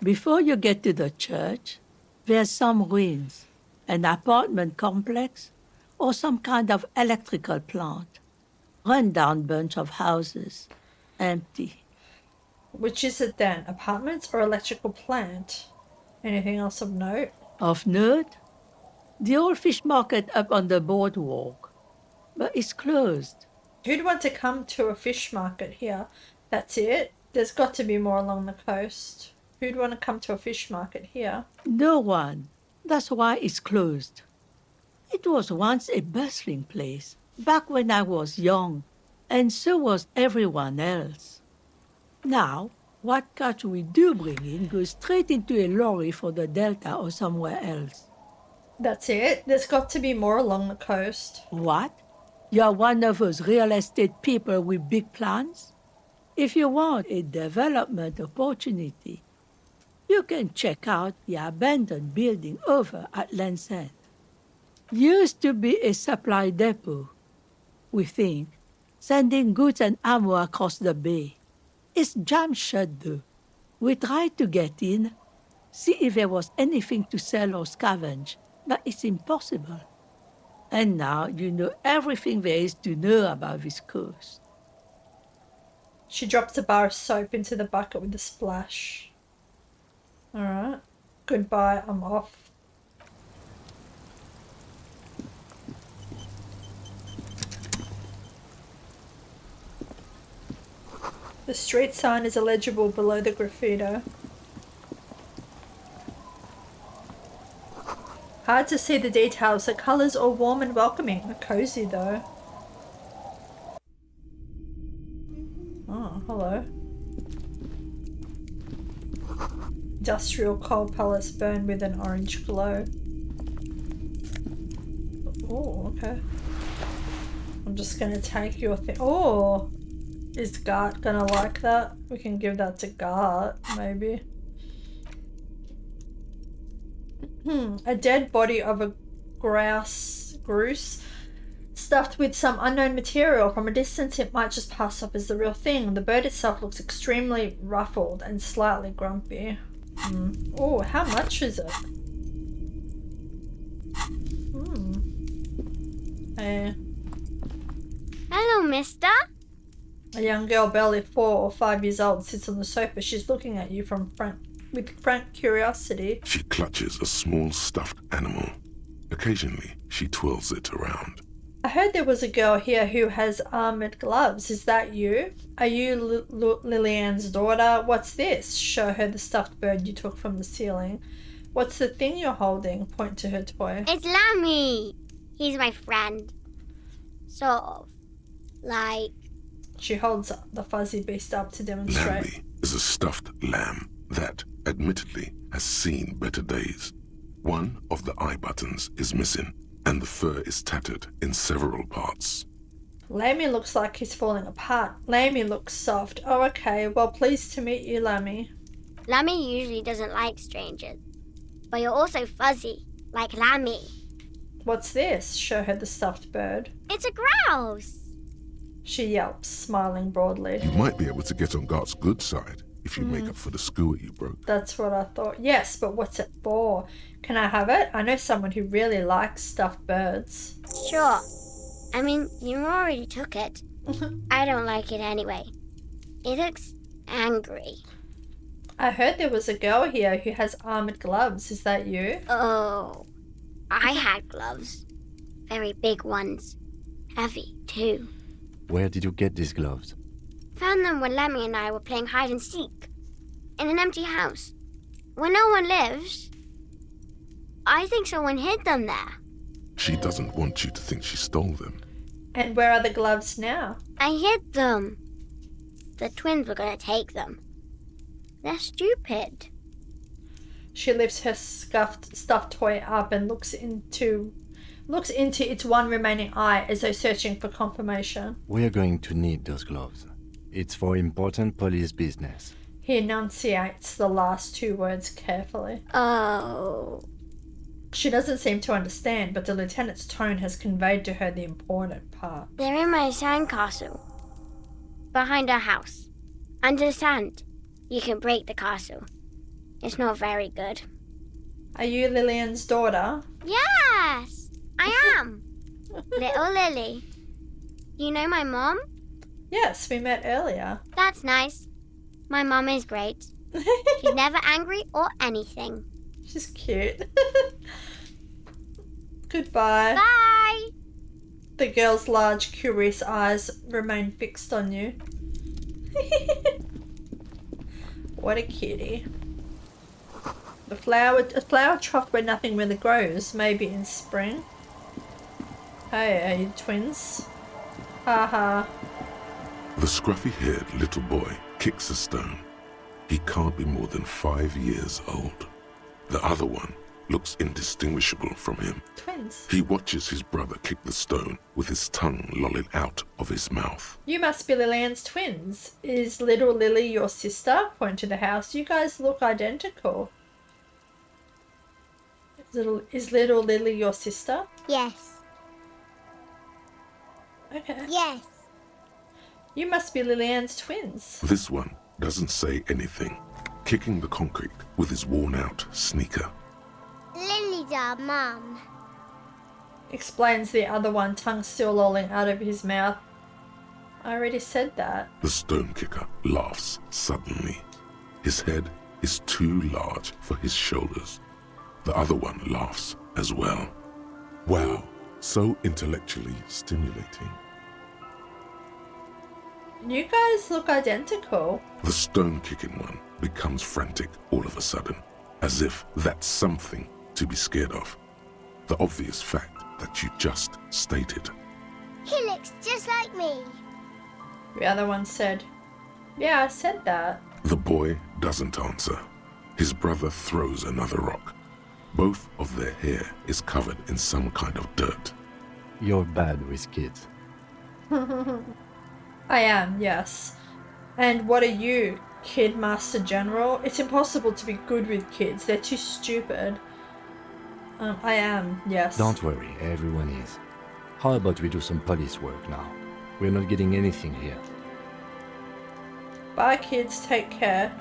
[SPEAKER 14] Before you get to the church, there's some ruins, an apartment complex, or some kind of electrical plant. Run-down bunch of houses, empty.
[SPEAKER 1] Which is it then? Apartments or electrical plant? Anything else of note?
[SPEAKER 14] Of note? The old fish market up on the boardwalk. But it's closed.
[SPEAKER 1] Who'd want to come to a fish market here? That's it? There's got to be more along the coast. Who'd want to come to a fish market here?
[SPEAKER 14] No one. That's why it's closed. It was once a bustling place, back when I was young, and so was everyone else. Now, what catch we do bring in goes straight into a lorry for the Delta or somewhere else.
[SPEAKER 1] That's it? There's got to be more along the coast.
[SPEAKER 14] What? You're one of those real estate people with big plans? If you want a development opportunity, you can check out the abandoned building over at Land's End. Used to be a supply depot, we think, sending goods and ammo across the bay. It's jammed shut though. We tried to get in, see if there was anything to sell or scavenge, but it's impossible. And now you know everything there is to know about this coast.
[SPEAKER 1] She drops a bar of soap into the bucket with a splash. Alright. Goodbye, I'm off. The street sign is illegible below the graffito. Hard to see the details. The colours are warm and welcoming. They're cozy though. Oh, hello. Industrial coal pellets burn with an orange glow. Oh, okay. I'm just gonna take your thing. Oh! Is Gart gonna like that? We can give that to Gart, maybe. A dead body of a goose stuffed with some unknown material. From a distance it might just pass off as the real thing. The bird itself looks extremely ruffled and slightly grumpy. Oh, how much is it? Hey.
[SPEAKER 15] Hello, mister.
[SPEAKER 1] A young girl, barely 4 or 5 years old, sits on the sofa. She's looking at you with frank curiosity.
[SPEAKER 3] She clutches a small stuffed animal. Occasionally, she twirls it around.
[SPEAKER 1] I heard there was a girl here who has armoured gloves. Is that you? Are you Lilienne's daughter? What's this? Show her the stuffed bird you took from the ceiling. What's the thing you're holding? Point to her toy.
[SPEAKER 15] It's Lammy. He's my friend. Sort of. Like...
[SPEAKER 1] She holds the fuzzy beast up to demonstrate.
[SPEAKER 3] Lammy is a stuffed lamb that, admittedly, has seen better days. One of the eye buttons is missing, and the fur is tattered in several parts.
[SPEAKER 1] Lammy looks like he's falling apart. Lammy looks soft. Oh, okay. Well, pleased to meet you, Lammy.
[SPEAKER 15] Lammy usually doesn't like strangers. But you're also fuzzy, like Lammy.
[SPEAKER 1] What's this? Show her the stuffed bird.
[SPEAKER 15] It's a grouse.
[SPEAKER 1] She yelps, smiling broadly.
[SPEAKER 3] You might be able to get on Gart's good side if you make up for the skewer you broke.
[SPEAKER 1] That's what I thought. Yes, but what's it for? Can I have it? I know someone who really likes stuffed birds.
[SPEAKER 15] Sure. I mean, you already took it. I don't like it anyway. It looks angry.
[SPEAKER 1] I heard there was a girl here who has armored gloves. Is that you?
[SPEAKER 15] Oh, I had gloves. Very big ones. Heavy, too.
[SPEAKER 8] Where did you get these gloves?
[SPEAKER 15] Found them when Lemmy and I were playing hide and seek. In an empty house. Where no one lives. I think someone hid them there.
[SPEAKER 3] She doesn't want you to think she stole them.
[SPEAKER 1] And where are the gloves now?
[SPEAKER 15] I hid them. The twins were going to take them. They're stupid.
[SPEAKER 1] She lifts her stuffed toy up and looks into its one remaining eye as though searching for confirmation.
[SPEAKER 8] We're going to need those gloves. It's for important police business.
[SPEAKER 1] He enunciates the last two words carefully.
[SPEAKER 15] Oh.
[SPEAKER 1] She doesn't seem to understand, but the lieutenant's tone has conveyed to her the important part.
[SPEAKER 15] They're in my sandcastle. Behind our house. Under the sand. You can break the castle. It's not very good.
[SPEAKER 1] Are you Lillian's daughter?
[SPEAKER 15] Yes, I am. Little Lily. You know my mom?
[SPEAKER 1] Yes, we met earlier.
[SPEAKER 15] That's nice. My mom is great. She's never angry or anything.
[SPEAKER 1] She's cute. Goodbye.
[SPEAKER 15] Bye.
[SPEAKER 1] The girl's large, curious eyes remain fixed on you. What a kitty. A flower trough where nothing really grows, maybe in spring. Hey, are you twins? Haha.
[SPEAKER 3] The scruffy-haired little boy kicks a stone. He can't be more than 5 years old. The other one looks indistinguishable from him.
[SPEAKER 1] Twins.
[SPEAKER 3] He watches his brother kick the stone with his tongue lolling out of his mouth.
[SPEAKER 1] You must be Lillian's twins. Is little Lily your sister? Point to the house. You guys look identical. Is little Lily your sister?
[SPEAKER 15] Yes.
[SPEAKER 1] Okay.
[SPEAKER 15] Yes.
[SPEAKER 1] You must be Lillian's twins.
[SPEAKER 3] This one doesn't say anything, kicking the concrete with his worn-out sneaker.
[SPEAKER 15] Lily's our mum.
[SPEAKER 1] Explains the other one, tongue still lolling out of his mouth. I already said that.
[SPEAKER 3] The stone kicker laughs suddenly. His head is too large for his shoulders. The other one laughs as well. Wow, so intellectually stimulating.
[SPEAKER 1] You guys look identical.
[SPEAKER 3] The stone-kicking one becomes frantic all of a sudden, as if that's something to be scared of. The obvious fact that you just stated.
[SPEAKER 15] He looks just like me.
[SPEAKER 1] The other one said, yeah, I said that.
[SPEAKER 3] The boy doesn't answer. His brother throws another rock. Both of their hair is covered in some kind of dirt.
[SPEAKER 8] You're bad with kids.
[SPEAKER 1] I am, yes. And what are you, Kid Master General? It's impossible to be good with kids. They're too stupid. I am, yes.
[SPEAKER 8] Don't worry, everyone is. How about we do some police work now? We're not getting anything here.
[SPEAKER 1] Bye, kids. Take care.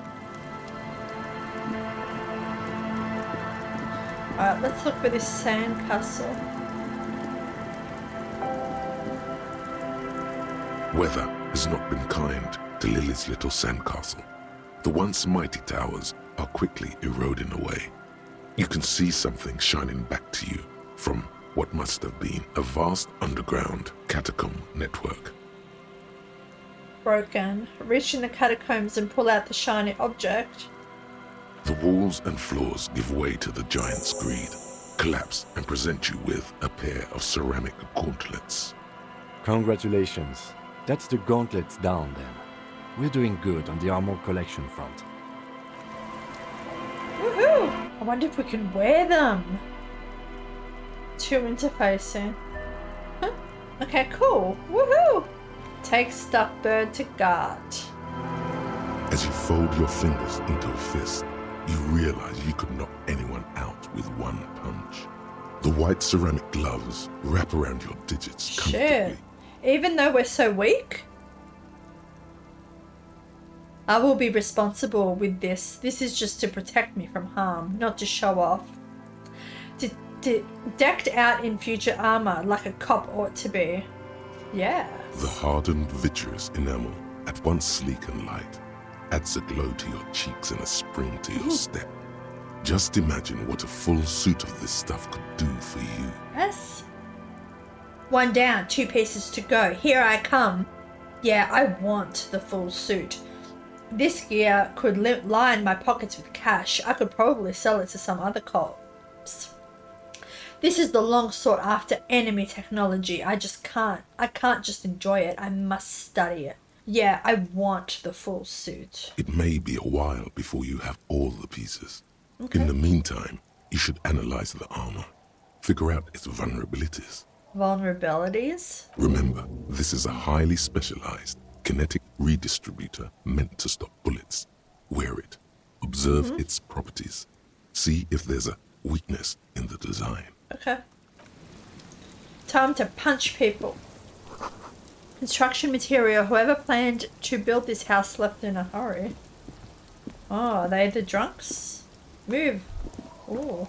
[SPEAKER 1] Alright, let's look for this sandcastle.
[SPEAKER 3] Weather has not been kind to Lily's little sandcastle. The once mighty towers are quickly eroding away. You can see something shining back to you from what must have been a vast underground catacomb network.
[SPEAKER 1] Broken. Reach in the catacombs and pull out the shiny object.
[SPEAKER 3] The walls and floors give way to the giant's greed, collapse and present you with a pair of ceramic gauntlets.
[SPEAKER 8] Congratulations. That's the gauntlets down then. We're doing good on the armor collection front.
[SPEAKER 1] Woohoo! I wonder if we can wear them. 2 interfacing. Huh. Okay, cool. Woohoo! Take stuffed bird to guard.
[SPEAKER 3] As you fold your fingers into a fist, you realize you could knock anyone out with one punch. The white ceramic gloves wrap around your digits comfortably.
[SPEAKER 1] Shit. Even though we're so weak? I will be responsible with this. This is just to protect me from harm, not to show off. Decked out in future armor like a cop ought to be. Yeah.
[SPEAKER 3] The hardened vitreous enamel, at once sleek and light, adds a glow to your cheeks and a spring to your step. Just imagine what a full suit of this stuff could do for you.
[SPEAKER 1] Yes. 1 down, 2 pieces to go. Here I come. Yeah, I want the full suit. This gear could line my pockets with cash. I could probably sell it to some other cops. This is the long sought after enemy technology. I can't just enjoy it. I must study it. Yeah, I want the full suit.
[SPEAKER 3] It may be a while before you have all the pieces.
[SPEAKER 1] Okay.
[SPEAKER 3] In the meantime, you should analyze the armor. Figure out its vulnerabilities.
[SPEAKER 1] Vulnerabilities?
[SPEAKER 3] Remember, this is a highly specialized kinetic redistributor meant to stop bullets. Wear it. Observe its properties. See if there's a weakness in the design.
[SPEAKER 1] Okay. Time to punch people. Construction material. Whoever planned to build this house left in a hurry. Oh, are they the drunks? Move. Ooh.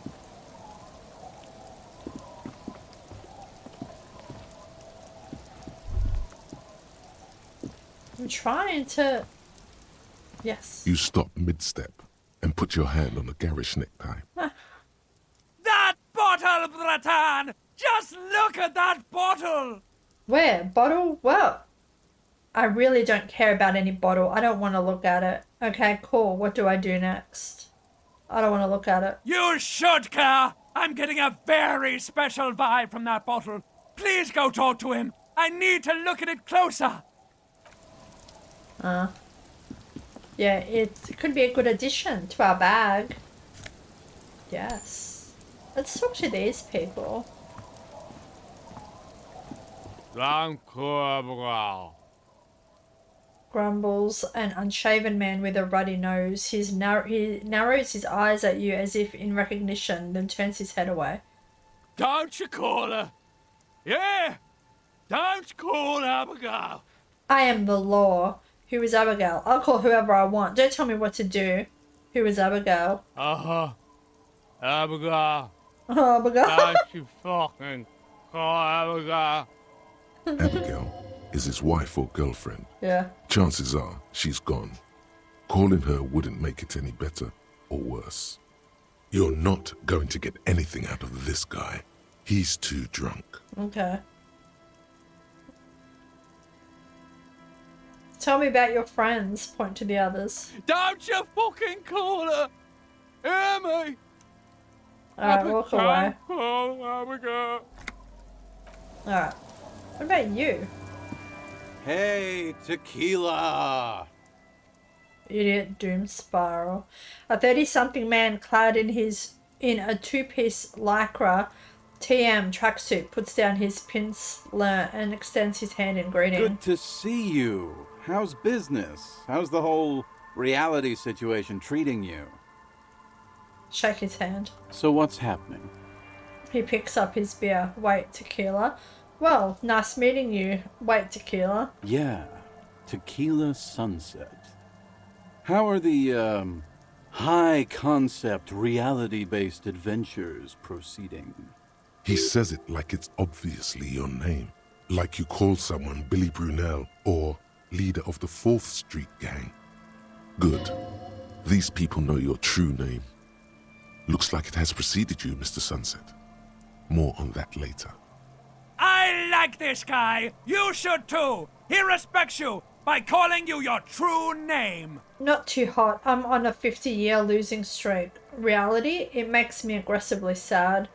[SPEAKER 1] I'm trying to... Yes.
[SPEAKER 3] You stop mid-step and put your hand on the garish necktie.
[SPEAKER 13] That bottle, Bratan! Just look at that bottle!
[SPEAKER 1] Where? Bottle? Well, I really don't care about any bottle. I don't want to look at it. Okay, cool. What do I do next? I don't want to look at it.
[SPEAKER 13] You should care! I'm getting a very special vibe from that bottle. Please go talk to him. I need to look at it closer.
[SPEAKER 1] Yeah, it could be a good addition to our bag. Yes. Let's talk to these people. Grumbles an unshaven man with a ruddy nose. He narrows his eyes at you as if in recognition, then turns his head away.
[SPEAKER 13] Don't you call her? Yeah! Don't call Abigail!
[SPEAKER 1] I am the law. Who is Abigail? I'll call whoever I want. Don't tell me what to do. Who is Abigail?
[SPEAKER 13] Uh-huh. Abigail.
[SPEAKER 1] Oh, Abigail.
[SPEAKER 13] Don't you fucking call Abigail.
[SPEAKER 3] Abigail is his wife or girlfriend.
[SPEAKER 1] Yeah.
[SPEAKER 3] Chances are she's gone. Calling her wouldn't make it any better or worse. You're not going to get anything out of this guy. He's too drunk.
[SPEAKER 1] Okay. Tell me about your friends. Point to the others.
[SPEAKER 13] Don't you fucking call her! Hear me!
[SPEAKER 1] Alright, walk away.
[SPEAKER 13] Call Abigail.
[SPEAKER 1] Alright. What about you?
[SPEAKER 16] Hey, tequila!
[SPEAKER 1] Idiot doom spiral. A 30-something man clad in a 2-piece lycra TM tracksuit puts down his pince-nez and extends his hand in greeting.
[SPEAKER 16] Good to see you. How's business? How's the whole reality situation treating you?
[SPEAKER 1] Shake his hand.
[SPEAKER 16] So what's happening?
[SPEAKER 1] He picks up his beer. Wait, tequila? Well, nice meeting you. Wait, tequila.
[SPEAKER 16] Yeah, tequila sunset. How are the, high-concept, reality-based adventures proceeding?
[SPEAKER 3] He says it like it's obviously your name. Like you call someone Billy Brunel or leader of the 4th Street Gang. Good. These people know your true name. Looks like it has preceded you, Mr. Sunset. More on that later.
[SPEAKER 13] I like this guy. You should too. He respects you. by calling you your true name.
[SPEAKER 1] Not too hot. I'm on a 50-year losing streak. Reality, it makes me aggressively sad.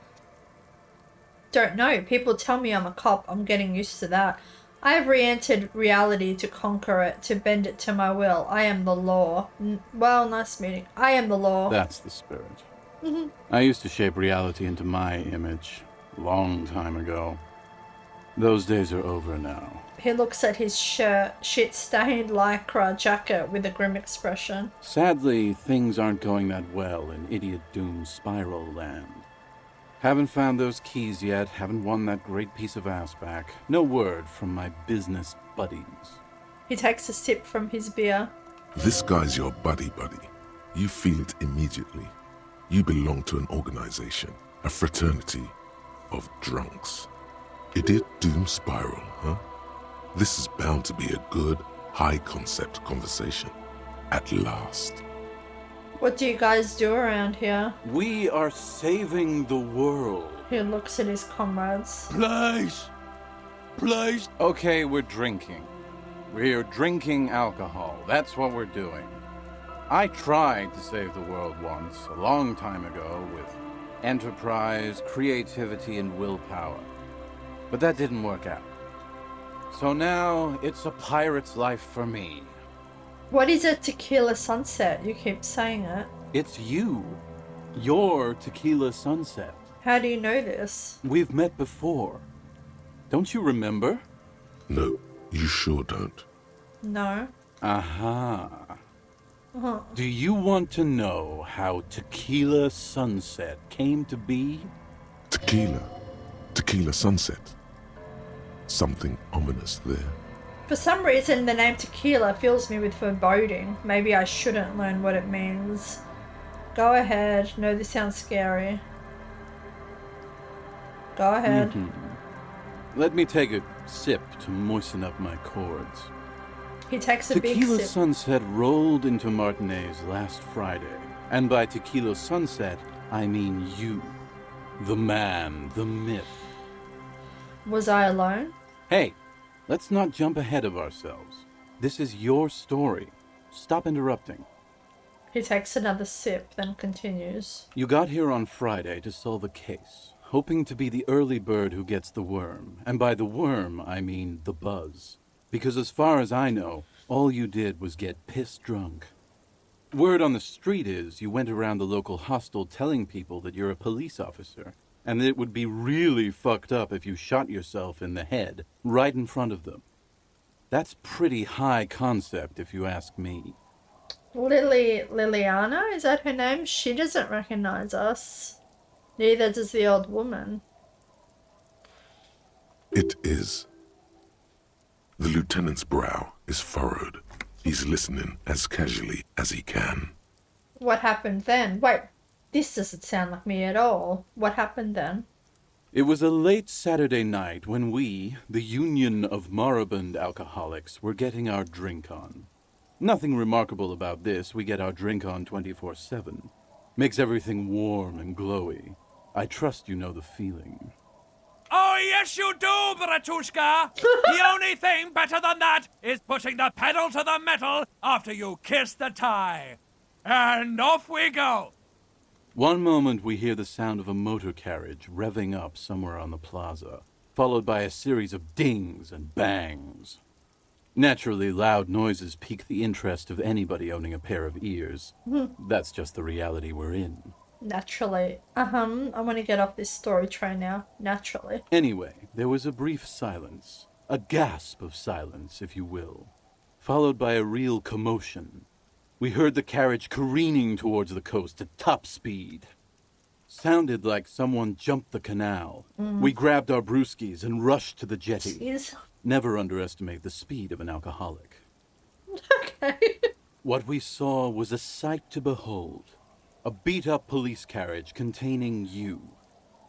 [SPEAKER 1] Don't know. People tell me I'm a cop. I'm getting used to that. I have re-entered reality to conquer it, to bend it to my will. I am the law. Well, nice meeting. I am the law.
[SPEAKER 16] That's the spirit. I used to shape reality into my image, long time ago. Those days are over now.
[SPEAKER 1] He looks at his shirt, shit-stained lycra jacket with a grim expression.
[SPEAKER 16] Sadly, things aren't going that well in Idiot Doom Spiral Land. Haven't found those keys yet, haven't won that great piece of ass back. No word from my business buddies.
[SPEAKER 1] He takes a sip from his beer.
[SPEAKER 3] This guy's your buddy. You feel it immediately. You belong to an organization, a fraternity of drunks. Idiot Doom Spiral, huh? This is bound to be a good, high-concept conversation. At last.
[SPEAKER 1] What do you guys do around here?
[SPEAKER 16] We are saving the world.
[SPEAKER 1] He looks at his comrades.
[SPEAKER 16] Please. Okay, we're drinking. We're drinking alcohol. That's what we're doing. I tried to save the world once, a long time ago, with enterprise, creativity, and willpower. But that didn't work out. So now, it's a pirate's life for me.
[SPEAKER 1] What is a tequila sunset? You keep saying it.
[SPEAKER 16] It's you. Your tequila sunset.
[SPEAKER 1] How do you know this?
[SPEAKER 16] We've met before. Don't you remember?
[SPEAKER 3] No, you sure don't.
[SPEAKER 1] No.
[SPEAKER 16] Aha. Do you want to know how Tequila Sunset came to be?
[SPEAKER 3] Tequila Sunset. Something ominous there.
[SPEAKER 1] For some reason, the name tequila fills me with foreboding. Maybe I shouldn't learn what it means. Go ahead. No, this sounds scary. Go ahead.
[SPEAKER 16] Let me take a sip to moisten up my cords.
[SPEAKER 1] He takes a big
[SPEAKER 16] Tequila
[SPEAKER 1] sip.
[SPEAKER 16] Sunset rolled into Martinaise last Friday. And by Tequila Sunset, I mean you. The man, the myth.
[SPEAKER 1] Was I alone?
[SPEAKER 16] Hey, let's not jump ahead of ourselves. This is your story. Stop interrupting.
[SPEAKER 1] He takes another sip, then continues.
[SPEAKER 16] You got here on Friday to solve a case, hoping to be the early bird who gets the worm. And by the worm, I mean the buzz. Because as far as I know, all you did was get piss drunk. Word on the street is you went around the local hostel telling people that you're a police officer, and that it would be really fucked up if you shot yourself in the head right in front of them. That's pretty high concept, if you ask me.
[SPEAKER 1] Liliana? Is that her name? She doesn't recognize us. Neither does the old woman.
[SPEAKER 3] It is. The lieutenant's brow is furrowed. He's listening as casually as he can.
[SPEAKER 1] What happened then? Wait, this doesn't sound like me at all. What happened then?
[SPEAKER 16] It was a late Saturday night when we, the Union of Moribund Alcoholics, were getting our drink on. Nothing remarkable about this. We get our drink on 24/7. Makes everything warm and glowy. I trust you know the feeling.
[SPEAKER 13] Oh, yes, you do, Bratushka. The only thing better than that is putting the pedal to the metal after you kiss the tie. And off we go.
[SPEAKER 16] One moment we hear the sound of a motor carriage revving up somewhere on the plaza, followed by a series of dings and bangs. Naturally, loud noises pique the interest of anybody owning a pair of ears. That's just the reality we're in.
[SPEAKER 1] Naturally. I want to get off this story train now. Naturally.
[SPEAKER 16] Anyway, there was a brief silence. A gasp of silence, if you will. Followed by a real commotion. We heard the carriage careening towards the coast at top speed. Sounded like someone jumped the canal. We grabbed our brewskis and rushed to the jetty.
[SPEAKER 1] Jeez.
[SPEAKER 16] Never underestimate the speed of an alcoholic.
[SPEAKER 1] Okay.
[SPEAKER 16] What we saw was a sight to behold. A beat-up police carriage containing you.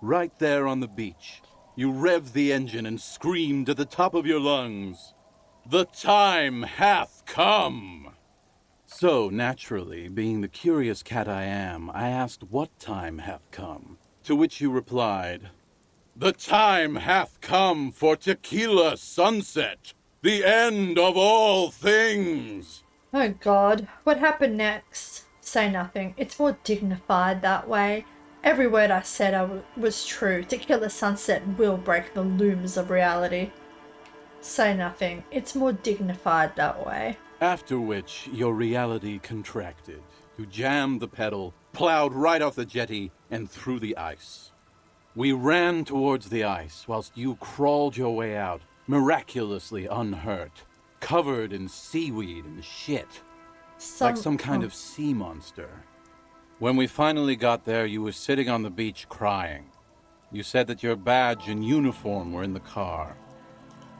[SPEAKER 16] Right there on the beach. You revved the engine and screamed at the top of your lungs, "The time hath come!" So, naturally, being the curious cat I am, I asked what time hath come. To which you replied, "The time hath come for Tequila Sunset!" The end of all things!
[SPEAKER 1] Oh God, what happened next? Say nothing. It's more dignified that way. Every word I said was true. Tequila Sunset will break the looms of reality. Say nothing. It's more dignified that way.
[SPEAKER 16] After which, your reality contracted. You jammed the pedal, plowed right off the jetty, and through the ice. We ran towards the ice, whilst you crawled your way out, miraculously unhurt, covered in seaweed and shit. Like some kind of sea monster. When we finally got there, you were sitting on the beach crying. You said that your badge and uniform were in the car.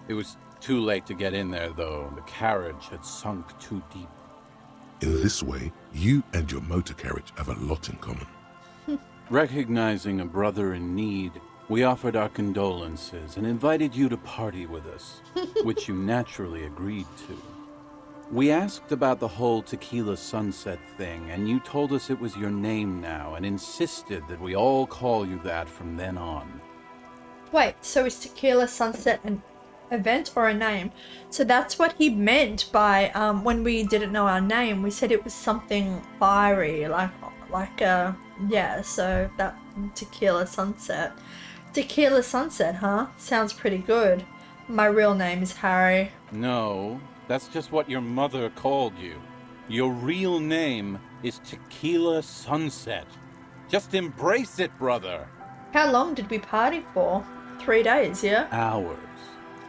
[SPEAKER 16] It was too late to get in there, though. The carriage had sunk too deep.
[SPEAKER 3] In this way, you and your motor carriage have a lot in common.
[SPEAKER 16] Recognizing a brother in need, we offered our condolences and invited you to party with us, which you naturally agreed to. We asked about the whole Tequila Sunset thing, and you told us it was your name now and insisted that we all call you that from then on.
[SPEAKER 1] Wait, so is Tequila Sunset an event or a name? So that's what he meant by when we didn't know our name. We said it was something fiery, yeah, so that Tequila Sunset. Tequila Sunset, huh? Sounds pretty good. My real name is Harry.
[SPEAKER 16] No, that's just what your mother called you. Your real name is Tequila Sunset. Just embrace it, brother.
[SPEAKER 1] How long did we party for? 3 days, yeah?
[SPEAKER 16] Hours.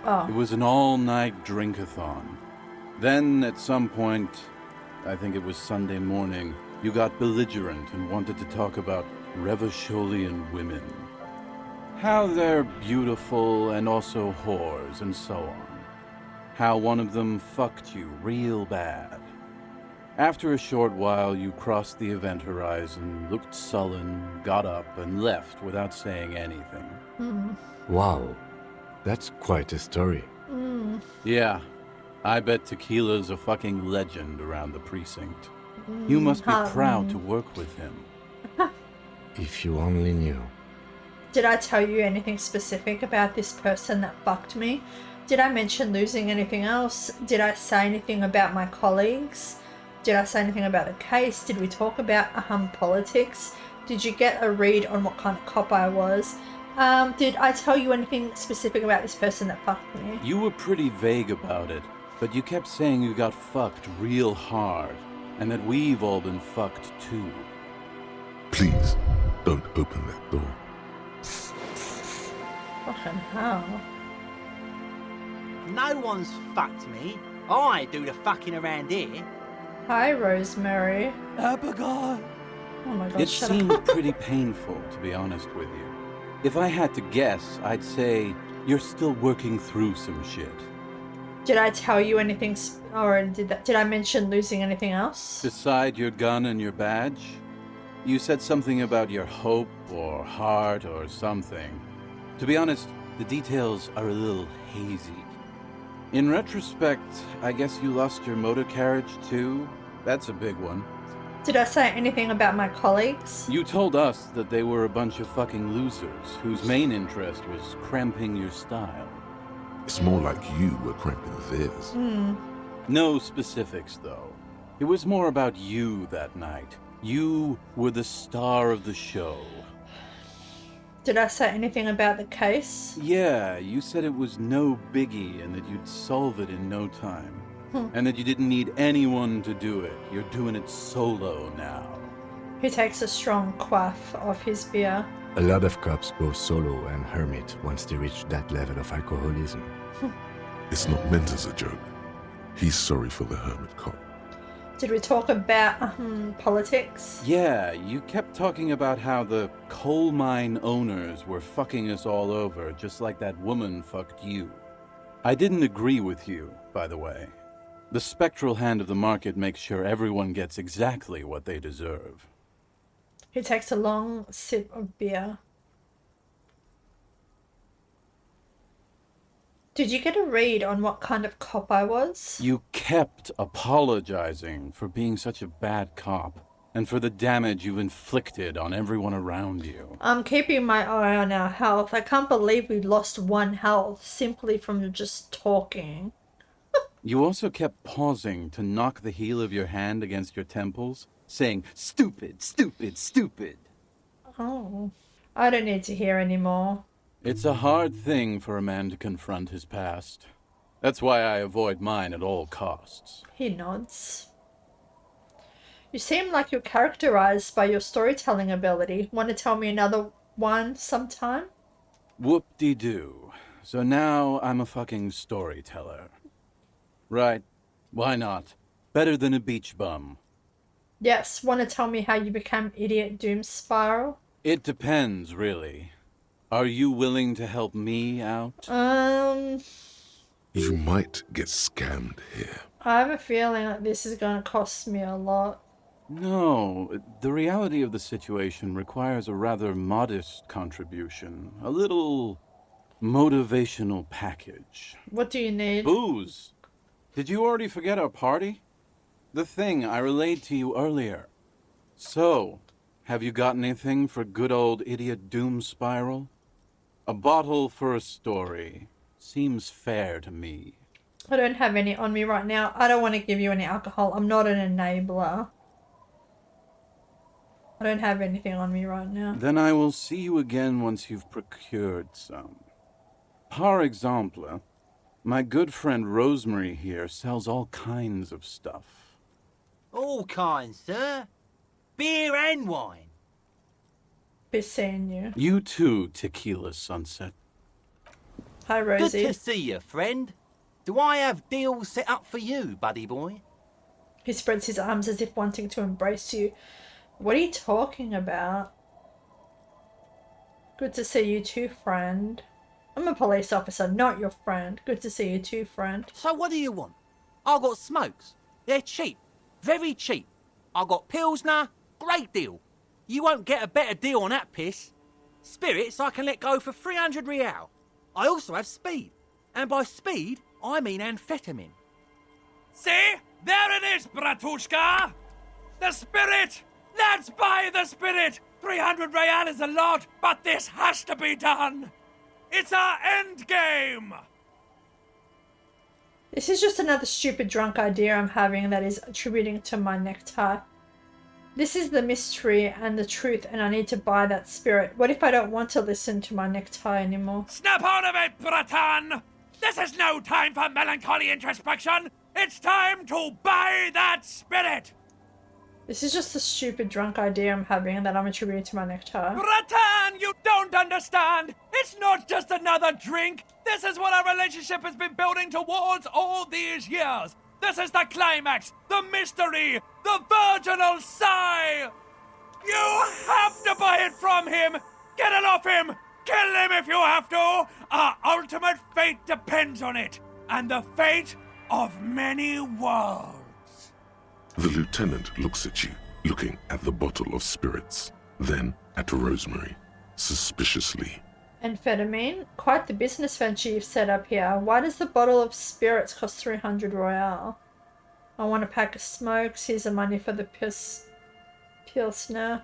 [SPEAKER 1] Oh.
[SPEAKER 16] It was an all-night drink-a-thon. Then, at some point, I think it was Sunday morning, you got belligerent and wanted to talk about Revacholian women. How they're beautiful and also whores and so on. How one of them fucked you real bad. After a short while, you crossed the event horizon, looked sullen, got up, and left without saying anything.
[SPEAKER 8] Wow, that's quite a story.
[SPEAKER 16] Yeah, I bet Tequila's a fucking legend around the precinct. You must be proud to work with him.
[SPEAKER 8] If you only knew.
[SPEAKER 1] Did I tell you anything specific about this person that fucked me? Did I mention losing anything else? Did I say anything about my colleagues? Did I say anything about the case? Did we talk about politics? Did you get a read on what kind of cop I was? Did I tell you anything specific about this person that fucked me?
[SPEAKER 16] You were pretty vague about it, but you kept saying you got fucked real hard, and that we've all been fucked too.
[SPEAKER 3] Please, don't open that door.
[SPEAKER 1] Fucking hell.
[SPEAKER 17] No one's fucked me. I do the fucking around here.
[SPEAKER 1] Hi, Rosemary.
[SPEAKER 17] Abigail.
[SPEAKER 1] Oh my god,
[SPEAKER 16] It
[SPEAKER 1] shut
[SPEAKER 16] seemed
[SPEAKER 1] up.
[SPEAKER 16] pretty painful, to be honest with you. If I had to guess, I'd say you're still working through some shit.
[SPEAKER 1] Did I tell you anything, or did I mention losing anything else?
[SPEAKER 16] Beside your gun and your badge, you said something about your hope or heart or something. To be honest, the details are a little hazy. In retrospect, I guess you lost your motor carriage too? That's a big one.
[SPEAKER 1] Did I say anything about my colleagues?
[SPEAKER 16] You told us that they were a bunch of fucking losers whose main interest was cramping your style.
[SPEAKER 3] It's more like you were cramping theirs.
[SPEAKER 16] No specifics, though. It was more about you that night. You were the star of the show.
[SPEAKER 1] Did I say anything about the case?
[SPEAKER 16] Yeah, you said it was no biggie and that you'd solve it in no time. And that you didn't need anyone to do it. You're doing it solo now.
[SPEAKER 1] He takes a strong quaff of his beer.
[SPEAKER 8] A lot of cops go solo and hermit once they reach that level of alcoholism.
[SPEAKER 3] It's not meant as a joke. He's sorry for the hermit cop.
[SPEAKER 1] Did we talk about politics?
[SPEAKER 16] Yeah, you kept talking about how the coal mine owners were fucking us all over, just like that woman fucked you. I didn't agree with you, by the way. The spectral hand of the market makes sure everyone gets exactly what they deserve.
[SPEAKER 1] He takes a long sip of beer. Did you get a read on what kind of cop I was?
[SPEAKER 16] You kept apologizing for being such a bad cop, and for the damage you've inflicted on everyone around you.
[SPEAKER 1] I'm keeping my eye on our health. I can't believe we lost 1 health simply from just talking.
[SPEAKER 16] You also kept pausing to knock the heel of your hand against your temples, saying, "Stupid, stupid, stupid."
[SPEAKER 1] Oh. I don't need to hear anymore.
[SPEAKER 16] It's a hard thing for a man to confront his past. That's why I avoid mine at all costs.
[SPEAKER 1] He nods. You seem like you're characterized by your storytelling ability. Want to tell me another one sometime?
[SPEAKER 16] Whoop-de-doo. So now I'm a fucking storyteller. Right. Why not? Better than a beach bum.
[SPEAKER 1] Yes, want to tell me how you became Idiot Doom Spiral?
[SPEAKER 16] It depends, really. Are you willing to help me out?
[SPEAKER 3] You might get scammed here.
[SPEAKER 1] I have a feeling that this is going to cost me a lot.
[SPEAKER 16] No, the reality of the situation requires a rather modest contribution. A little motivational package.
[SPEAKER 1] What do you need?
[SPEAKER 16] Booze. Did you already forget our party? The thing I relayed to you earlier. So, have you got anything for good old Idiot Doom Spiral? A bottle for a story. Seems fair to me.
[SPEAKER 1] I don't have any on me right now. I don't want to give you any alcohol. I'm not an enabler. I don't have anything on me right now.
[SPEAKER 16] Then I will see you again once you've procured some. Par exemple, my good friend Rosemary here sells all kinds of stuff.
[SPEAKER 17] All kinds, sir. Beer and wine.
[SPEAKER 1] Be seeing you.
[SPEAKER 16] You too, Tequila Sunset.
[SPEAKER 1] Hi, Rosie.
[SPEAKER 17] Good to see you, friend. Do I have deals set up for you, buddy boy?
[SPEAKER 1] He spreads his arms as if wanting to embrace you. What are you talking about? Good to see you too, friend. I'm a police officer, not your friend. Good to see you too, friend.
[SPEAKER 17] So what do you want? I got smokes. They're cheap. Very cheap. I got Pilsner. Great deal. You won't get a better deal on that piss. Spirits I can let go for 300 real. I also have speed. And by speed, I mean amphetamine.
[SPEAKER 13] See? There it is, Bratushka! The spirit! Let's buy the spirit! 300 real is a lot, but this has to be done! It's our end game!
[SPEAKER 1] This is just another stupid drunk idea I'm having that is attributing to my necktie. This is the mystery and the truth, and I need to buy that spirit. What if I don't want to listen to my necktie anymore?
[SPEAKER 13] Snap out of it, Bratan! This is no time for melancholy introspection! It's time to buy that spirit!
[SPEAKER 1] This is just a stupid drunk idea I'm having that I'm attributing to my necktie.
[SPEAKER 13] Bratan, you don't understand! It's not just another drink! This is what our relationship has been building towards all these years! This is the climax, the mystery, the virginal sigh! You have to buy it from him! Get it off him! Kill him if you have to! Our ultimate fate depends on it, and the fate of many worlds.
[SPEAKER 3] The lieutenant looks at you, looking at the bottle of spirits, then at Rosemary, suspiciously.
[SPEAKER 1] Amphetamine? Quite the business venture you've set up here. Why does the bottle of spirits cost 300 royale? I want a pack of smokes. Here's the money for the Pilsner.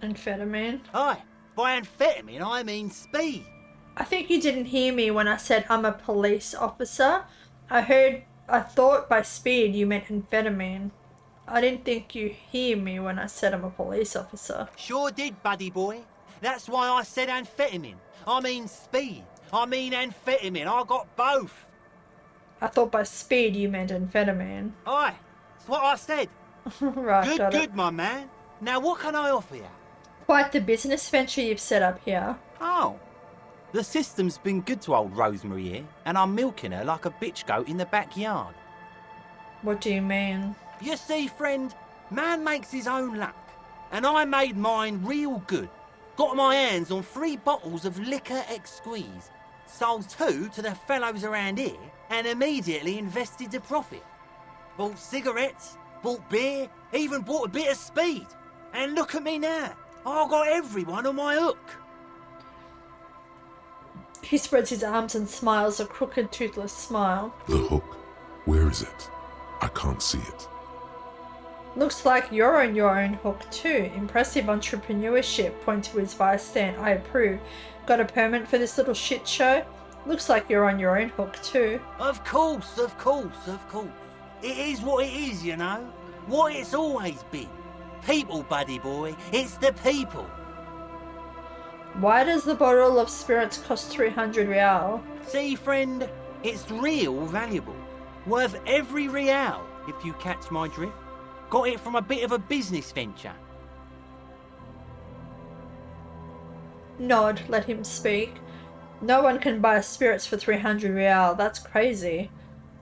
[SPEAKER 1] Amphetamine.
[SPEAKER 17] Aye, by amphetamine I mean speed.
[SPEAKER 1] I think you didn't hear me when I said I'm a police officer. I thought by speed you meant amphetamine. I didn't think you hear me when I said I'm a police officer.
[SPEAKER 17] Sure did, buddy boy. That's why I said amphetamine. I mean speed. I mean amphetamine. I got both.
[SPEAKER 1] I thought by speed you meant amphetamine.
[SPEAKER 17] Aye, that's what I said.
[SPEAKER 1] Right,
[SPEAKER 17] Good, my man. Now what can I offer you?
[SPEAKER 1] Quite the business venture you've set up here.
[SPEAKER 17] Oh. The system's been good to old Rosemary here, and I'm milking her like a bitch goat in the backyard.
[SPEAKER 1] What do you mean?
[SPEAKER 17] You see, friend, man makes his own luck, and I made mine real good. Got my hands on 3 bottles of liquor exquise, sold 2 to the fellows around here, and immediately invested the profit. Bought cigarettes, bought beer, even bought a bit of speed. And look at me now, I've got everyone on my hook.
[SPEAKER 1] He spreads his arms and smiles a crooked, toothless smile.
[SPEAKER 3] The hook? Where is it? I can't see it.
[SPEAKER 1] Looks like you're on your own hook too. Impressive entrepreneurship. Point to his vice stand. I approve. Got a permit for this little shit show? Looks like you're on your own hook too.
[SPEAKER 17] Of course, of course, of course. It is what it is, you know. What it's always been. People, buddy boy. It's the people.
[SPEAKER 1] Why does the bottle of spirits cost 300 real?
[SPEAKER 17] See, friend, it's real valuable. Worth every real, if you catch my drift. Got it from a bit of a business venture.
[SPEAKER 1] Nod, let him speak. No one can buy spirits for 300 real. That's crazy.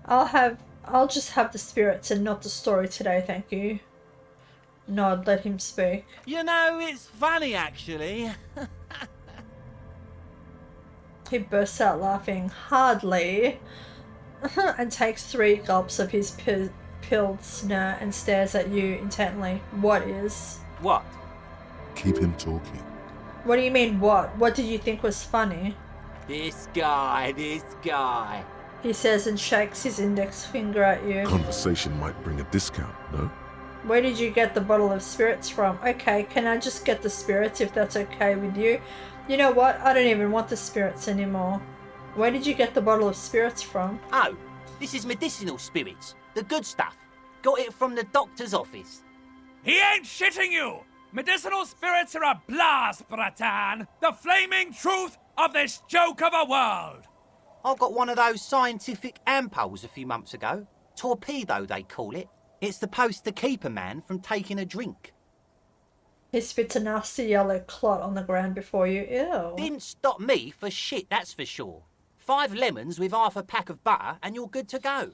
[SPEAKER 1] I'll just have the spirits and not the story today, thank you. Nod, let him speak.
[SPEAKER 17] You know, it's funny actually.
[SPEAKER 1] He bursts out laughing, hardly, and takes 3 gulps of his pilsner and stares at you intently. What is?
[SPEAKER 17] What?
[SPEAKER 3] Keep him talking.
[SPEAKER 1] What do you mean, what? What did you think was funny?
[SPEAKER 17] This guy.
[SPEAKER 1] He says and shakes his index finger at you.
[SPEAKER 3] Conversation might bring a discount, no?
[SPEAKER 1] Where did you get the bottle of spirits from? Okay, can I just get the spirits if that's okay with you? You know what? I don't even want the spirits anymore. Where did you get the bottle of spirits from?
[SPEAKER 17] Oh, this is medicinal spirits. The good stuff. Got it from the doctor's office.
[SPEAKER 13] He ain't shitting you! Medicinal spirits are a blast, Bratan! The flaming truth of this joke of a world!
[SPEAKER 17] I got one of those scientific ampoules a few months ago. Torpedo, they call it. It's supposed to keep a man from taking a drink.
[SPEAKER 1] He spits a nasty yellow clot on the ground before you. Ew.
[SPEAKER 17] Didn't stop me for shit, that's for sure. 5 lemons with half a pack of butter and you're good to go.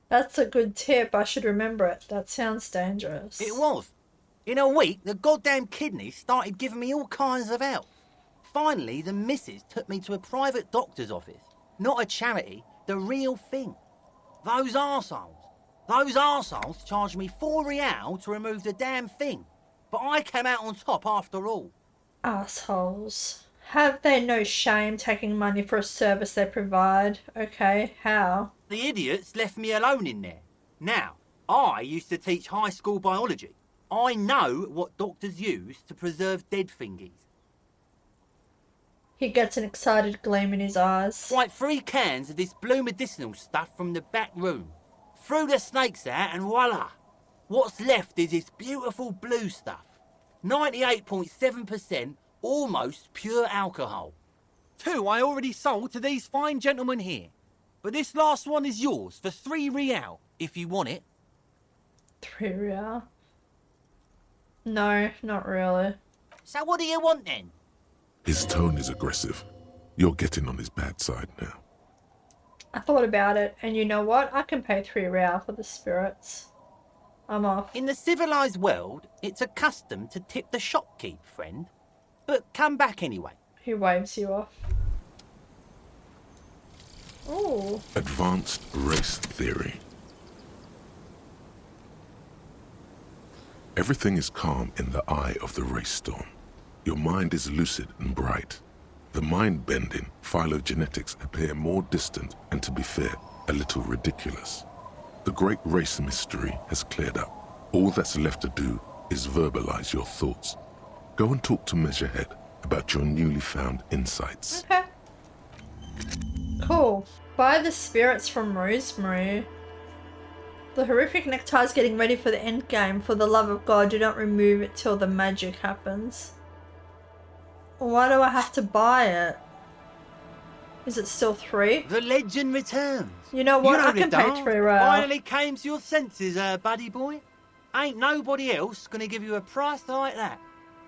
[SPEAKER 1] That's a good tip. I should remember it. That sounds dangerous.
[SPEAKER 17] It was. In a week, the goddamn kidneys started giving me all kinds of help. Finally, the missus took me to a private doctor's office. Not a charity, the real thing. Those arseholes charged me 4 real to remove the damn thing. But I came out on top after all.
[SPEAKER 1] Assholes. Have they no shame taking money for a service they provide? Okay, how?
[SPEAKER 17] The idiots left me alone in there. Now, I used to teach high school biology. I know what doctors use to preserve dead thingies.
[SPEAKER 1] He gets an excited gleam in his eyes.
[SPEAKER 17] Like 3 cans of this blue medicinal stuff from the back room. Threw the snakes out and voila! What's left is this beautiful blue stuff. 98.7% almost pure alcohol. 2 I already sold to these fine gentlemen here. But this last one is yours for 3 real, if you want it.
[SPEAKER 1] 3 real? No, not really.
[SPEAKER 17] So what do you want then?
[SPEAKER 3] His tone is aggressive. You're getting on his bad side now.
[SPEAKER 1] I thought about it, and you know what? I can pay 3 real for the spirits. I'm off.
[SPEAKER 17] In the civilised world, it's a custom to tip the shopkeep, friend. But come back anyway.
[SPEAKER 1] He waves you off. Ooh.
[SPEAKER 3] Advanced race theory. Everything is calm in the eye of the race storm. Your mind is lucid and bright. The mind-bending phylogenetics appear more distant and, to be fair, a little ridiculous. The great race mystery has cleared up. All that's left to do is verbalize your thoughts. Go and talk to Measurehead about your newly found insights.
[SPEAKER 1] Okay. Cool. Buy the spirits from Rosemary. The horrific necktie is getting ready for the end game. For the love of God, do not remove it till the magic happens. Why do I have to buy it? Is it still 3?
[SPEAKER 17] The legend returns.
[SPEAKER 1] You know what? I can pay 3 real.
[SPEAKER 17] Finally came to your senses, buddy boy. Ain't nobody else gonna give you a price like that.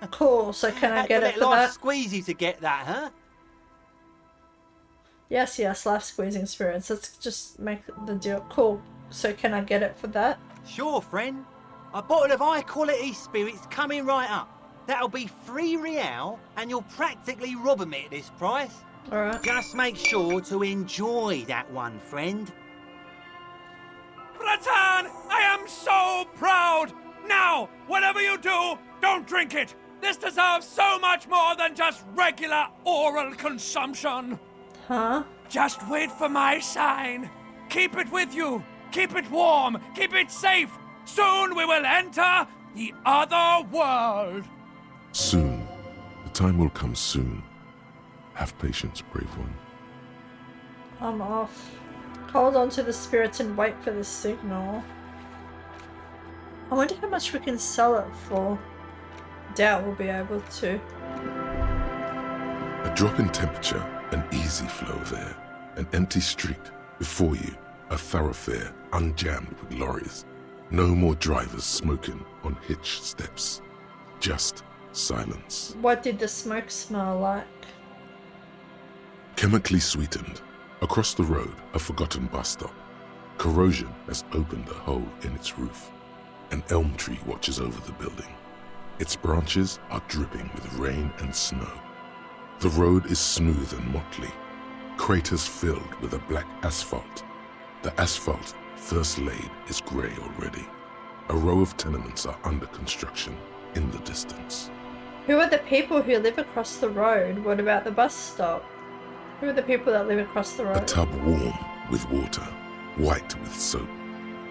[SPEAKER 1] Cool, so can I get it for
[SPEAKER 17] life
[SPEAKER 1] that?
[SPEAKER 17] Squeeze you to get that, huh?
[SPEAKER 1] Yes, life squeezing spirits. Let's just make the deal. Cool. So can I get it for that?
[SPEAKER 17] Sure, friend. A bottle of high quality spirits coming right up. That'll be 3 real and you'll practically rob me at this price.
[SPEAKER 1] Alright.
[SPEAKER 17] Just make sure to enjoy that one, friend.
[SPEAKER 13] Bratan, I am so proud! Now, whatever you do, don't drink it! This deserves so much more than just regular oral consumption!
[SPEAKER 1] Huh?
[SPEAKER 13] Just wait for my sign. Keep it with you. Keep it warm. Keep it safe. Soon we will enter the other world.
[SPEAKER 3] Soon. The time will come soon. Have patience, brave one.
[SPEAKER 1] I'm off. Hold on to the spirits and wait for the signal. I wonder how much we can sell it for. Doubt we'll be able to.
[SPEAKER 3] A drop in temperature, an easy flow of air, an empty street. Before you, a thoroughfare unjammed with lorries. No more drivers smoking on hitch steps. Just silence.
[SPEAKER 1] What did the smoke smell like?
[SPEAKER 3] Chemically sweetened. Across the road, a forgotten bus stop. Corrosion has opened a hole in its roof. An elm tree watches over the building. Its branches are dripping with rain and snow. The road is smooth and motley. Craters filled with a black asphalt. The asphalt, first laid, is grey already. A row of tenements are under construction in the distance.
[SPEAKER 1] Who are the people who live across the road? What about the bus stop? Who are the people that live across the road?
[SPEAKER 3] A tub warm with water, white with soap.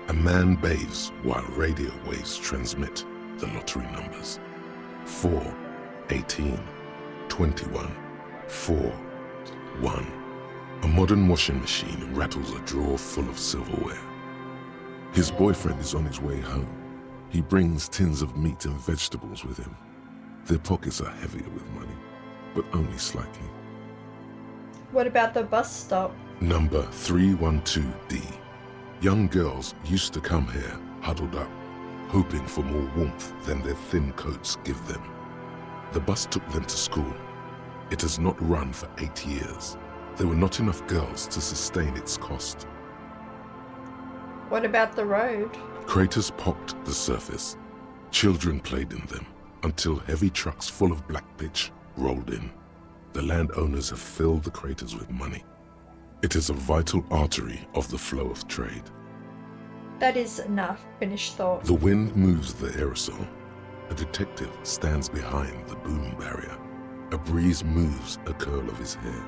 [SPEAKER 3] A man bathes while radio waves transmit the lottery numbers. 4, 18, 21, 4, 1. A modern washing machine rattles a drawer full of silverware. His boyfriend is on his way home. He brings tins of meat and vegetables with him. Their pockets are heavier with money, but only slightly.
[SPEAKER 1] What about the bus stop?
[SPEAKER 3] Number 312D. Young girls used to come here, huddled up, hoping for more warmth than their thin coats give them. The bus took them to school. It has not run for 8 years. There were not enough girls to sustain its cost.
[SPEAKER 1] What about the road?
[SPEAKER 3] Craters pocked the surface. Children played in them until heavy trucks full of black pitch rolled in. The landowners have filled the craters with money. It is a vital artery of the flow of trade.
[SPEAKER 1] That is enough. Finished thought.
[SPEAKER 3] The wind moves the aerosol. A detective stands behind the boom barrier. A breeze moves a curl of his hair.